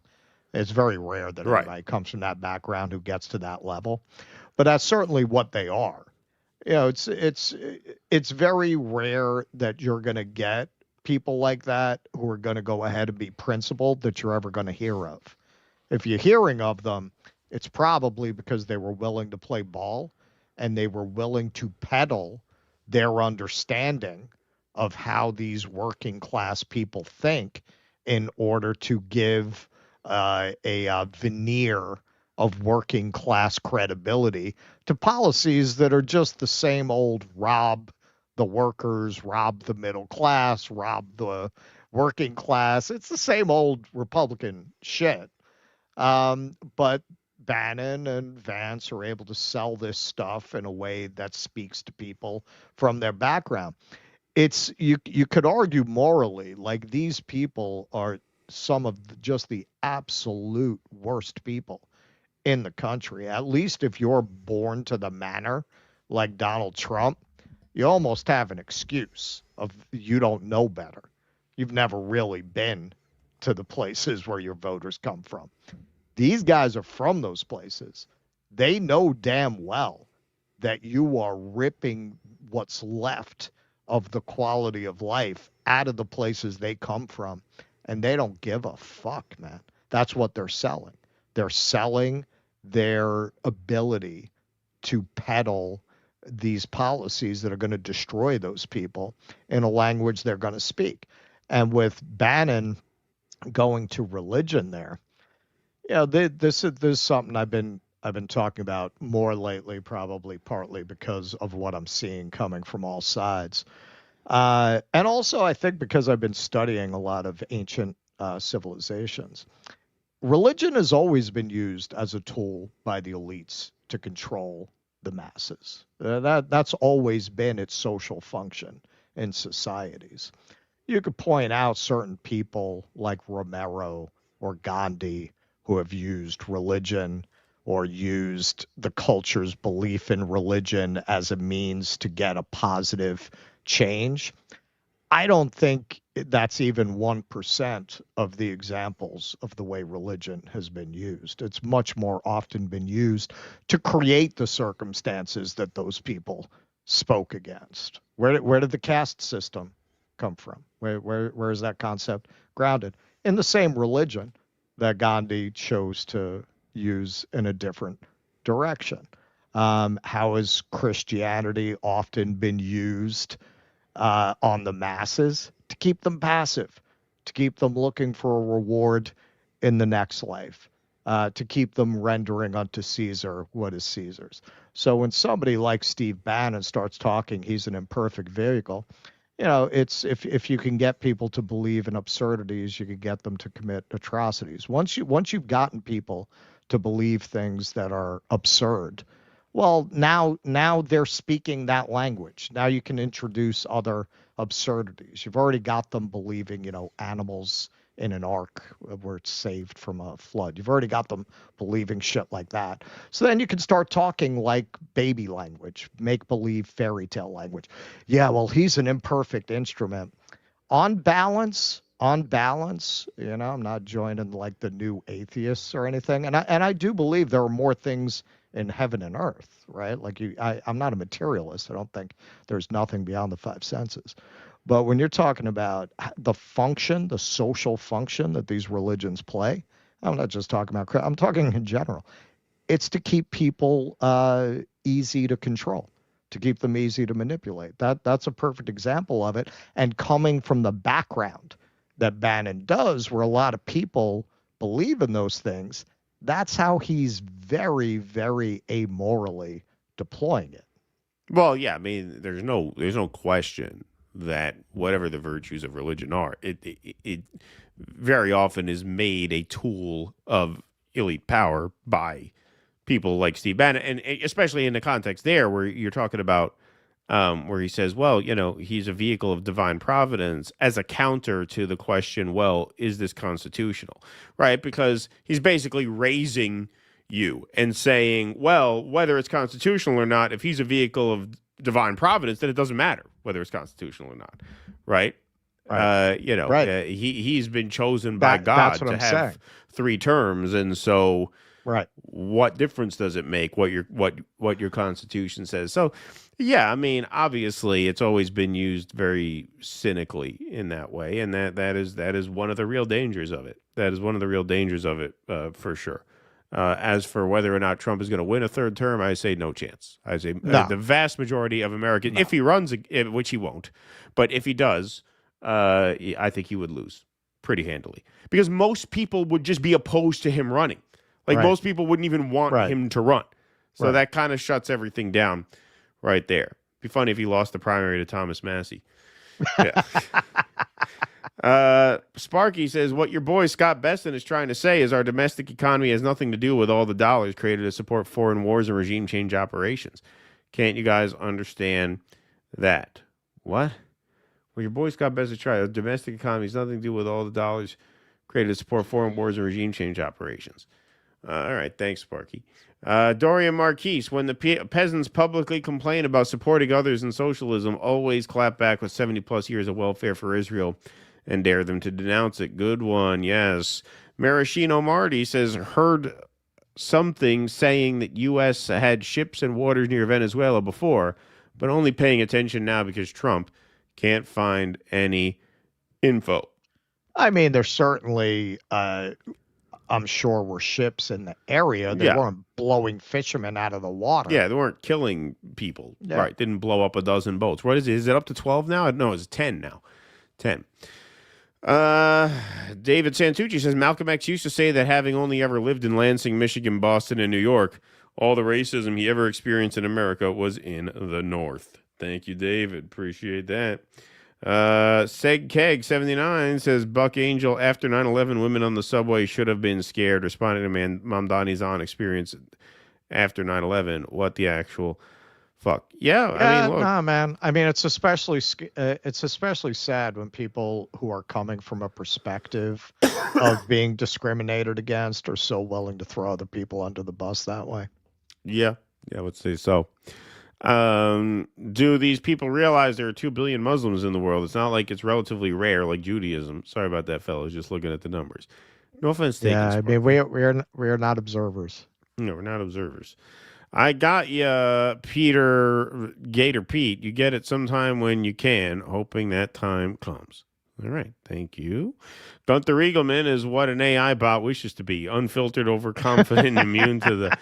It's very rare that anybody comes from that background who gets to that level, but that's certainly what they are. You know, it's very rare that you're going to get people like that who are going to go ahead and be principled that you're ever going to hear of. If you're hearing of them, it's probably because they were willing to play ball and they were willing to peddle their understanding of how these working class people think in order to give a veneer of working class credibility to policies that are just the same old rob the workers, rob the middle class, rob the working class. It's the same old Republican shit. But Bannon and Vance are able to sell this stuff in a way that speaks to people from their background. It's you could argue morally, like these people are some of just the absolute worst people in the country. At least if you're born to the manor like Donald Trump, you almost have an excuse of you don't know better. You've never really been to the places where your voters come from. These guys are from those places. They know damn well that you are ripping what's left of the quality of life out of the places they come from, and they don't give a fuck, man. That's what they're selling. They're selling their ability to peddle these policies that are going to destroy those people in a language they're going to speak. And with Bannon going to religion there, you know, this is something I've been talking about more lately, probably partly because of what I'm seeing coming from all sides. And also, I think because I've been studying a lot of ancient civilizations. Religion has always been used as a tool by the elites to control the masses. That's always been its social function in societies. You could point out certain people like Romero or Gandhi who have used religion or used the culture's belief in religion as a means to get a positive change. I don't think that's even 1% of the examples of the way religion has been used. It's much more often been used to create the circumstances that those people spoke against. Where did the caste system come from? Where is that concept grounded? In the same religion that Gandhi chose to use in a different direction. How has Christianity often been used on the masses to keep them passive, to keep them looking for a reward in the next life, to keep them rendering unto Caesar what is Caesar's. So when somebody like Steve Bannon starts talking, he's an imperfect vehicle. You know, it's if you can get people to believe in absurdities, you can get them to commit atrocities. Once you've gotten people to believe things that are absurd, well, now they're speaking that language. Now you can introduce other absurdities. You've already got them believing, you know, animals in an ark where it's saved from a flood. You've already got them believing shit like that. So then you can start talking like baby language, make-believe fairy tale language. Yeah, well, he's an imperfect instrument. On balance, you know, I'm not joining like the new atheists or anything. And I do believe there are more things in heaven and earth, right? Like I'm not a materialist. I don't think there's nothing beyond the five senses. But when you're talking about the function, the social function that these religions play, I'm not just talking about, I'm talking in general. It's to keep people easy to control, to keep them easy to manipulate. That's a perfect example of it. And coming from the background that Bannon does, where a lot of people believe in those things, that's how he's very, very amorally deploying it. Well, yeah, I mean, there's no question that whatever the virtues of religion are, it very often is made a tool of elite power by people like Steve Bannon, and especially in the context there where you're talking about where he says, well, he's a vehicle of divine providence as a counter to the question, well, is this constitutional? Right? Because he's basically raising you and saying, well, whether it's constitutional or not, if he's a vehicle of divine providence, then it doesn't matter whether it's constitutional or not. Right? Right. He's been chosen by God to have 3 terms. And so what difference does it make what your Constitution says? So, yeah, I mean, obviously, it's always been used very cynically in that way, and that is one of the real dangers of it. That is one of the real dangers of it, for sure. As for whether or not Trump is going to win a 3rd term, I say no chance. I say the vast majority of Americans, if he runs, which he won't, but if he does, I think he would lose pretty handily because most people would just be opposed to him running. Like most people wouldn't even want him to run. So that kind of shuts everything down right there. It'd be funny if he lost the primary to Thomas Massey. Yeah. Sparky says, what your boy Scott Besson is trying to say is our domestic economy has nothing to do with all the dollars created to support foreign wars and regime change operations. Can't you guys understand that? What? Well, your boy Scott Besson tried. The domestic economy has nothing to do with all the dollars created to support foreign wars and regime change operations. All right. Thanks, Sparky. Dorian Marquise, when the peasants publicly complain about supporting others in socialism, always clap back with 70-plus years of welfare for Israel and dare them to denounce it. Good one, yes. Maraschino Marty says, heard something saying that U.S. had ships and waters near Venezuela before, but only paying attention now because Trump can't find any info. I mean, there's certainly... I'm sure were ships in the area. They weren't blowing fishermen out of the water. Yeah, they weren't killing people. Yeah. Right. Didn't blow up a dozen boats. What is it? Is it up to 12 now? No, it's 10 now. 10. David Santucci says, Malcolm X used to say that having only ever lived in Lansing, Michigan, Boston, and New York, all the racism he ever experienced in America was in the North. Thank you, David. Appreciate that. Seg Keg 79 says Buck Angel, after 9/11, women on the subway should have been scared, responding to Mamdani's on experience after 9/11. What the actual fuck? Yeah, I mean, look. Nah, man. I mean, it's especially sad when people who are coming from a perspective of being discriminated against are so willing to throw other people under the bus that way. Yeah, I would say so. Do these people realize there are 2 billion Muslims in the world? It's not like it's relatively rare like Judaism. Sorry about that, fellas. Just looking at the numbers. No offense taken. Yeah, I mean, we're not observers. No, we're not observers. I got you, Peter Gator Pete. You get it sometime when you can, hoping that time comes. All right, thank you. Gunther Eagleman is what an AI bot wishes to be: unfiltered, overconfident, and immune to the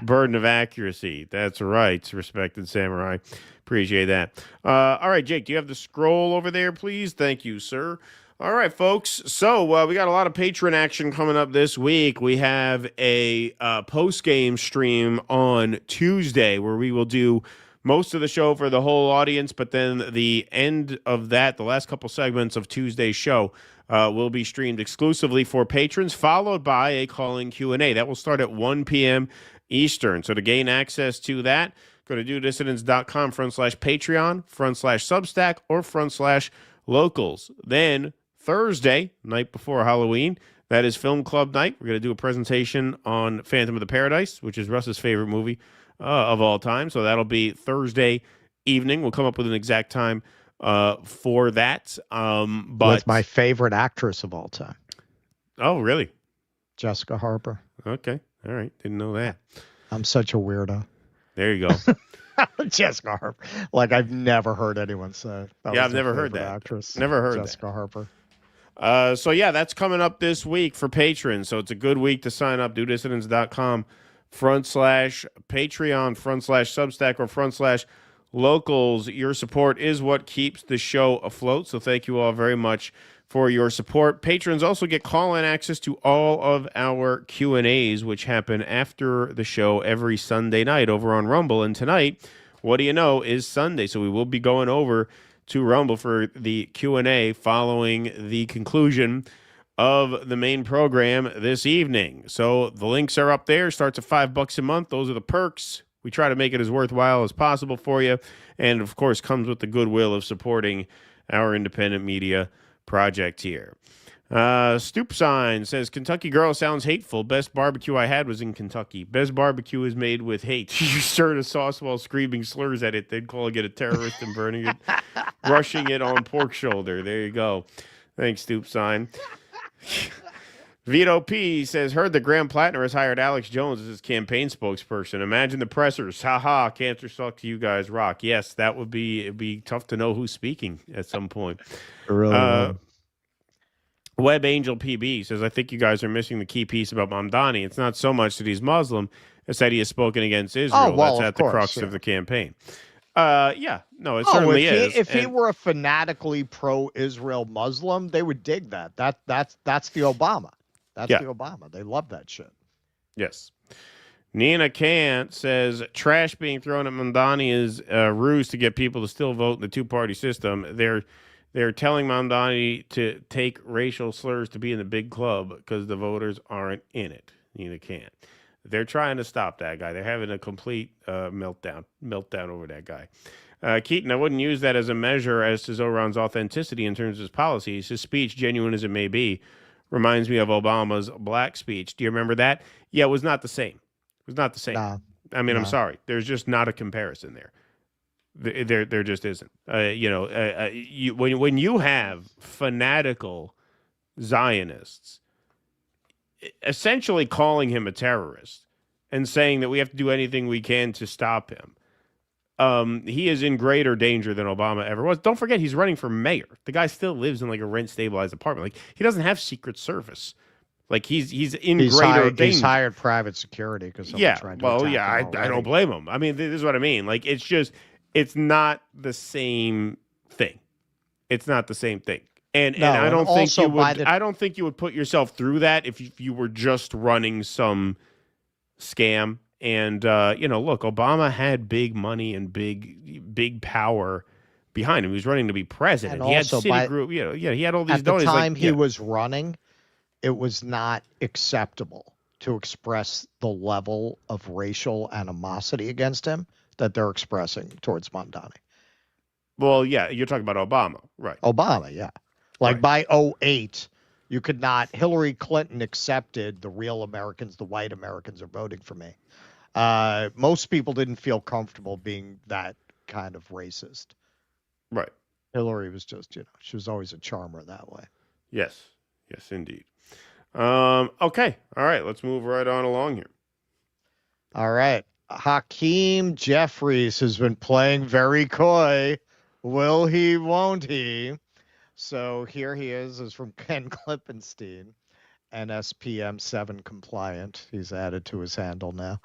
burden of accuracy. That's right, respected samurai. Appreciate that. All right, Jake, do you have the scroll over there, please? Thank you, sir. All right, folks. So we got a lot of patron action coming up this week. We have a post-game stream on Tuesday where we will do most of the show for the whole audience, but then the end of that, the last couple segments of Tuesday's show, will be streamed exclusively for patrons, followed by a call-in Q&A. That will start at 1 p.m. Eastern. So to gain access to that, go to dudissidents.com/Patreon/Substack or /locals. Then Thursday, night before Halloween, that is Film Club night. We're going to do a presentation on Phantom of the Paradise, which is Russ's favorite movie of all time. So that'll be Thursday evening. We'll come up with an exact time for that. But with my favorite actress of all time. Oh, really? Jessica Harper. Okay. All right. Didn't know that. I'm such a weirdo. There you go. Jessica Harper. Like, I've never heard anyone say that. Yeah, I've never heard that. Actress. Never heard Jessica Harper. So yeah, that's coming up this week for patrons. So it's a good week to sign up. DuDissidents.com/Patreon/Substack or /locals. Your support is what keeps the show afloat. So thank you all very much for your support. Patrons also get call-in access to all of our Q&As, which happen after the show every Sunday night over on Rumble. And tonight, what do you know, is Sunday. So we will be going over to Rumble for the Q&A following the conclusion of the main program this evening. So the links are up there. Starts at $5 a month. Those are the perks. We try to make it as worthwhile as possible for you, and of course comes with the goodwill of supporting our independent media project here. Stoop Sign says, Kentucky girl sounds hateful. Best barbecue I had was in Kentucky. Best barbecue is made with hate. You stirred a sauce while screaming slurs at it, then calling it a terrorist and burning it, rushing it on pork shoulder. There you go. Thanks, Stoop Sign. Vito P says, heard that Graham Plattner has hired Alex Jones as his campaign spokesperson. Imagine the pressers. Ha ha, cancer sucks, you guys rock. Yes, that would be, it'd be tough to know who's speaking at some point. Really? Web Angel PB says, I think you guys are missing the key piece about Mamdani. It's not so much that he's Muslim, it's that he has spoken against Israel. That's at the crux of the campaign. Yeah, no, it certainly is. If he were a fanatically pro-Israel Muslim, they would dig that. That's the Obama. That's the Obama. They love that shit. Yes. Nina Kant says, trash being thrown at Mamdani is a ruse to get people to still vote in the two-party system. They're telling Mamdani to take racial slurs to be in the big club because the voters aren't in it. Nina Kant. They're trying to stop that guy. They're having a complete meltdown over that guy. Keaton, I wouldn't use that as a measure as to Zoran's authenticity in terms of his policies. His speech, genuine as it may be, reminds me of Obama's black speech. Do you remember that? Yeah, it was not the same. It was not the same. Nah. I mean, I'm sorry. There's just not a comparison there. There just isn't. When you have fanatical Zionists essentially calling him a terrorist and saying that we have to do anything we can to stop him, he is in greater danger than Obama ever was. Don't forget, he's running for mayor. The guy still lives in like a rent-stabilized apartment. Like, he doesn't have Secret Service. Like, he's in greater danger. He's hired private security because I don't blame him. I mean, this is what I mean. Like, it's just, it's not the same thing. It's not the same thing. And I don't think you would. I don't think you would put yourself through that if you were just running some scam. And look, Obama had big money and big power behind him. He was running to be president. And he had also Citigroup. He had all these. At the time he was running, it was not acceptable to express the level of racial animosity against him that they're expressing towards Mamdani. Well, yeah, you're talking about Obama, right? Obama, yeah. Like by 2008, you could not. Hillary Clinton accepted the real Americans, the white Americans are voting for me. Most people didn't feel comfortable being that kind of racist. Right. Hillary was just, she was always a charmer that way. Yes, indeed. Okay. All right. Let's move right on along here. All right. Hakeem Jeffries has been playing very coy. Will he, won't he? So here he is from Ken Klippenstein, NSPM 7 compliant. He's added to his handle now.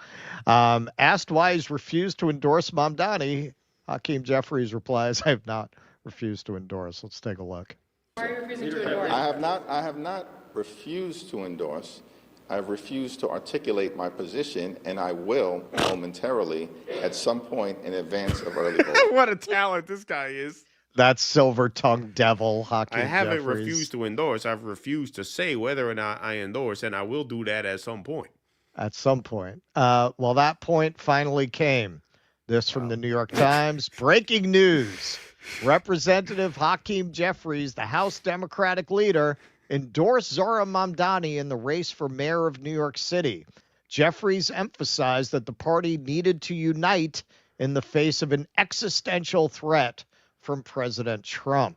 Asked why he's refused to endorse Mamdani, Hakeem Jeffries replies, I have not refused to endorse. Let's take a look. Why are you refusing to endorse? I have not refused to endorse. I've refused to articulate my position, and I will momentarily at some point in advance of early voting. What a talent this guy is. That's silver-tongued devil, Hakeem I haven't Jeffries. refused to endorse. I've refused to say whether or not I endorse, and I will do that at some point. At some point. Well, that point finally came. This from the New York Times. Breaking news. Representative Hakeem Jeffries, the House Democratic leader, endorsed Zohran Mamdani in the race for mayor of New York City. Jeffries emphasized that the party needed to unite in the face of an existential threat from President Trump.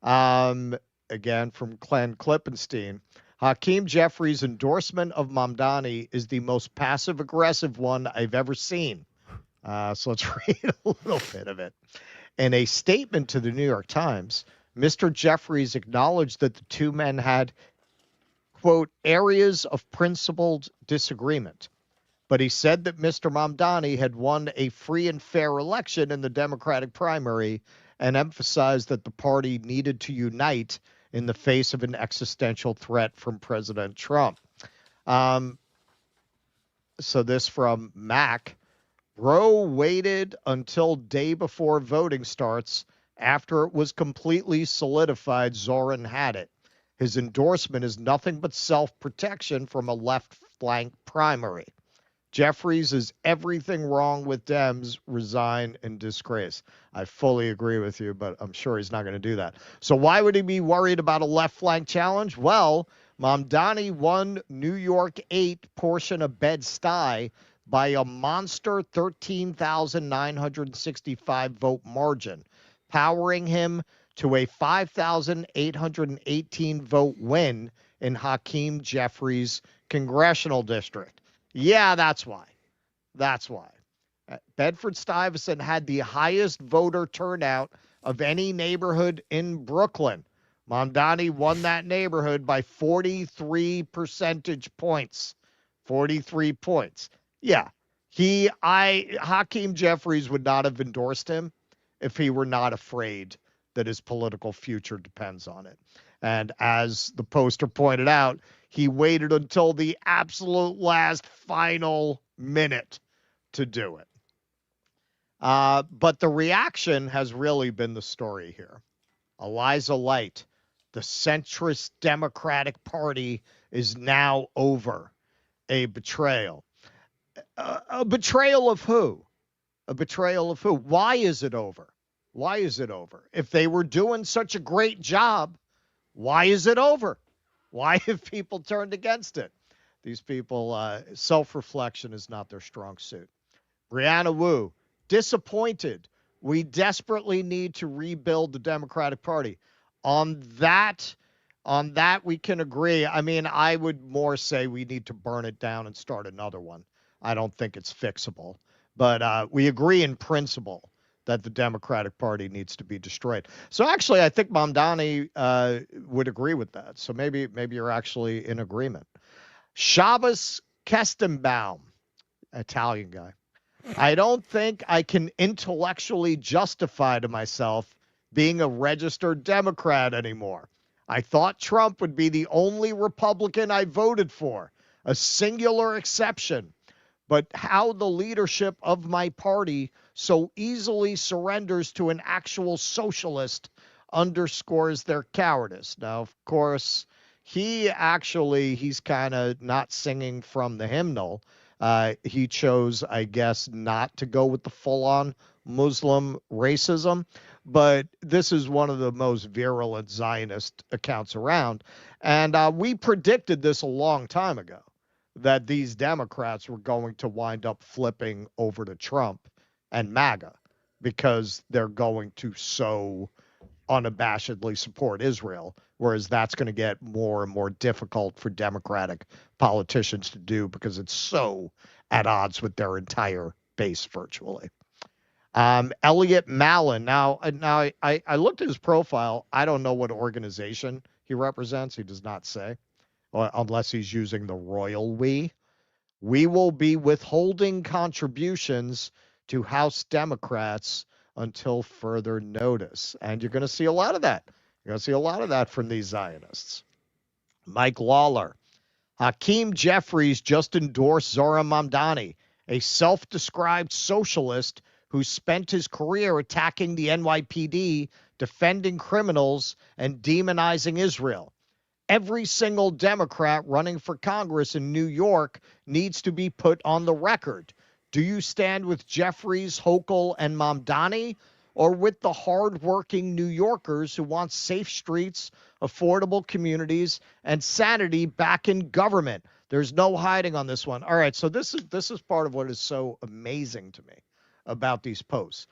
Again, from Glenn Klippenstein. Hakeem Jeffries' endorsement of Mamdani is the most passive-aggressive one I've ever seen. So let's read a little bit of it. In a statement to the New York Times, Mr. Jeffries acknowledged that the two men had, quote, areas of principled disagreement. But he said that Mr. Mamdani had won a free and fair election in the Democratic primary and emphasized that the party needed to unite in the face of an existential threat from President Trump. So this from Mac. Roe waited until day before voting starts. After it was completely solidified, Zohran had it. His endorsement is nothing but self-protection from a left flank primary. Jeffries is everything wrong with Dems, resign in disgrace. I fully agree with you, but I'm sure he's not going to do that. So why would he be worried about a left flank challenge? Well, Mamdani won New York 8 portion of Bed-Stuy by a monster 13,965 vote margin, powering him to a 5,818 vote win in Hakeem Jeffries' congressional district. Yeah, that's why. That's why. Bedford-Stuyvesant had the highest voter turnout of any neighborhood in Brooklyn. Mamdani won that neighborhood by 43 percentage points. 43 points. Yeah. Hakeem Jeffries would not have endorsed him if he were not afraid that his political future depends on it. And as the poster pointed out, he waited until the absolute last final minute to do it. But the reaction has really been the story here. Eliza Light, the centrist Democratic Party is now over. A betrayal. A betrayal of who? A betrayal of who? Why is it over? Why is it over? If they were doing such a great job, why is it over? Why have people turned against it? These people, self-reflection is not their strong suit. Brianna Wu, disappointed. We desperately need to rebuild the Democratic Party. On that, we can agree. I mean, I would more say we need to burn it down and start another one. I don't think it's fixable. But we agree in principle that the Democratic Party needs to be destroyed. So actually, I think Mamdani would agree with that. So maybe you're actually in agreement. Shabbos Kestenbaum, Italian guy. I don't think I can intellectually justify to myself being a registered Democrat anymore. I thought Trump would be the only Republican I voted for, a singular exception. But how the leadership of my party so easily surrenders to an actual socialist underscores their cowardice. Now, of course, he's kind of not singing from the hymnal. He chose, I guess, not to go with the full-on Muslim racism. But this is one of the most virulent Zionist accounts around. And we predicted this a long time ago, that these Democrats were going to wind up flipping over to Trump and MAGA because they're going to so unabashedly support Israel, whereas that's going to get more and more difficult for Democratic politicians to do because it's so at odds with their entire base virtually. Elliot Mallon. Now I looked at his profile. I don't know what organization he represents. He does not say, unless he's using the royal we. We will be withholding contributions to House Democrats until further notice. And you're going to see a lot of that. You're going to see a lot of that from these Zionists. Mike Lawler. Hakeem Jeffries just endorsed Zohran Mamdani, a self-described socialist who spent his career attacking the NYPD, defending criminals, and demonizing Israel. Every single Democrat running for Congress in New York needs to be put on the record. Do you stand with Jeffries, Hochul, and Mamdani, or with the hardworking New Yorkers who want safe streets, affordable communities, and sanity back in government? There's no hiding on this one. All right, so this is part of what is so amazing to me about these posts.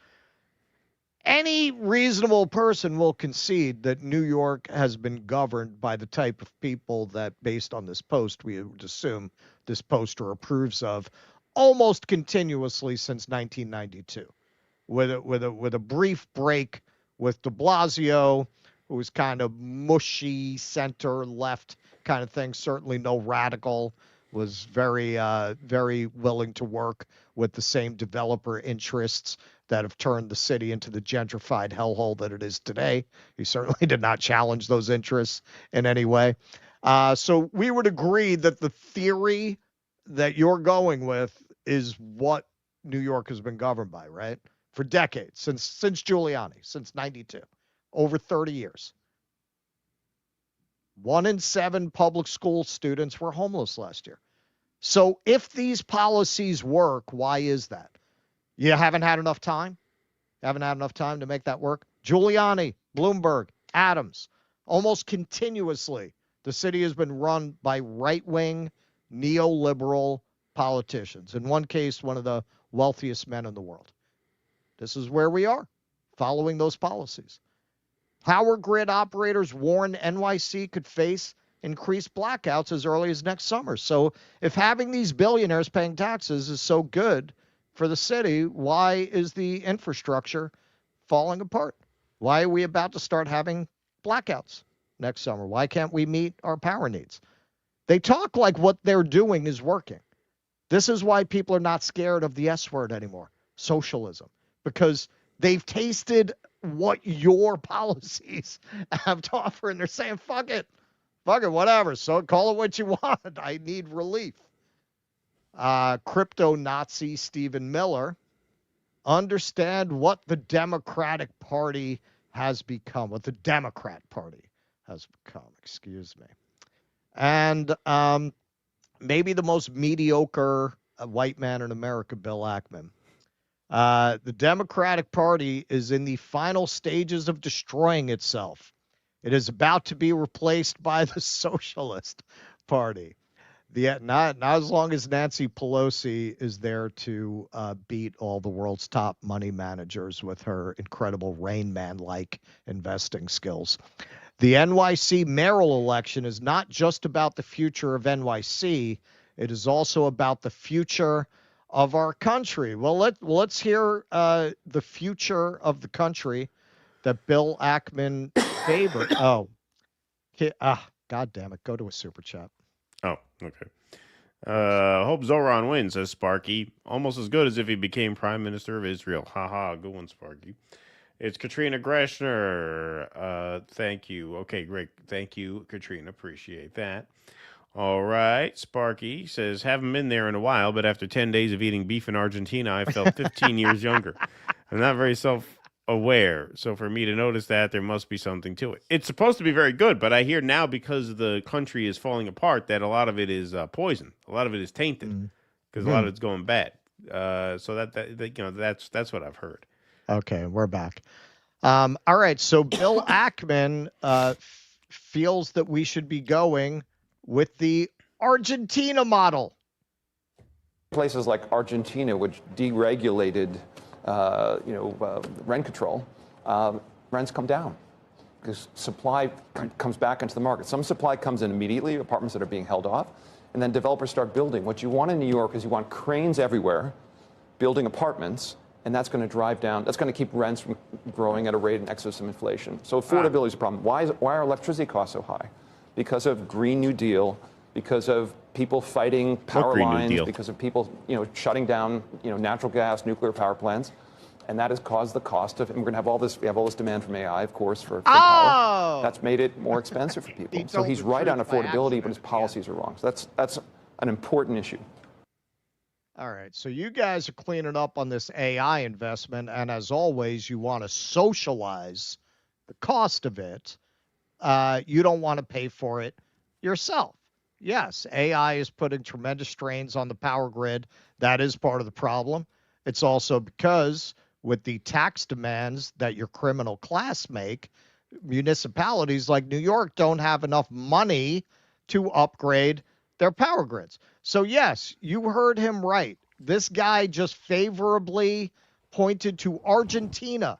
Any reasonable person will concede that New York has been governed by the type of people that, based on this post, we would assume this poster approves of almost continuously since 1992, with a brief break with de Blasio, who was kind of mushy center-left kind of thing, certainly no radical, was very willing to work with the same developer interests that have turned the city into the gentrified hellhole that it is today. He certainly did not challenge those interests in any way. So we would agree that the theory that you're going with is what New York has been governed by, right? For decades, since Giuliani, since 92, over 30 years. 1 in 7 public school students were homeless last year. So if these policies work, why is that? You haven't had enough time? Haven't had enough time to make that work? Giuliani, Bloomberg, Adams, almost continuously, the city has been run by right-wing, neoliberal politicians. In one case, one of the wealthiest men in the world. This is where we are, following those policies. Power grid operators warn NYC could face increased blackouts as early as next summer. So if having these billionaires paying taxes is so good for the city, why is the infrastructure falling apart? Why are we about to start having blackouts next summer? Why can't we meet our power needs? They talk like what they're doing is working. This is why people are not scared of the S word anymore, socialism, because they've tasted what your policies have to offer, and they're saying, fuck it, whatever. So call it what you want. I need relief. Crypto Nazi Stephen Miller, understand what the Democratic Party has become, what the Democrat Party has become, excuse me. And maybe the most mediocre white man in America, Bill Ackman. The Democratic Party is in the final stages of destroying itself. It is about to be replaced by the Socialist Party. Not as long as Nancy Pelosi is there to beat all the world's top money managers with her incredible Rain Man-like investing skills. The NYC mayoral election is not just about the future of NYC. It is also about the future of our country. Well, let's hear the future of the country that Bill Ackman favored. God damn it. Go to a super chat. Oh, okay. Hope Zoran wins, says Sparky. Almost as good as if he became Prime Minister of Israel. Haha, good one, Sparky. It's Katrina Greshner. Thank you. Okay, great. Thank you, Katrina. Appreciate that. All right. Sparky says, haven't been there in a while, but after 10 days of eating beef in Argentina, I felt 15 years younger. I'm not very self-aware, so for me to notice that, there must be something to it. It's supposed to be very good, but I hear now because the country is falling apart that a lot of it is poison. A lot of it is tainted because a lot of it's going bad. So that's what I've heard. Okay, we're back. All right, so Bill Ackman feels that we should be going with the Argentina model. Places like Argentina, which deregulated, rent control, rents come down because supply comes back into the market. Some supply comes in immediately, apartments that are being held off, and then developers start building. What you want in New York is you want cranes everywhere, building apartments, and that's going to drive down. That's going to keep rents from growing at a rate in excess of inflation. So affordability is a problem. Why are electricity costs so high? Because of Green New Deal, because of people fighting power lines, because of people, shutting down, natural gas, nuclear power plants, and that has caused the cost of. And we're going to have all this. We have all this demand from AI, of course, for power. That's made it more expensive for people. So he's right on affordability, but his policies are wrong. So that's an important issue. All right, so you guys are cleaning up on this AI investment, and as always, you want to socialize the cost of it. You don't want to pay for it yourself. Yes, AI is putting tremendous strains on the power grid. That is part of the problem. It's also because with the tax demands that your criminal class make, municipalities like New York don't have enough money to upgrade their power grids. So yes, you heard him right. This guy just favorably pointed to Argentina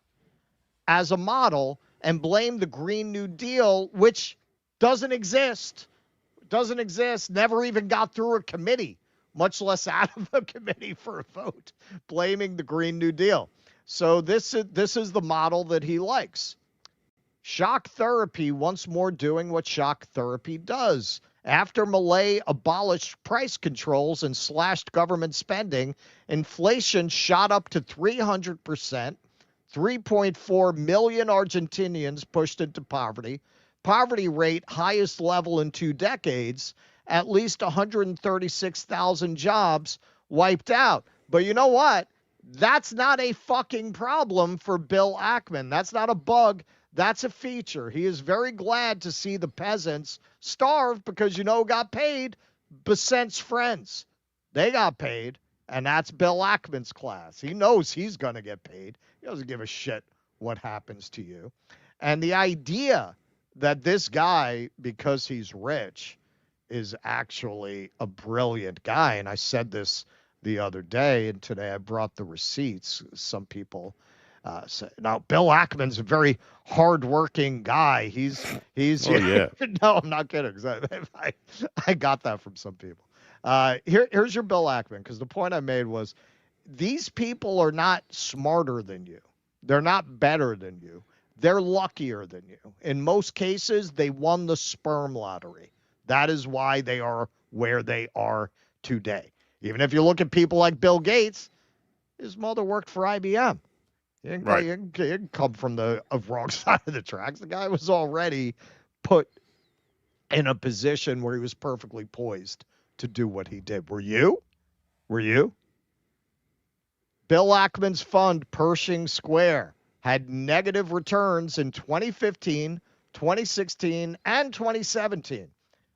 as a model and blamed the Green New Deal, which doesn't exist, never even got through a committee, much less out of a committee for a vote, blaming the Green New Deal. So this is the model that he likes. Shock therapy once more doing what shock therapy does. After Milei abolished price controls and slashed government spending, inflation shot up to 300%, 3.4 million Argentinians pushed into poverty, poverty rate highest level in 2 decades, at least 136,000 jobs wiped out. But you know what? That's not a fucking problem for Bill Ackman. That's not a bug. That's a feature. He is very glad to see the peasants starve because, got paid. Besant's friends. They got paid, and that's Bill Ackman's class. He knows he's going to get paid. He doesn't give a shit what happens to you. And the idea that this guy, because he's rich, is actually a brilliant guy, and I said this the other day, and today I brought the receipts. Some people say, now, Bill Ackman's a very hardworking guy. He's Oh, yeah. No, I'm not kidding. 'Cause I got that from some people. Here's your Bill Ackman, because the point I made was these people are not smarter than you. They're not better than you. They're luckier than you. In most cases, they won the sperm lottery. That is why they are where they are today. Even if you look at people like Bill Gates, his mother worked for IBM. He didn't come from the wrong side of the tracks. The guy was already put in a position where he was perfectly poised to do what he did. Were you? Bill Ackman's fund, Pershing Square, had negative returns in 2015, 2016, and 2017,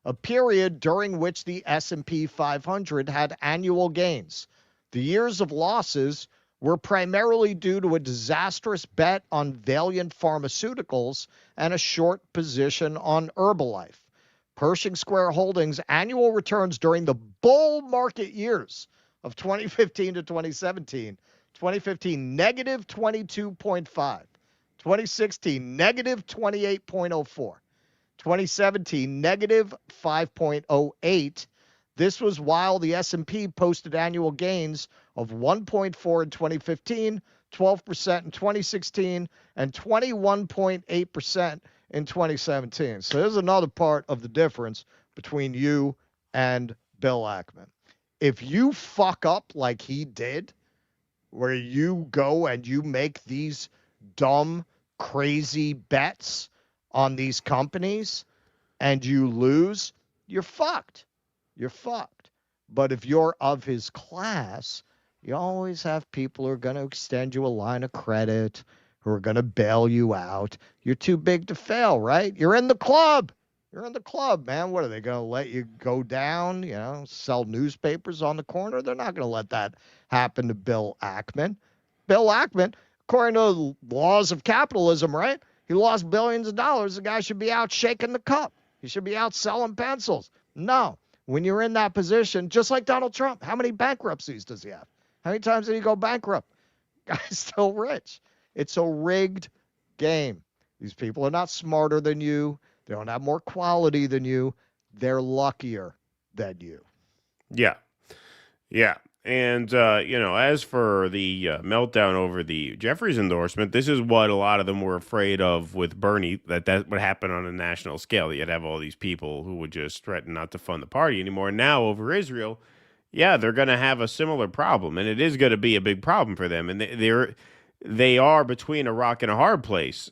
a period during which the S&P 500 had annual gains. The years of losses were primarily due to a disastrous bet on Valiant Pharmaceuticals and a short position on Herbalife. Pershing Square Holdings' annual returns during the bull market years of 2015 to 2017, 2015 negative 22.5, 2016 negative 28.04, 2017 negative 5.08. This was while the S&P posted annual gains of 1.4 in 2015, 12% in 2016, and 21.8% in 2017. So there's another part of the difference between you and Bill Ackman. If you fuck up like he did, where you go and you make these dumb, crazy bets on these companies and you lose, you're fucked. You're fucked. But if you're of his class, you always have people who are going to extend you a line of credit, who are going to bail you out. You're too big to fail, right? You're in the club. You're in the club, man. What, are they going to let you go down, sell newspapers on the corner? They're not going to let that happen to Bill Ackman. Bill Ackman, according to the laws of capitalism, right? He lost billions of dollars. The guy should be out shaking the cup. He should be out selling pencils. No. When you're in that position, just like Donald Trump, how many bankruptcies does he have? How many times did he go bankrupt? Guy's still rich. It's a rigged game. These people are not smarter than you. They don't have more quality than you. They're luckier than you. Yeah. Yeah. And, as for the meltdown over the Jeffries endorsement, this is what a lot of them were afraid of with Bernie, that would happen on a national scale, that you'd have all these people who would just threaten not to fund the party anymore. And now over Israel, yeah, they're going to have a similar problem, and it is going to be a big problem for them. And they are between a rock and a hard place,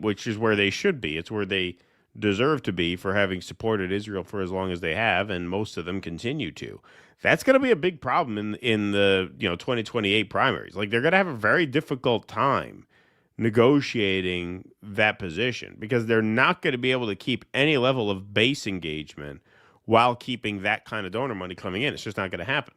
which is where they should be. It's where they deserve to be for having supported Israel for as long as they have, and most of them continue to. That's going to be a big problem in the 2028 primaries. Like, they're going to have a very difficult time negotiating that position because they're not going to be able to keep any level of base engagement while keeping that kind of donor money coming in. It's just not going to happen.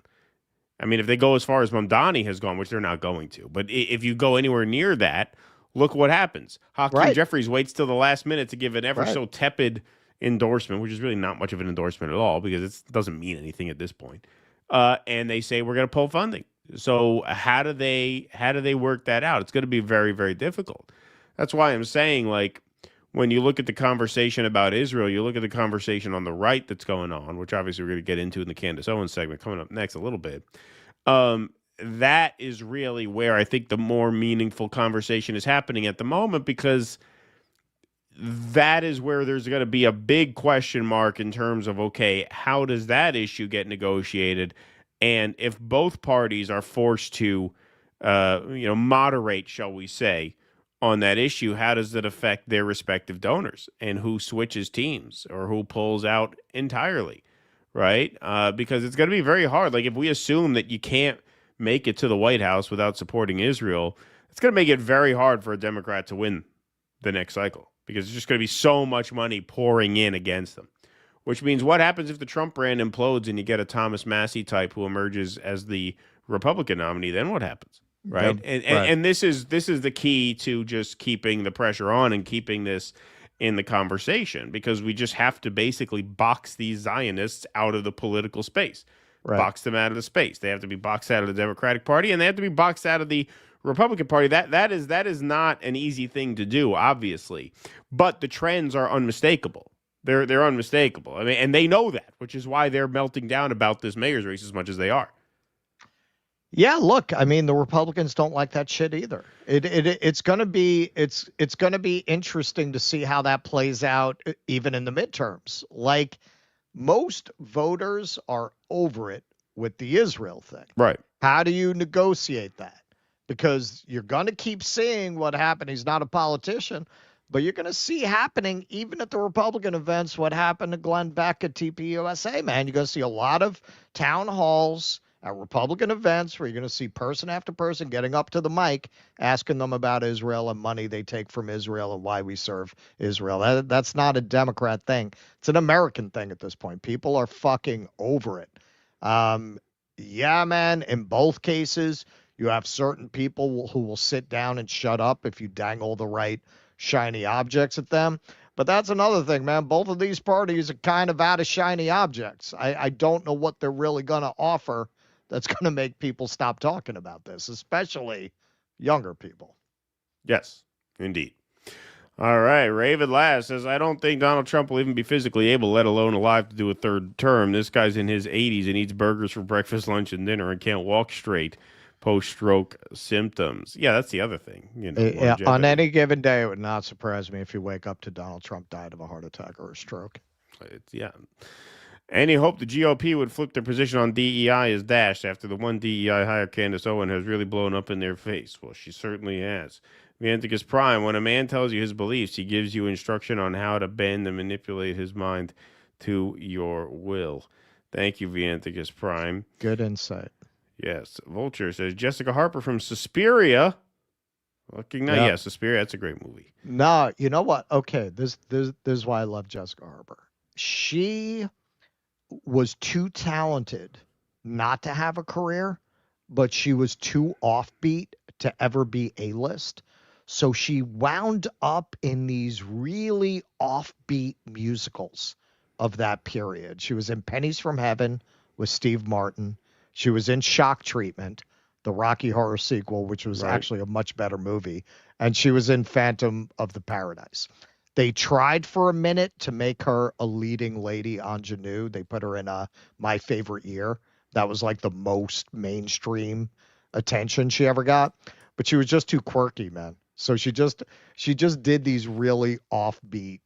I mean, if they go as far as Mamdani has gone, which they're not going to, but if you go anywhere near that, look what happens. Hakeem Jeffries waits till the last minute to give an ever so tepid endorsement, which is really not much of an endorsement at all because it doesn't mean anything at this point. And they say we're going to pull funding. So how do they work that out? It's going to be very, very difficult. That's why I'm saying, like, when you look at the conversation about Israel, you look at the conversation on the right that's going on, which obviously we're going to get into in the Candace Owens segment coming up next a little bit. That is really where I think the more meaningful conversation is happening at the moment, because that is where there's going to be a big question mark in terms of, okay, how does that issue get negotiated? And if both parties are forced to, moderate, shall we say, on that issue, how does it affect their respective donors and who switches teams or who pulls out entirely, right? Because it's going to be very hard. Like, if we assume that you can't make it to the White House without supporting Israel, it's going to make it very hard for a Democrat to win the next cycle because there's just going to be so much money pouring in against them. which means what happens if the Trump brand implodes and you get a Thomas Massie type who emerges as the Republican nominee? Then what happens? Right. Yep. And this is the key to just keeping the pressure on and keeping this in the conversation, because we just have to basically box these Zionists out of the political space, box them out of the space. They have to be boxed out of the Democratic Party, and they have to be boxed out of the Republican Party. That is not an easy thing to do, obviously, but the trends are unmistakable. They're unmistakable. I mean, and they know that, which is why they're melting down about this mayor's race as much as they are. Yeah, look, I mean, the Republicans don't like that shit either. It's gonna be interesting to see how that plays out, even in the midterms. Like, most voters are over it with the Israel thing. Right. How do you negotiate that? Because you're gonna keep seeing what happened. He's not a politician, but you're gonna see happening even at the Republican events what happened to Glenn Beck at TPUSA. Man, you're gonna see a lot of town halls at Republican events where you're going to see person after person getting up to the mic, asking them about Israel and money they take from Israel and why we serve Israel. That's not a Democrat thing. It's an American thing at this point. People are fucking over it. Yeah, man, in both cases, you have certain people who will sit down and shut up if you dangle the right shiny objects at them. But that's another thing, man. Both of these parties are kind of out of shiny objects. I don't know what they're really going to offer that's going to make people stop talking about this, especially younger people. Yes, indeed. All right. Raven Last says, I don't think Donald Trump will even be physically able, let alone alive, to do a third term. This guy's in his 80s and eats burgers for breakfast, lunch, and dinner and can't walk straight post-stroke symptoms. Yeah, that's the other thing. On any given day, it would not surprise me if you wake up to Donald Trump died of a heart attack or a stroke. Yeah. Any hope the GOP would flip their position on DEI is dashed after the one DEI hire, Candace Owens, has really blown up in their face. Well, she certainly has. Vianticus Prime, when a man tells you his beliefs, he gives you instruction on how to bend and manipulate his mind to your will. Thank you, Vianticus Prime. Good insight. Yes. Vulture says, Jessica Harper from Suspiria. Yeah, Suspiria, that's a great movie. No, you know what? Okay, this is why I love Jessica Harper. She was too talented not to have a career, but she was too offbeat to ever be A-list. So she wound up in these really offbeat musicals of that period. She was in Pennies from Heaven with Steve Martin. She was in Shock Treatment, the Rocky Horror sequel, which was actually a much better movie. And she was in Phantom of the Paradise. They tried for a minute to make her a leading lady ingenue. They put her in My Favorite Year. That was like the most mainstream attention she ever got. But she was just too quirky, man. So she just did these really offbeat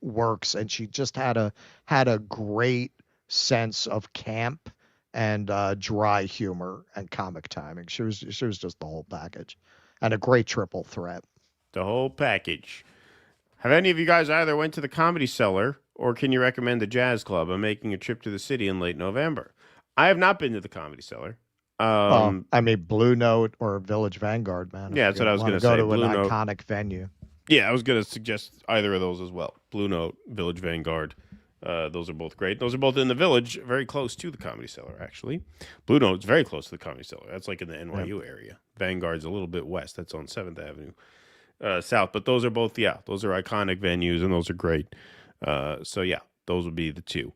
works, and she just had a great sense of camp and dry humor and comic timing. She was just the whole package, and a great triple threat. The whole package. Have any of you guys either went to the Comedy Cellar, or can you recommend the Jazz Club? I'm making a trip to the city in late November. I have not been to the Comedy Cellar. I mean, Blue Note or Village Vanguard, man. Yeah, that's what I was going to say. Go to Blue an Note. iconic venue. Yeah, I was going to suggest either of those as well. Blue Note, Village Vanguard. Those are both great. Those are both in the Village, very close to the Comedy Cellar, actually. Blue Note's very close to the Comedy Cellar. That's like in the NYU area. Vanguard's a little bit west. That's on 7th Avenue South. But those are both, those are iconic venues, and those are great. So, yeah, those would be the two.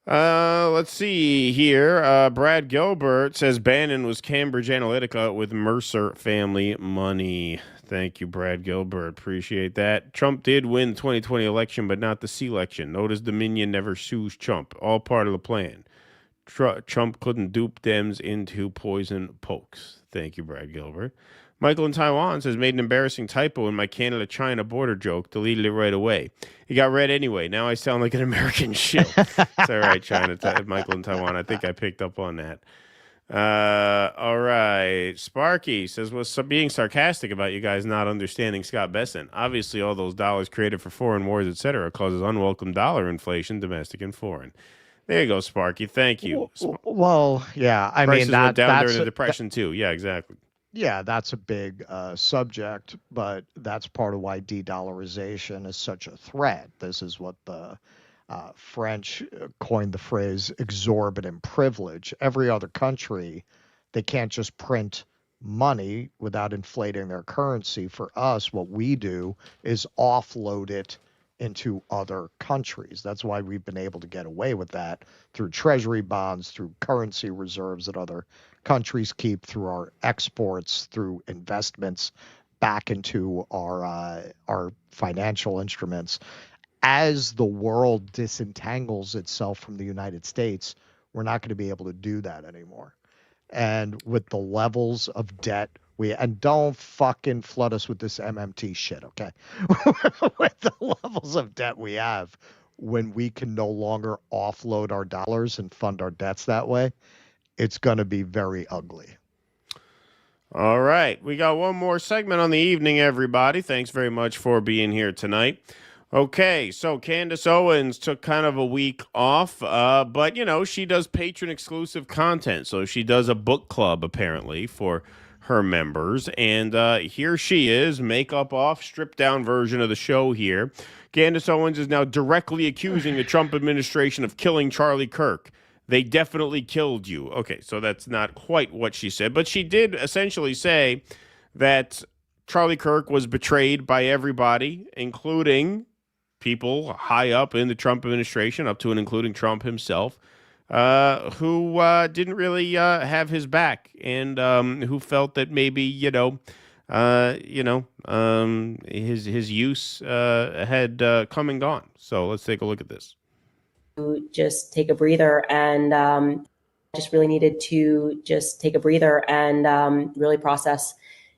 Let's see here. Brad Gilbert says Bannon was Cambridge Analytica with Mercer family money. Thank you, Brad Gilbert. Appreciate that. Trump did win the 2020 election, but not the C-election. Notice Dominion never sues Trump. All part of the plan. Trump couldn't dupe Dems into poison pokes. Thank you, Brad Gilbert. Michael in Taiwan says, made an embarrassing typo in my Canada-China border joke. Deleted it right away. It got read anyway. Now I sound like an American shill. It's all right, Michael in Taiwan. I think I picked up on that. All right. Sparky says, was being sarcastic about you guys not understanding Scott Besson. Obviously, all those dollars created for foreign wars, etc., causes unwelcome dollar inflation, domestic and foreign. There you go, Sparky. Thank you. Well, yeah. I Prices mean, went down that's during the Depression, too. Yeah, exactly. Yeah, that's a big subject, but that's part of why de-dollarization is such a threat. This is what the French coined the phrase exorbitant privilege. Every other country, they can't just print money without inflating their currency. For us, what we do is offload it into other countries. That's why we've been able to get away with that through treasury bonds, through currency reserves that other countries keep, through our exports, through investments back into our financial instruments. As the world disentangles itself from the United States, we're not going to be able to do that anymore. And with the levels of debt, and don't fucking flood us with this MMT shit, okay? With the levels of debt we have, when we can no longer offload our dollars and fund our debts that way, it's going to be very ugly. All right. We got one more segment on the evening, everybody. Thanks very much for being here tonight. Okay, so Candace Owens took kind of a week off, but, you know, she does patron-exclusive content. So she does a book club, apparently, for her members. And here she is, makeup off, stripped-down version of the show here. Candace Owens is now directly accusing the Trump administration of killing Charlie Kirk. They definitely killed you. Okay, so that's not quite what she said, but she did essentially say that Charlie Kirk was betrayed by everybody, including people high up in the Trump administration, up to and including Trump himself, who didn't really have his back, and who felt that maybe his use had come and gone. So let's take a look at this. Just take a breather, and just really needed to just take a breather and really process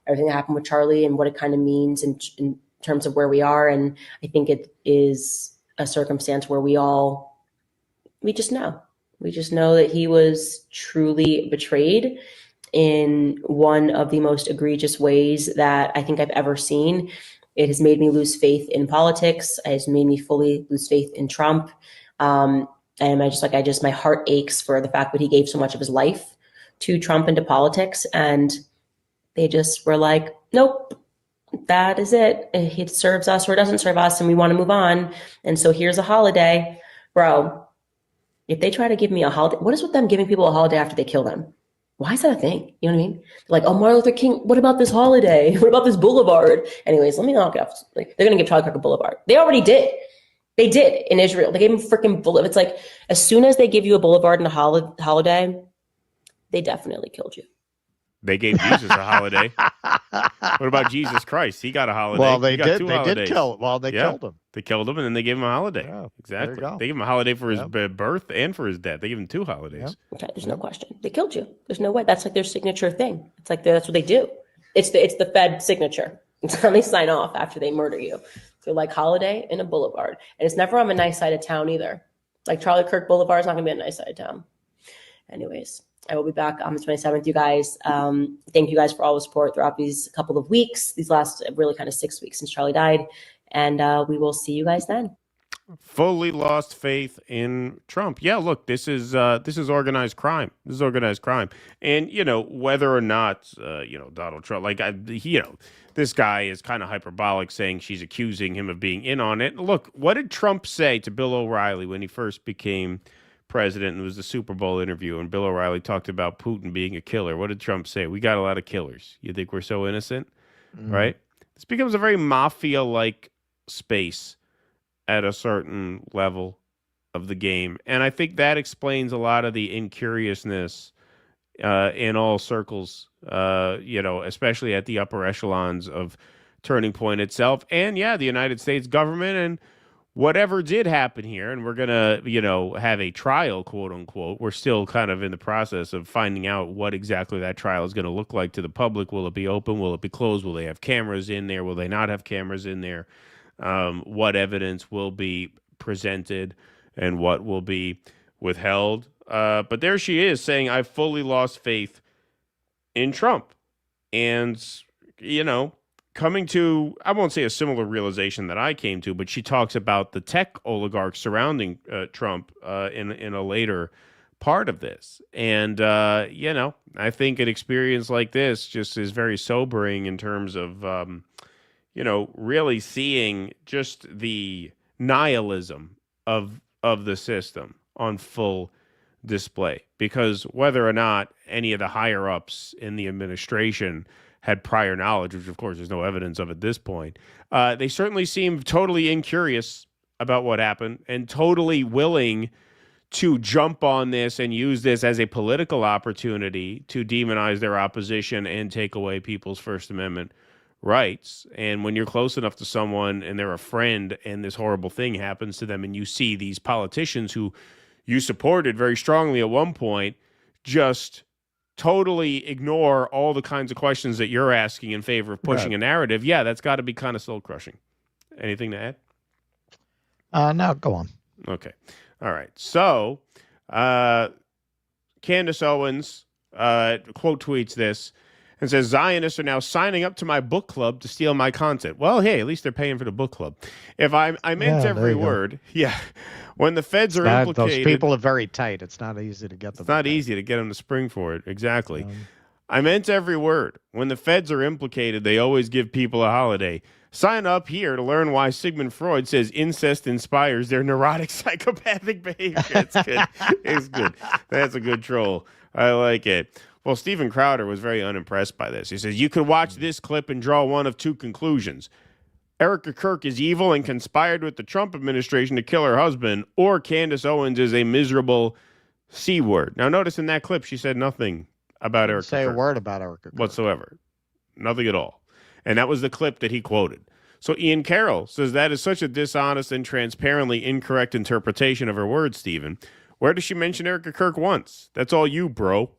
everything that happened with Charlie and what it kind of means in terms of where we are. And I think it is a circumstance where we just know that he was truly betrayed in one of the most egregious ways that I think I've ever seen. It has made me lose faith in politics. It has made me fully lose faith in Trump. And my heart aches for the fact that he gave so much of his life to Trump and to politics. And they just were like, nope, that is it. It serves us or it doesn't serve us, and we want to move on. And so here's a holiday. Bro, if they try to give me a holiday, what is with them giving people a holiday after they kill them? Why is that a thing? You know what I mean? Like, oh, Martin Luther King, what about this holiday? What about this boulevard? Anyways, let me knock it off. Like, they're going to give Charlie Kirk a boulevard. They already did. They did in Israel. They gave him freaking boulevard. It's like, as soon as they give you a boulevard and a holiday, they definitely killed you. They gave Jesus a holiday. What about Jesus Christ? He got a holiday. Well, they did. They did kill. Well, they killed him. They killed him, and then they gave him a holiday. Yeah, exactly. there you go. They gave him a holiday for his birth and for his death. They gave him 2 holidays. Okay, there's no question. They killed you. There's no way. That's like their signature thing. It's like that's what they do. It's the Fed signature. It's how they sign off after they murder you. So like holiday and a boulevard, and it's never on a nice side of town either. Like Charlie Kirk Boulevard is not going to be a nice side of town. Anyways, I will be back on the 27th, you guys. Thank you guys for all the support throughout these couple of weeks, these last really kind of 6 weeks since Charlie died. And we will see you guys then. Fully lost faith in Trump. Yeah, look, this is organized crime. This is organized crime. And, whether or not, Donald Trump, this guy is kind of hyperbolic saying she's accusing him of being in on it. Look, what did Trump say to Bill O'Reilly when he first became president, and it was the Super Bowl interview, and Bill O'Reilly talked about Putin being a killer? What did Trump say? We got a lot of killers. You think we're so innocent? Right? This becomes a very mafia-like space at a certain level of the game. And I think that explains a lot of the incuriousness in all circles, especially at the upper echelons of Turning Point itself. And, the United States government and whatever did happen here, and we're going to, have a trial, quote unquote. We're still kind of in the process of finding out what exactly that trial is going to look like to the public. Will it be open? Will it be closed? Will they have cameras in there? Will they not have cameras in there? What evidence will be presented and what will be withheld? But there she is saying, I've fully lost faith in Trump. And, coming to, I won't say a similar realization that I came to, but she talks about the tech oligarchs surrounding Trump in a later part of this. And, I think an experience like this just is very sobering in terms of, really seeing just the nihilism of of the system on full display, because whether or not any of the higher-ups in the administration had prior knowledge, which of course there's no evidence of at this point, they certainly seem totally incurious about what happened and totally willing to jump on this and use this as a political opportunity to demonize their opposition and take away people's First Amendment rights. And when you're close enough to someone and they're a friend and this horrible thing happens to them, and you see these politicians who you supported very strongly at one point just totally ignore all the kinds of questions that you're asking in favor of pushing a narrative, yeah, that's got to be kind of soul-crushing. Anything to add? No, go on. Okay. All right. So, Candace Owens quote tweets this and says, Zionists are now signing up to my book club to steal my content. Well, hey, at least they're paying for the book club. If I meant every word, when the feds are implicated. Those people are very tight. It's not easy to get them. It's not easy to get them to spring for it. Exactly. I meant every word. When the feds are implicated, they always give people a holiday. Sign up here to learn why Sigmund Freud says incest inspires their neurotic psychopathic behavior. It's good. It's good. That's a good troll. I like it. Well, Steven Crowder was very unimpressed by this. He says, you could watch this clip and draw one of two conclusions. Erica Kirk is evil and conspired with the Trump administration to kill her husband, or Candace Owens is a miserable C word. Now, notice in that clip, she said nothing about Erica Kirk. Say a word about Erica Kirk. Whatsoever. Nothing at all. And that was the clip that he quoted. So Ian Carroll says that is such a dishonest and transparently incorrect interpretation of her words, Stephen. Where does she mention Erica Kirk once? That's all you, bro.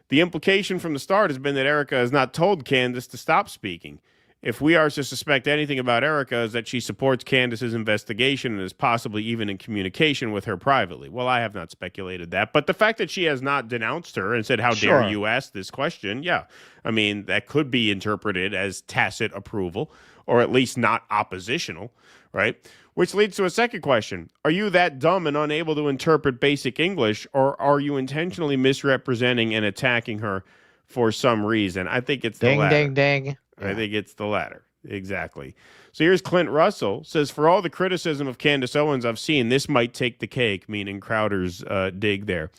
The implication from the start has been that Erica has not told Candace to stop speaking. If we are to suspect anything about Erica, is that she supports Candace's investigation and is possibly even in communication with her privately. Well, I have not speculated that. But the fact that she has not denounced her and said, how dare you ask this question? Yeah. I mean, that could be interpreted as tacit approval, or at least not oppositional, right? Which leads to a second question. Are you that dumb and unable to interpret basic English, or are you intentionally misrepresenting and attacking her for some reason? I think it's the latter. Ding, ding, ding. I think it's the latter. Exactly. So here's Clint Russell, says, for all the criticism of Candace Owens I've seen, this might take the cake, meaning Crowder's dig there.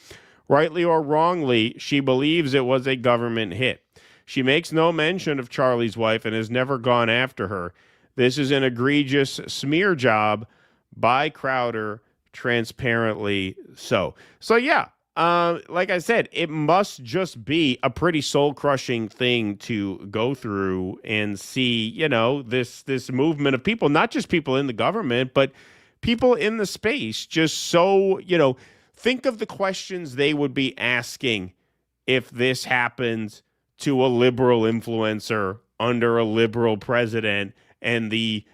Rightly or wrongly, she believes it was a government hit. She makes no mention of Charlie's wife and has never gone after her. This is an egregious smear job by Crowder, transparently so. So, yeah, like I said, it must just be a pretty soul-crushing thing to go through and see, you know, this movement of people, not just people in the government, but people in the space, just so, you know, think of the questions they would be asking if this happened to a liberal influencer under a liberal president, and the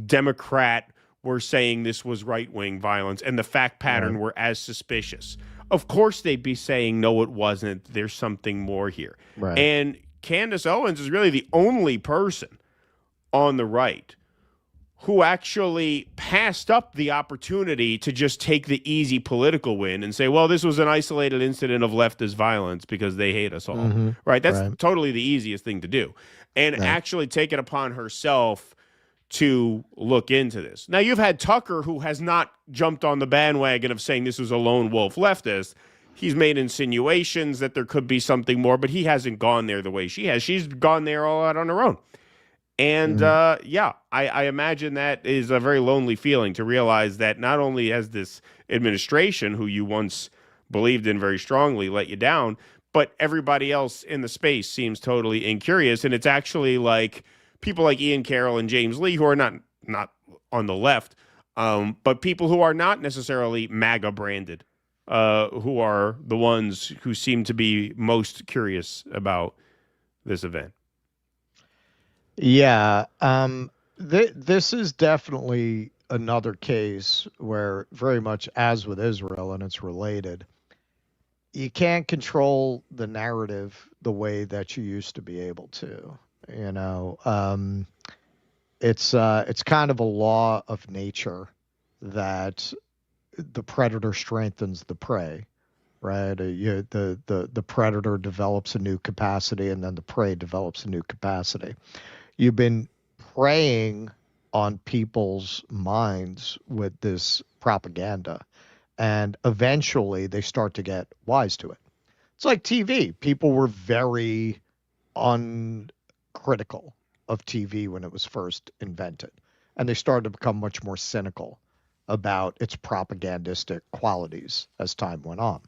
Democrat were saying this was right-wing violence, and the fact pattern were as suspicious. Of course they'd be saying, no, it wasn't. There's something more here. Right. And Candace Owens is really the only person on the right who actually passed up the opportunity to just take the easy political win and say, well, this was an isolated incident of leftist violence because they hate us all. Right? That's totally the easiest thing to do. And actually take it upon herself to look into this. Now, you've had Tucker, who has not jumped on the bandwagon of saying this was a lone wolf leftist. He's made insinuations that there could be something more, but he hasn't gone there the way she has. She's gone there all out on her own. And, I imagine that is a very lonely feeling to realize that not only has this administration, who you once believed in very strongly, let you down, but everybody else in the space seems totally incurious. And it's actually like people like Ian Carroll and James Lee, who are not on the left, but people who are not necessarily MAGA branded, who are the ones who seem to be most curious about this event. Yeah. This is definitely another case where, very much as with Israel, and it's related, you can't control the narrative the way that you used to be able to. You know, it's kind of a law of nature that the predator strengthens the prey, right? The predator develops a new capacity, and then the prey develops a new capacity. You've been preying on people's minds with this propaganda. And eventually they start to get wise to it. It's like TV. People were very uncritical of TV when it was first invented. And they started to become much more cynical about its propagandistic qualities as time went on.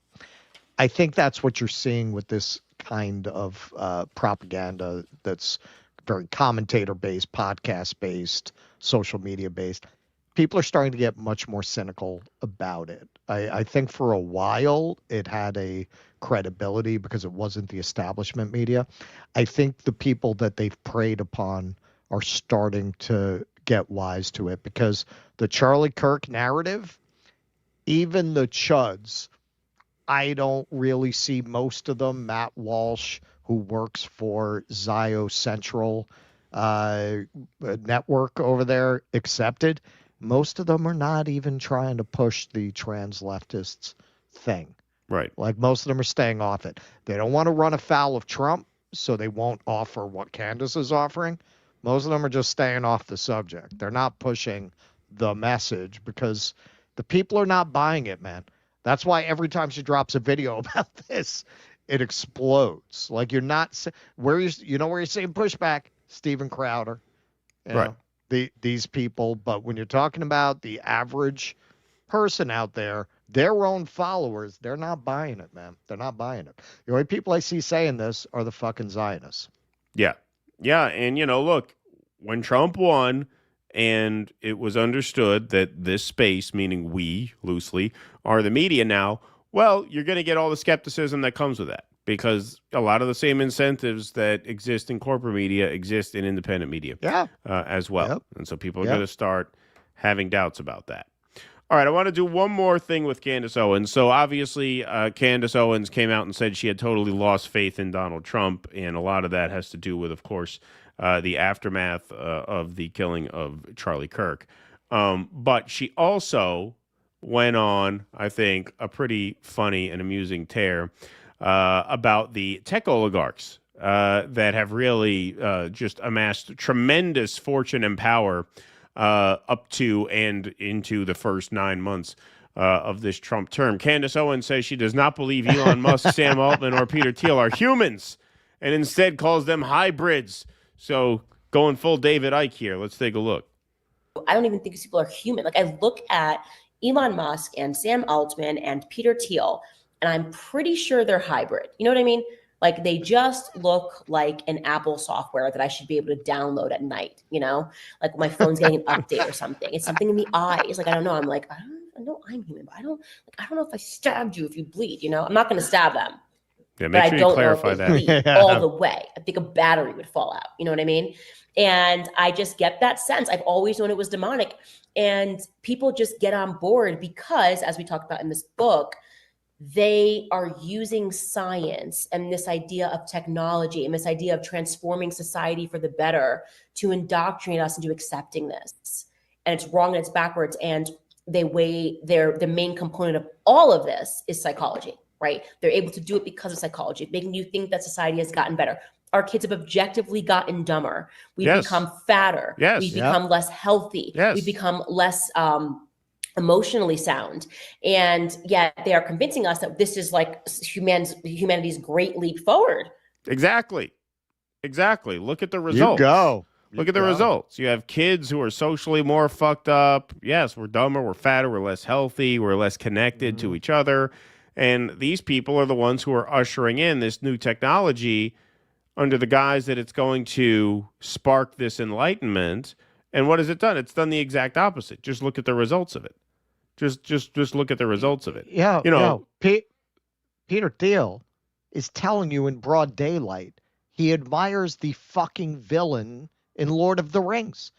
I think that's what you're seeing with this kind of propaganda that's very commentator-based, podcast-based, social media-based. People are starting to get much more cynical about it. I think for a while it had a credibility because it wasn't the establishment media. I think the people that they've preyed upon are starting to get wise to it because the Charlie Kirk narrative, even the chuds, I don't really see most of them. Matt Walsh, who works for Zio Central network over there, accepted. Most of them are not even trying to push the trans leftists thing. Right. Like most of them are staying off it. They don't want to run afoul of Trump, so they won't offer what Candace is offering. Most of them are just staying off the subject. They're not pushing the message because the people are not buying it, man. That's why every time she drops a video about this, it explodes. Like you're not where you're seeing pushback, Steven Crowder, right? These people. But when you're talking about the average person out there, their own followers, they're not buying it, man. They're not buying it. The only people I see saying this are the fucking Zionists. Yeah, and look, when Trump won. And it was understood that this space, meaning we, loosely, are the media now. Well, you're going to get all the skepticism that comes with that because a lot of the same incentives that exist in corporate media exist in independent media as well. Yep. And so people are going to start having doubts about that. All right, I want to do one more thing with Candace Owens. So obviously, Candace Owens came out and said she had totally lost faith in Donald Trump. And a lot of that has to do with, of course, the aftermath of the killing of Charlie Kirk. But she also went on, I think, a pretty funny and amusing tear about the tech oligarchs that have really just amassed tremendous fortune and power up to and into the first 9 months of this Trump term. Candace Owens says she does not believe Elon Musk, Sam Altman, or Peter Thiel are humans and instead calls them hybrids. So going full David Icke here. Let's take a look. I don't even think these people are human. Like I look at Elon Musk and Sam Altman and Peter Thiel, and I'm pretty sure they're hybrid. You know what I mean? Like they just look like an Apple software that I should be able to download at night, like when my phone's getting an update or something. It's something in the eyes. Like, I don't know. I'm like, I know I'm human, but I don't know if I stabbed you if you bleed, I'm not going to stab them. Yeah, make sure you clarify that. All the way. I think a battery would fall out. You know what I mean? And I just get that sense. I've always known it was demonic. And people just get on board because, as we talked about in this book, they are using science and this idea of technology and this idea of transforming society for the better to indoctrinate us into accepting this. And it's wrong and it's backwards. And the main component of all of this is psychology. Right? They're able to do it because of psychology, making you think that society has gotten better. Our kids have objectively gotten dumber. We've become fatter. We've become less healthy. We've become less emotionally sound. And yet they are convincing us that this is like humanity's great leap forward. Exactly. Look at the results. Look at the results. You have kids who are socially more fucked up. Yes, we're dumber, we're fatter, we're less healthy, we're less connected to each other. And these people are the ones who are ushering in this new technology under the guise that it's going to spark this enlightenment. And what has it done? It's done the exact opposite. Just look at the results of it. Just look at the results of it. Yeah. Peter Thiel is telling you in broad daylight he admires the fucking villain in Lord of the Rings.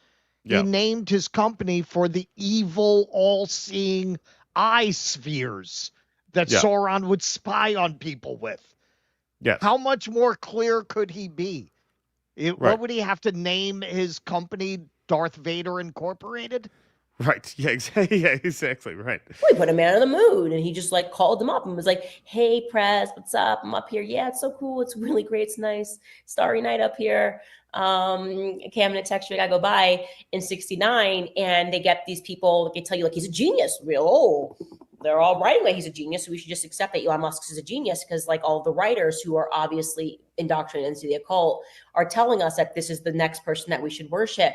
He named his company for the evil, all-seeing eye spheres that Sauron would spy on people with. Yes. How much more clear could he be? What would he have to name his company? Darth Vader Incorporated? Right. Yeah, exactly. Right. We put a man on the moon and he just like called them up and was like, hey, Prez, what's up? I'm up here. Yeah, it's so cool. It's really great. It's nice. Starry night up here. Okay, I'm going to text you. I go by in 69 and they get these people, they tell you like he's a genius. they're all writing that he's a genius, so we should just accept that Elon Musk is a genius, because like all the writers who are obviously indoctrinated into the occult are telling us that this is the next person that we should worship.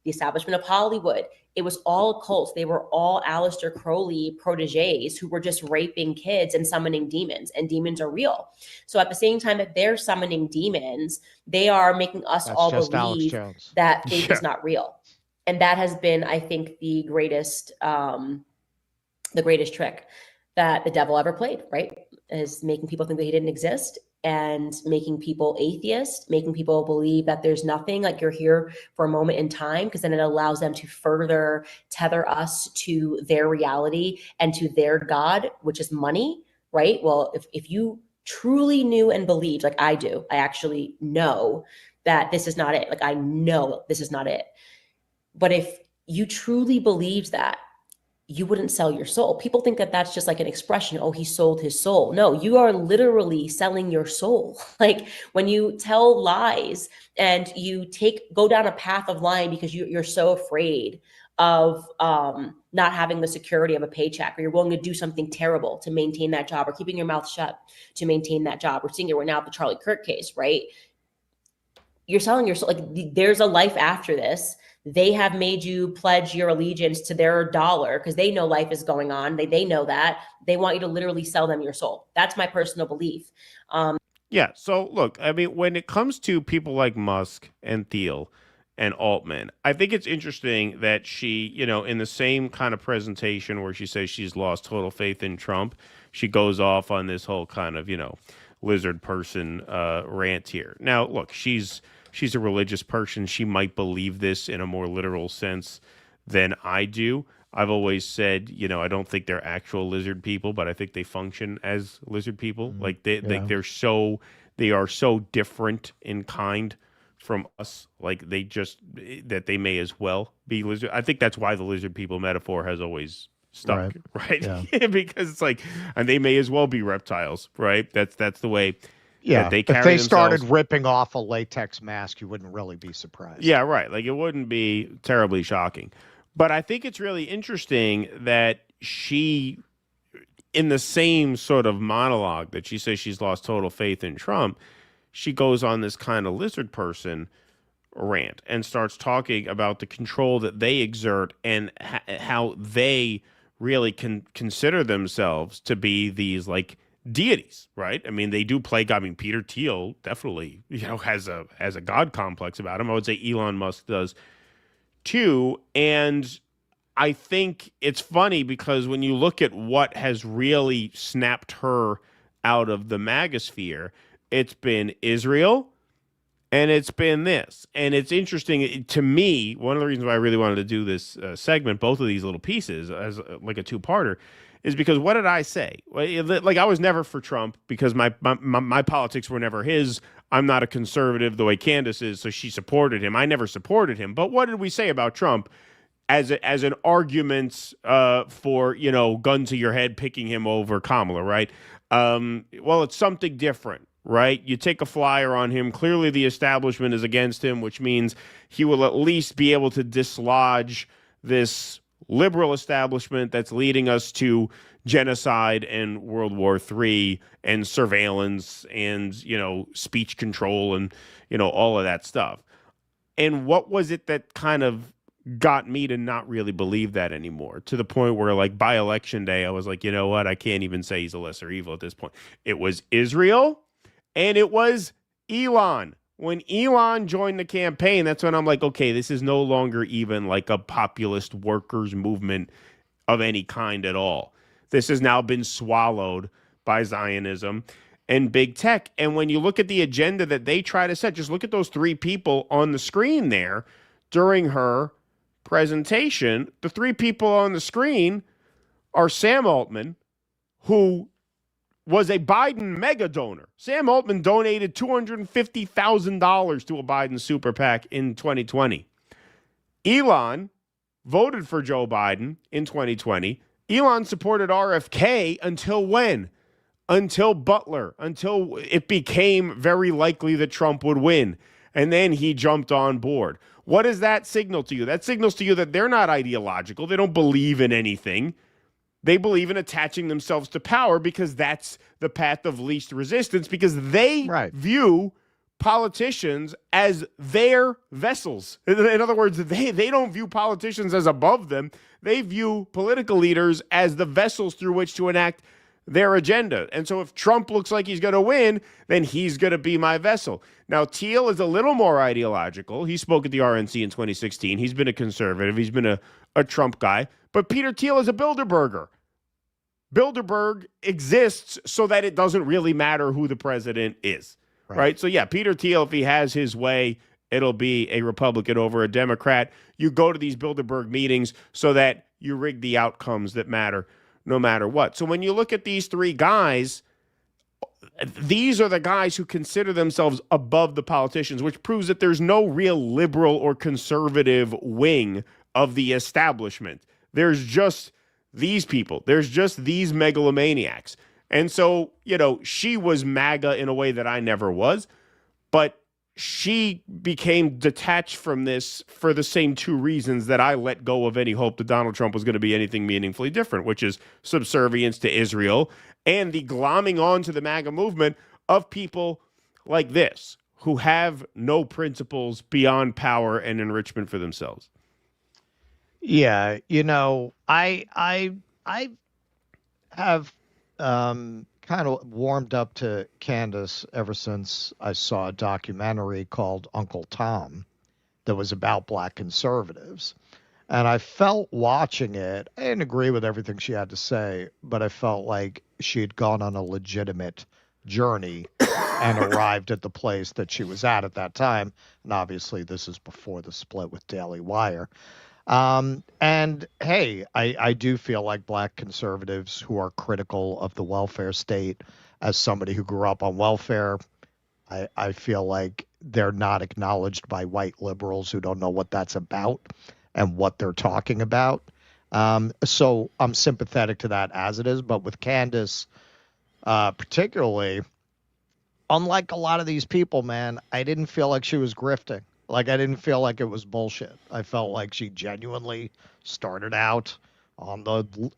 The establishment of Hollywood, it was all cults. They were all Aleister Crowley proteges who were just raping kids and summoning demons, and demons are real. So at the same time that they're summoning demons, they are making us all believe that faith is not real. And that has been, I think, the greatest trick that the devil ever played, right? Is making people think that he didn't exist, and making people atheist, making people believe that there's nothing, like you're here for a moment in time, because then it allows them to further tether us to their reality and to their God, which is money, right? Well, if you truly knew and believed, like I do, I actually know that this is not it. Like I know this is not it. But if you truly believed that, you wouldn't sell your soul. People think that that's just like an expression. Oh, he sold his soul. No, you are literally selling your soul. Like when you tell lies and you go down a path of lying because you're so afraid of not having the security of a paycheck, or you're willing to do something terrible to maintain that job, or keeping your mouth shut to maintain that job. We're seeing it right now with the Charlie Kirk case, right? You're selling your soul. Like there's a life after this. They have made you pledge your allegiance to their dollar because they know life is going on. They know that. They want you to literally sell them your soul. That's my personal belief. Yeah. So look, I mean, when it comes to people like Musk and Thiel and Altman, I think it's interesting that she, in the same kind of presentation where she says she's lost total faith in Trump, she goes off on this whole kind of, lizard person rant here. Now, look, she's a religious person. She might believe this in a more literal sense than I do. I've always said, I don't think they're actual lizard people, but I think they function as lizard people. Like they are so different in kind from us. Like that they may as well be lizard. I think that's why the lizard people metaphor has always stuck, right? Yeah. Because it's like, and they may as well be reptiles, right? That's the way. Yeah, they if they themselves. started ripping off a latex mask, you wouldn't really be surprised. Yeah, right. Like it wouldn't be terribly shocking. But I think it's really interesting that she, in the same sort of monologue that she says she's lost total faith in Trump, she goes on this kind of lizard person rant and starts talking about the control that they exert and how they really can consider themselves to be these like deities, right? I mean, they do play God. I mean, Peter Thiel definitely, has a God complex about him. I would say Elon Musk does too. And I think it's funny because when you look at what has really snapped her out of the magosphere, it's been Israel and it's been this. And it's interesting to me. One of the reasons why I really wanted to do this segment, both of these little pieces as like a two-parter, is because what did I say? Like I was never for Trump because my politics were never his. I'm not a conservative the way Candace is, so she supported him. I never supported him. But what did we say about Trump as an argument for, gun to your head, picking him over Kamala, right? Well, it's something different, right? You take a flyer on him. Clearly the establishment is against him, which means he will at least be able to dislodge this liberal establishment that's leading us to genocide and World War III and surveillance and, speech control and, all of that stuff. And what was it that kind of got me to not really believe that anymore, to the point where like by election day, I was like, you know what? I can't even say he's a lesser evil at this point. It was Israel and it was Elon. When Elon joined the campaign, that's when I'm like, okay, this is no longer even like a populist workers movement of any kind at all. This has now been swallowed by Zionism and big tech. And when you look at the agenda that they try to set, just look at those three people on the screen there during her presentation. The three people on the screen are Sam Altman, who was a Biden mega donor. Sam Altman donated $250,000 to a Biden super PAC in 2020. Elon voted for Joe Biden in 2020. Elon supported RFK until when? Until Butler, until it became very likely that Trump would win. And then he jumped on board. What does that signal to you? That signals to you that they're not ideological. They don't believe in anything. They believe in attaching themselves to power because that's the path of least resistance, because they view politicians as their vessels. In other words, they don't view politicians as above them. They view political leaders as the vessels through which to enact their agenda. And so if Trump looks like he's going to win, then he's going to be my vessel. Now, Thiel is a little more ideological. He spoke at the RNC in 2016. He's been a conservative. He's been a Trump guy. But Peter Thiel is a Bilderberger. Bilderberg exists so that it doesn't really matter who the president is. Right? So, yeah, Peter Thiel, if he has his way, it'll be a Republican over a Democrat. You go to these Bilderberg meetings so that you rig the outcomes that matter no matter what. So when you look at these three guys, these are the guys who consider themselves above the politicians, which proves that there's no real liberal or conservative wing of the establishment. There's just these people. There's just these megalomaniacs. And so, you know, she was MAGA in a way that I never was, but she became detached from this for the same two reasons that I let go of any hope that Donald Trump was going to be anything meaningfully different, which is subservience to Israel and the glomming on to the MAGA movement of people like this who have no principles beyond power and enrichment for themselves. Yeah, you know, I have kind of warmed up to Candace ever since I saw a documentary called Uncle Tom that was about black conservatives. And I felt watching it, I didn't agree with everything she had to say, but I felt like she had gone on a legitimate journey and arrived at the place that she was at that time. And obviously this is before the split with Daily Wire. And hey, I do feel like black conservatives who are critical of the welfare state, as somebody who grew up on welfare, I feel like they're not acknowledged by white liberals who don't know what that's about and what they're talking about. So I'm sympathetic to that as it is, but with Candace, particularly, unlike a lot of these people, man, I didn't feel like she was grifting. Like, I didn't feel like it was bullshit. I felt like she genuinely started out on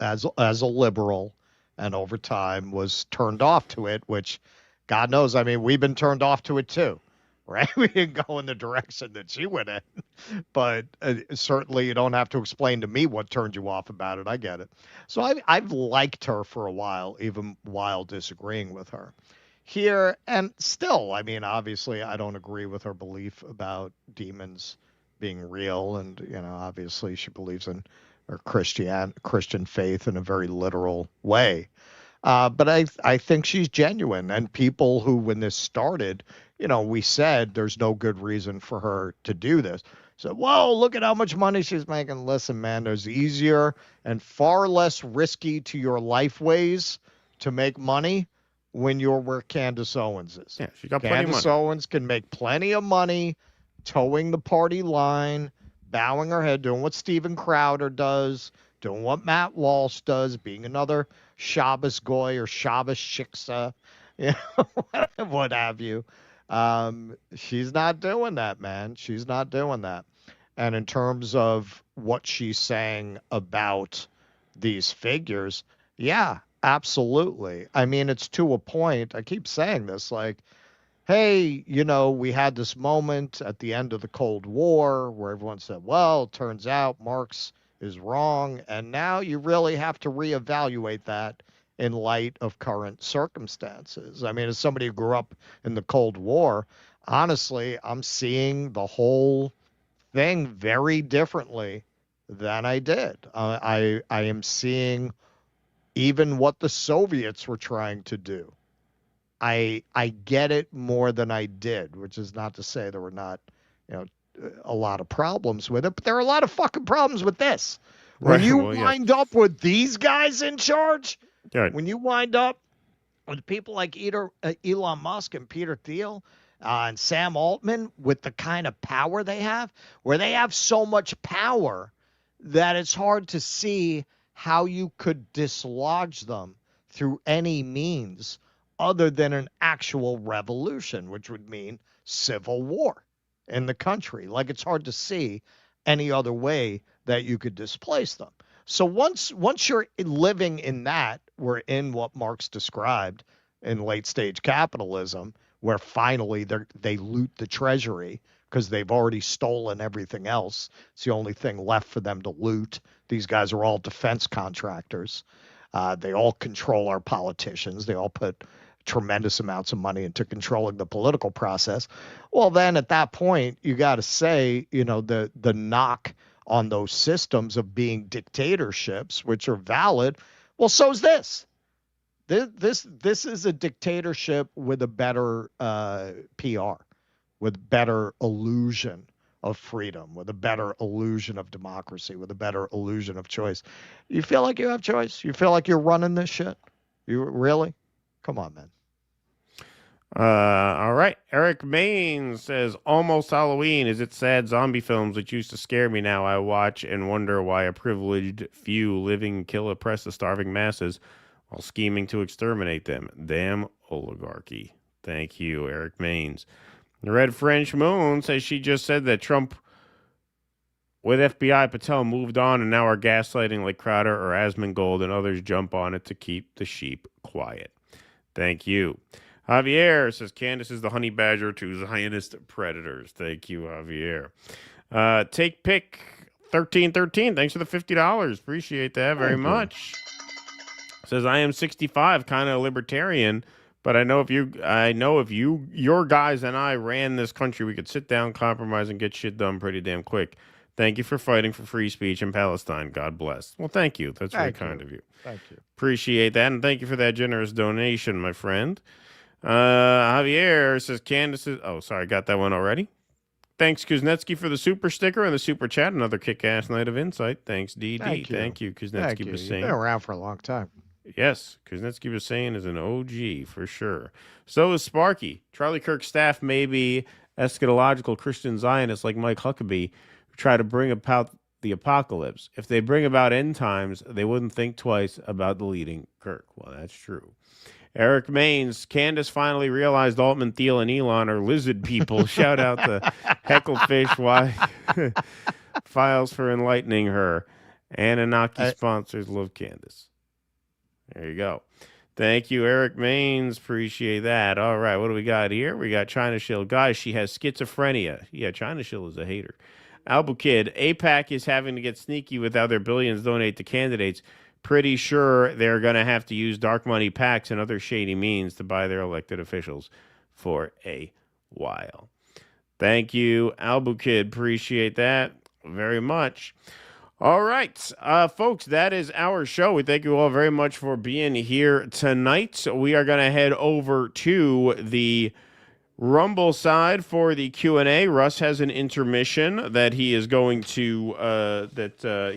as a liberal and over time was turned off to it, which God knows, I mean, we've been turned off to it too, right? We didn't go in the direction that she went in, but certainly you don't have to explain to me what turned you off about it. I get it. So I've liked her for a while, even while disagreeing with her. Here and still, I mean, obviously, I don't agree with her belief about demons being real, and you know, obviously, she believes in her Christian faith in a very literal way. But I think she's genuine, and people who, when this started, you know, we said there's no good reason for her to do this. So, whoa, look at how much money she's making. Listen, man, there's easier and far less risky to your life ways to make money when you're where Candace Owens is. Yeah, she got plenty of money. Candace Owens can make plenty of money towing the party line, bowing her head, doing what Steven Crowder does, doing what Matt Walsh does, being another Shabbos goy or Shabbos shiksa, you know, what have you. She's not doing that, man. She's not doing that. And in terms of what she's saying about these figures, yeah, absolutely. I mean, it's to a point. I keep saying this, like, hey, you know, we had this moment at the end of the Cold War where everyone said, well, it turns out Marx is wrong. And now you really have to reevaluate that in light of current circumstances. I mean, as somebody who grew up in the Cold War, honestly, I'm seeing the whole thing very differently than I did. I am seeing even what the Soviets were trying to do. I get it more than I did, which is not to say there were not, you know, a lot of problems with it, but there are a lot of fucking problems with this. When you wind up with these guys in charge, when you wind up with people like Elon Musk and Peter Thiel and Sam Altman with the kind of power they have, where they have so much power that it's hard to see how you could dislodge them through any means other than an actual revolution, which would mean civil war in the country. Like, it's hard to see any other way that you could displace them. So once you're living in that, we're in what Marx described in late stage capitalism, where finally they loot the treasury because they've already stolen everything else. It's the only thing left for them to loot. These guys are all defense contractors. They all control our politicians. They all put tremendous amounts of money into controlling the political process. Well, then at that point, you got to say, the knock on those systems of being dictatorships, which are valid. Well, so's this. This is a dictatorship with a better PR, with better illusion of freedom, with a better illusion of democracy, with a better illusion of choice. You feel like you have choice? You feel like you're running this shit? You really? Come on, man. All right. Eric Maine says, almost Halloween. Is it sad zombie films that used to scare me now I watch and wonder why a privileged few living kill, oppress the starving masses while scheming to exterminate them? Damn oligarchy. Thank you, Eric Maines. The Red French Moon says she just said that Trump with FBI Patel moved on and now are gaslighting like Crowder or Asmongold and others jump on it to keep the sheep quiet. Thank you. Javier says Candace is the honey badger to Zionist predators. Thank you, Javier. Take pick 1313. Thanks for the $50. Appreciate that very much. Says I am 65, kind of libertarian, but I know if your guys and I ran this country, we could sit down, compromise, and get shit done pretty damn quick. Thank you for fighting for free speech in Palestine. God bless. Well, thank you. That's very kind of you. Thank you. Appreciate that, and thank you for that generous donation, my friend. Javier says Candace is... Oh, sorry, got that one already. Thanks, Kuznetsky, for the super sticker and the super chat. Another kick-ass night of insight. Thanks, DD. Thank you, Kuznetsky Bassane. You've been around for a long time. Yes, Kuznetsky Bassane is an OG for sure. So is Sparky. Charlie Kirk staff may be eschatological Christian Zionists like Mike Huckabee who try to bring about the apocalypse. If they bring about end times, they wouldn't think twice about deleting Kirk. Well, that's true. Eric Maines, Candace finally realized Altman, Thiel, and Elon are lizard people. Shout out to Hecklefish. Why? Files for enlightening her. Anunnaki sponsors love Candace. There you go. Thank you, Eric Maines. Appreciate that. All right, what do we got here? We got China Shill. Guys, she has schizophrenia. Yeah, China Shill is a hater. Albu Kid, AIPAC is having to get sneaky with how their billions donate to candidates. Pretty sure they're going to have to use dark money PACs and other shady means to buy their elected officials for a while. Thank you, Albu Kid. Appreciate that very much. All right, folks, that is our show. We thank you all very much for being here tonight. We are going to head over to the Rumble side for the Q&A. Russ has an intermission that he is going to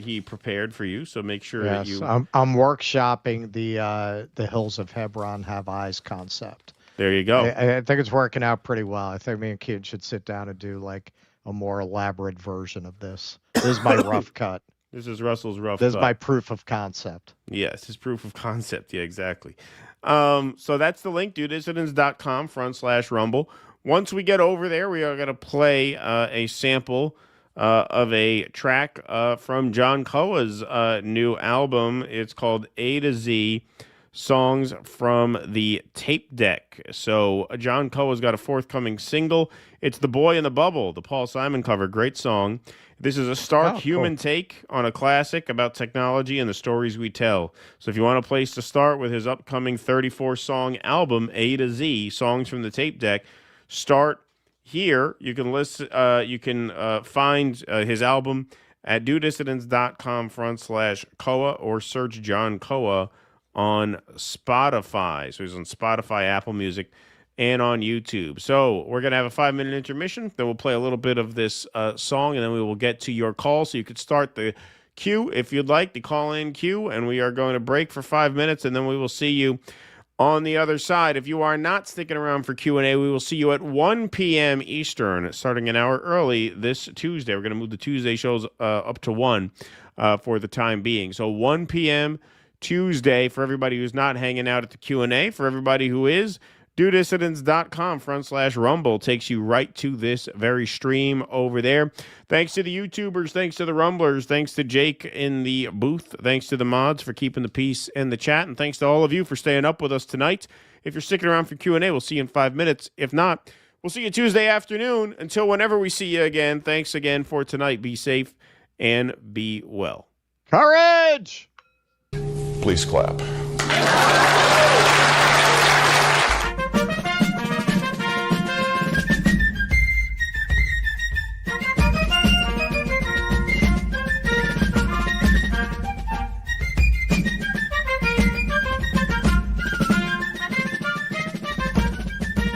he prepared for you. So make sure that you. I'm workshopping the Hills of Hebron Have Eyes concept. There you go. I think it's working out pretty well. I think me and Kid should sit down and do like a more elaborate version of this. This is my rough cut. This is Russell's rough cut. This is my proof of concept. Yes, his proof of concept. Yeah, exactly. So that's the link, dudissidents.com/rumble. Once we get over there, we are going to play a sample of a track from John Coa's new album. It's called A to Z, Songs from the Tape Deck. So John Coa's got a forthcoming single. It's The Boy in the Bubble, the Paul Simon cover. Great song. This is a stark human take on a classic about technology and the stories we tell. So if you want a place to start with his upcoming 34-song album, A to Z, Songs from the Tape Deck, start here. You can listen. You can find his album at dudissidents.com/Coa or search John Coa on Spotify. So he's on Spotify, Apple Music, and on YouTube. So we're going to have a 5-minute intermission. Then we'll play a little bit of this song, and then we will get to your call. So you could start the queue if you'd like, the call-in queue, and we are going to break for 5 minutes, and then we will see you on the other side. If you are not sticking around for Q&A, we will see you at 1 p.m. Eastern, starting an hour early this Tuesday. We're going to move the Tuesday shows up to 1 for the time being. So 1 p.m. Tuesday for everybody who's not hanging out at the Q&A. For everybody who is, DoDissidents.com/Rumble takes you right to this very stream over there. Thanks to the YouTubers, thanks to the Rumblers, thanks to Jake in the booth, thanks to the mods for keeping the peace in the chat, and thanks to all of you for staying up with us tonight. If you're sticking around for Q&A, we'll see you in 5 minutes. If not, we'll see you Tuesday afternoon. Until whenever we see you again, thanks again for tonight. Be safe and be well. Courage! Please clap.